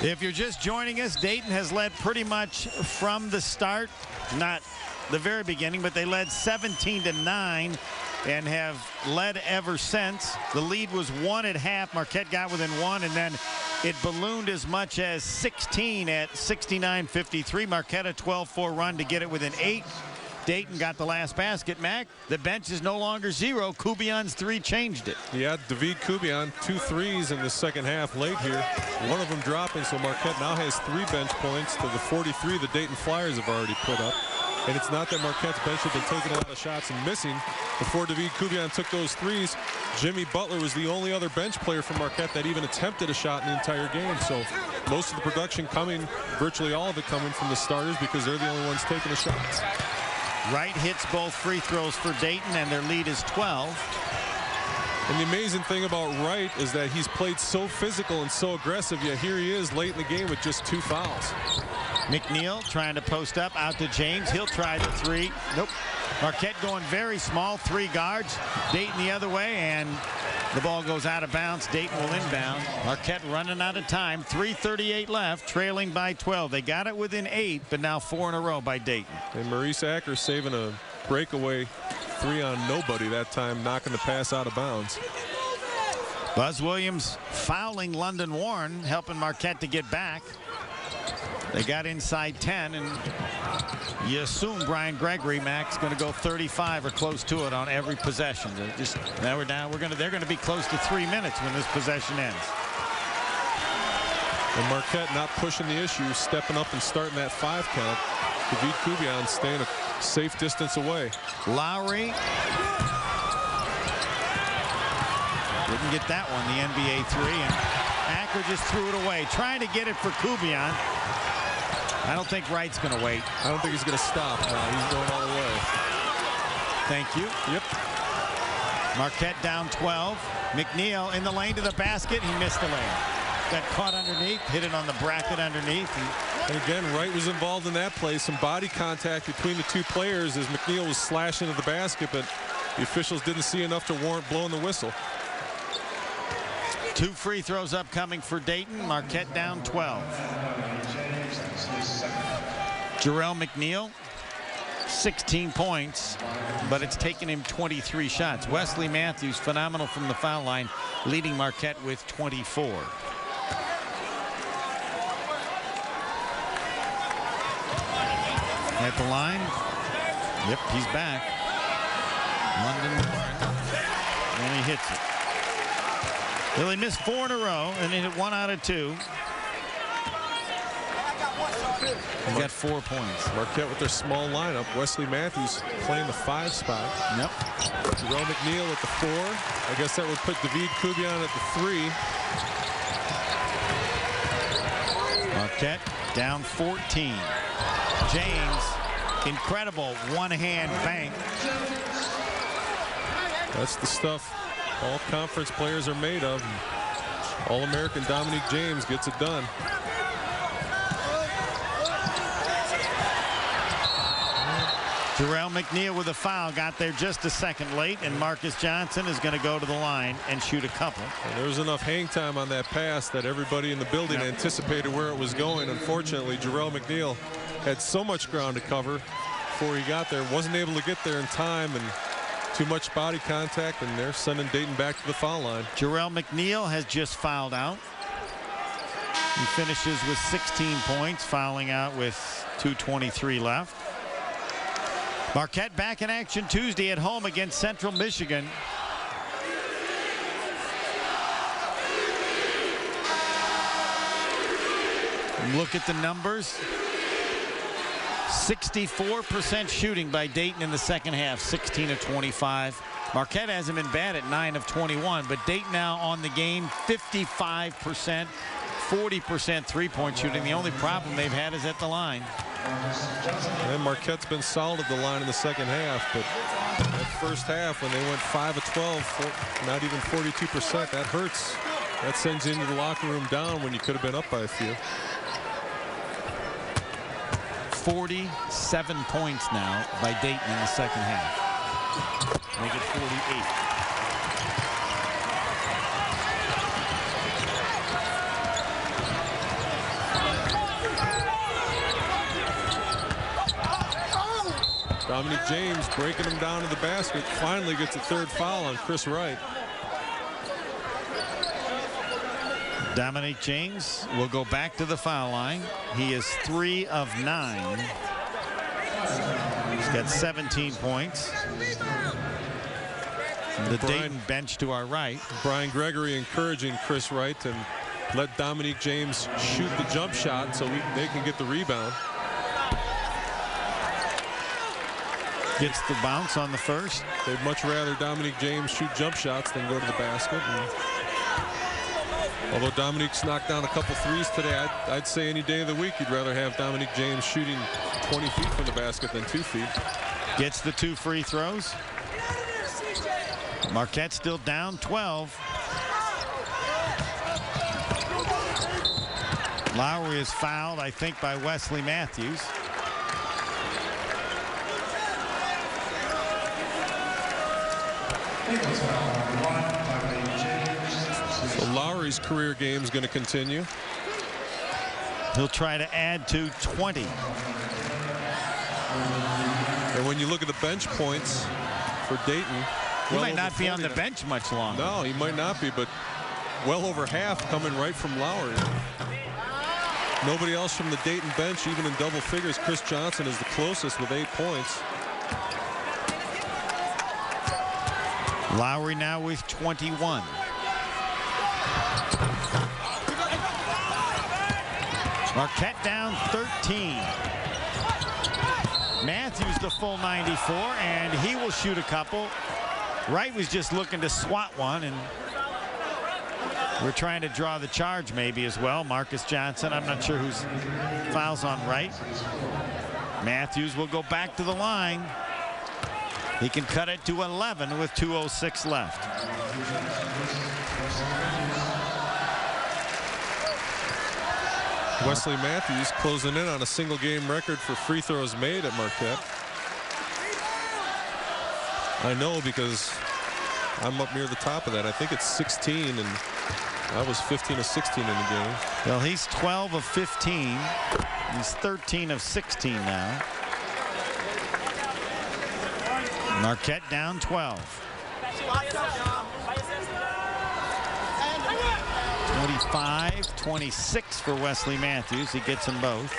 If you're just joining us, Dayton has led pretty much from the start, not the very beginning, but they led 17-9 and have led ever since. The lead was 1 at half. Marquette got within 1, and then it ballooned as much as 16 at 69-53. Marquette a 12-4 run to get it within 8. Dayton got the last basket. Mac, the bench is no longer 0. Kubian's 3 changed it. Yeah, David Kubian, 2 threes in the second half late here. One of them dropping, so Marquette now has 3 bench points to the 43 the Dayton Flyers have already put up. And it's not that Marquette's bench had been taking a lot of shots and missing. Before David Kubian took those threes, Jimmy Butler was the only other bench player from Marquette that even attempted a shot in the entire game. So most of the production coming, virtually all of it coming from the starters because they're the only ones taking the shots. Wright hits both free throws for Dayton, and their lead is 12. And the amazing thing about Wright is that he's played so physical and so aggressive, yet here he is late in the game with just 2 fouls. McNeil trying to post up out to James. He'll try the 3. Nope. Marquette going very small, 3 guards. Dayton the other way, and the ball goes out of bounds. Dayton will inbound. Marquette running out of time. 3:38 left, trailing by 12. They got it within 8, but now 4 in a row by Dayton. And Maurice Acker saving a breakaway 3 on nobody that time, knocking the pass out of bounds. Buzz Williams fouling London Warren, helping Marquette to get back. They got inside 10, and you assume Brian Gregory, Max, going to go 35 or close to it on every possession. Just now we're down. They're going to be close to 3 minutes when this possession ends. And Marquette not pushing the issue, stepping up and starting that 5 count. David Kubian staying a safe distance away. Lowry didn't get that one, the NBA 3, and Acker just threw it away, trying to get it for Kubian. I don't think Wright's going to wait. I don't think he's going to stop. No, he's going all the way. Thank you. Yep. Marquette down 12. McNeil in the lane to the basket. He missed the layup. Got caught underneath, hit it on the bracket underneath. And again, Wright was involved in that play. Some body contact between the 2 players as McNeil was slashing to the basket, but the officials didn't see enough to warrant blowing the whistle. 2 free throws upcoming for Dayton. Marquette down 12. Jarrell McNeil, 16 points, but it's taken him 23 shots. Wesley Matthews, phenomenal from the foul line, leading Marquette with 24. At the line. Yep, he's back. London Warren. And he hits it. Well, he missed 4 in a row, and he hit 1 out of 2. He got 4 points. Marquette with their small lineup. Wesley Matthews playing the 5 spot. Yep. Jarrell McNeil at the 4. I guess that would put David Kubian at the 3. Marquette down 14. James, incredible one-hand bank. That's the stuff all conference players are made of. All-American Dominique James gets it done. Jarrell McNeil with a foul, got there just a second late, and Marcus Johnson is going to go to the line and shoot a couple. And there was enough hang time on that pass that everybody in the building anticipated where it was going. Unfortunately, Jarrell McNeil had so much ground to cover. before he got there. Wasn't able to get there in time, and too much body contact, and they're sending Dayton back to the foul line. Jarrell McNeil has just fouled out. He finishes with 16 points, fouling out with 2:23 left. Marquette back in action Tuesday at home against Central Michigan. Look at the numbers. 64% shooting by Dayton in the second half, 16 of 25. Marquette hasn't been bad at 9 of 21, but Dayton now on the game, 55%, 40% three-point shooting. The only problem they've had is at the line. And Marquette's been solid at the line in the second half, but that first half when they went 5 of 12, not even 42%, that hurts. That sends you into the locker room down when you could have been up by a few. 47 points now by Dayton in the second half. Make it 48. Dominic James breaking him down to the basket. Finally gets a third foul on Chris Wright. Dominic James will go back to the foul line. He is 3 of 9. He's got 17 points. The Dayton bench to our right. Brian Gregory encouraging Chris Wright to let Dominic James shoot the jump shot so they can get the rebound. Gets the bounce on the first. They'd much rather Dominic James shoot jump shots than go to the basket. Although Dominic's knocked down a couple threes today, I'd say any day of the week you'd rather have Dominic James shooting 20 feet from the basket than 2 feet. Gets the 2 free throws. Marquette still down 12. Lowry is fouled, I think, by Wesley Matthews. So Lowry's career game is going to continue. He'll try to add to 20. And when you look at the bench points for Dayton, he might not be on the bench much longer. No, he might not be, but well over half coming right from Lowry. Nobody else from the Dayton bench, even in double figures. Chris Johnson is the closest with 8 points. Lowry now with 21. Marquette down 13. Matthews the full 94, and he will shoot a couple. Wright was just looking to swat one, and we're trying to draw the charge maybe as well. Marcus Johnson, I'm not sure whose fouls on Wright. Matthews will go back to the line. He can cut it to 11 with 2:06 left. Wesley Matthews closing in on a single game record for free throws made at Marquette. I know because I'm up near the top of that. I think it's 16, and I was 15 of 16 in the game. Well, he's 12 of 15. He's 13 of 16 now. Marquette down 12. 25-26 for Wesley Matthews. He gets them both.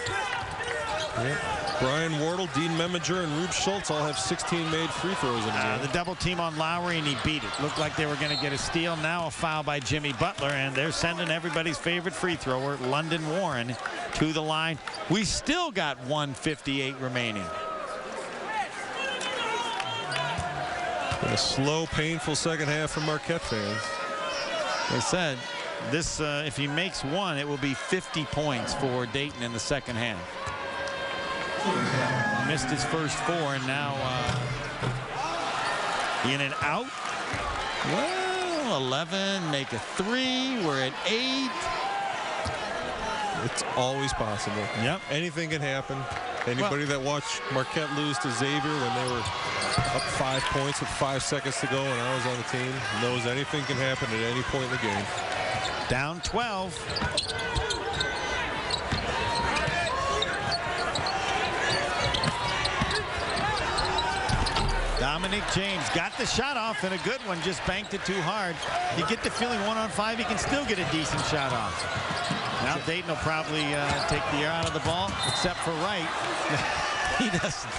Yep. Brian Wardle, Dean Meminger, and Rube Schultz all have 16 made free throws in the game. The double team on Lowry, and he beat it. Looked like they were going to get a steal. Now a foul by Jimmy Butler, and they're sending everybody's favorite free thrower, London Warren, to the line. We still got 1:58 remaining. A slow, painful second half for Marquette fans. They said this, if he makes one, it will be 50 points for Dayton in the second half. Missed his first 4, and now in and out. Well, 11, make a 3. We're at 8. It's always possible. Yep. Anything can happen. Anybody that watched Marquette lose to Xavier when they were up 5 points with 5 seconds to go and I was on the team knows anything can happen at any point in the game. Down 12. Dominic James got the shot off, and a good one, just banked it too hard. You get the feeling 1-on-5, he can still get a decent shot off. Now Dayton will probably take the air out of the ball, except for Wright. He doesn't.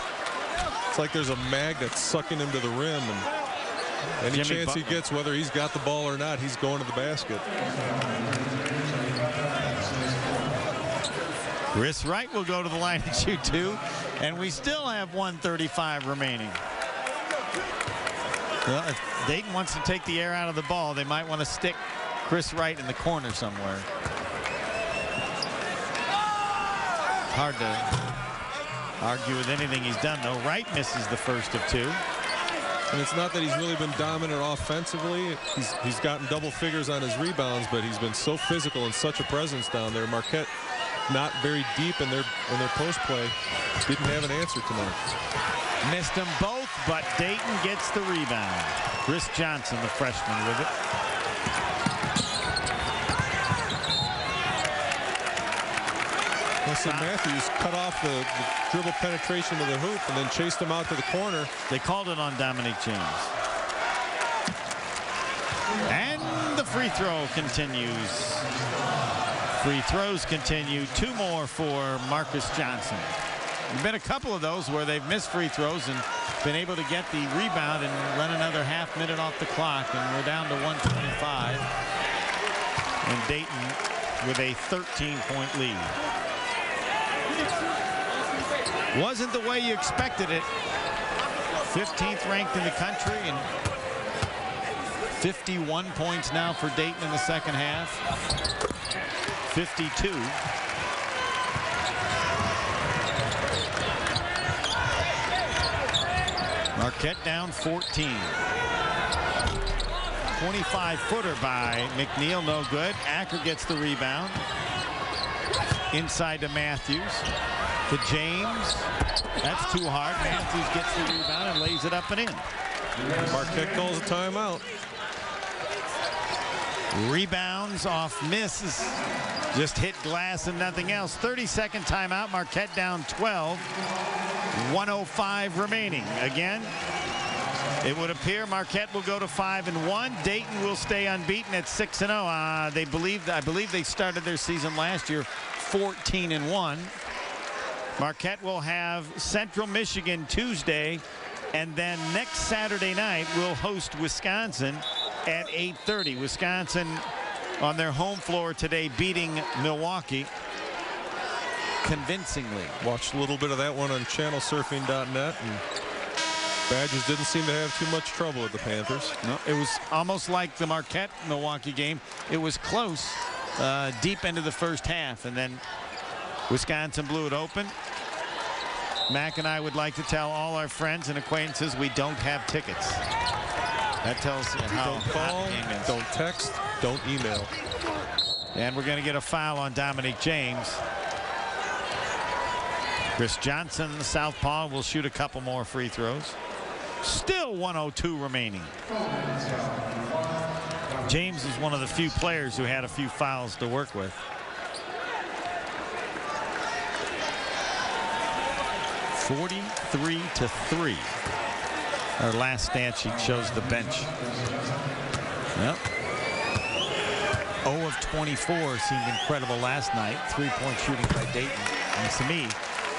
It's like there's a magnet sucking him to the rim, and any Jimmy chance he Butler. gets, whether he's got the ball or not, he's going to the basket. Chris Wright will go to the line and shoot 2, and we still have 1:35 remaining. Well, if Dayton wants to take the air out of the ball, they might want to stick Chris Wright in the corner somewhere. Hard to argue with anything he's done, though. Wright misses the first of 2. And it's not that he's really been dominant offensively. He's gotten double figures on his rebounds, but he's been so physical and such a presence down there. Marquette not very deep in their post play. Didn't have an answer tonight. Missed them both, but Dayton gets the rebound. Chris Johnson, the freshman, with it. Well, so Matthews cut off the dribble penetration to the hoop and then chased him out to the corner. They called it on Dominic James. And the free throw continues. Free throws continue. 2 more for Marcus Johnson. There's been a couple of those where they've missed free throws and been able to get the rebound and run another half minute off the clock, and we're down to 1:25. And Dayton with a 13-point lead. Wasn't the way you expected it. 15th ranked in the country, and 51 points now for Dayton in the second half. 52. Marquette down 14. 25-footer by McNeil, no good. Acker gets the rebound. Inside to Matthews. To James. That's too hard. Matthews gets the rebound and lays it up and in. Marquette calls a timeout. Rebounds off misses. Just hit glass and nothing else. 30-second timeout. Marquette down 12. 1:05 remaining. Again, it would appear Marquette will go to 5-1. Dayton will stay unbeaten at 6-0. I believe they started their season last year 14-1. Marquette will have Central Michigan Tuesday, and then next Saturday night we'll host Wisconsin at 8:30. Wisconsin on their home floor today, beating Milwaukee convincingly. Watched a little bit of that one on channelsurfing.net, and Badgers didn't seem to have too much trouble with the Panthers. No, it was almost like the Marquette-Milwaukee game. It was close deep into the first half, and then Wisconsin blew it open. Mac and I would like to tell all our friends and acquaintances we don't have tickets. That tells you how don't call, don't text, don't email. And we're going to get a foul on Dominic James. Chris Johnson, the southpaw, will shoot a couple more free throws. Still 1:02 remaining. James is one of the few players who had a few fouls to work with. 43-3. Our last stat sheet shows the bench. Yep. 0 of 24 seemed incredible last night. 3-point shooting by Dayton. And to me,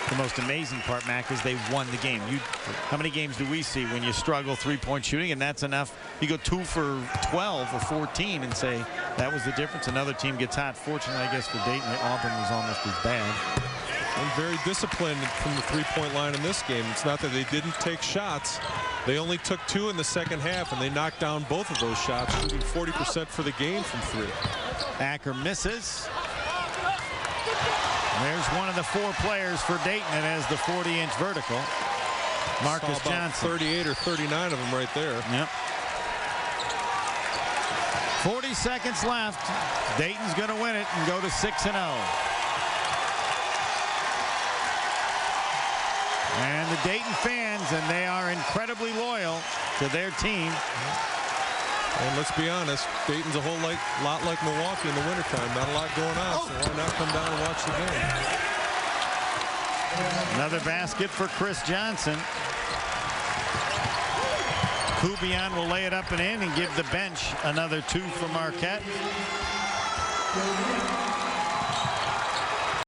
the most amazing part, Mac, is they won the game. How many games do we see when you struggle 3-point shooting and that's enough? You go 2 for 12 or 14 and say that was the difference. Another team gets hot. Fortunately, I guess for Dayton, Auburn was almost as bad. And very disciplined from the three-point line in this game. It's not that they didn't take shots. They only took 2 in the second half, and they knocked down both of those shots, shooting 40% for the game from 3. Acker misses. There's one of the 4 players for Dayton that has the 40-inch vertical. Marcus Johnson. 38 or 39 of them right there. Yep. 40 seconds left. Dayton's going to win it and go to 6-0. And the Dayton fans, and they are incredibly loyal to their team. And let's be honest, Dayton's a whole lot like Milwaukee in the wintertime. Not a lot going on, so why not come down and watch the game? Another basket for Chris Johnson. Kubian will lay it up and in and give the bench another 2 for Marquette.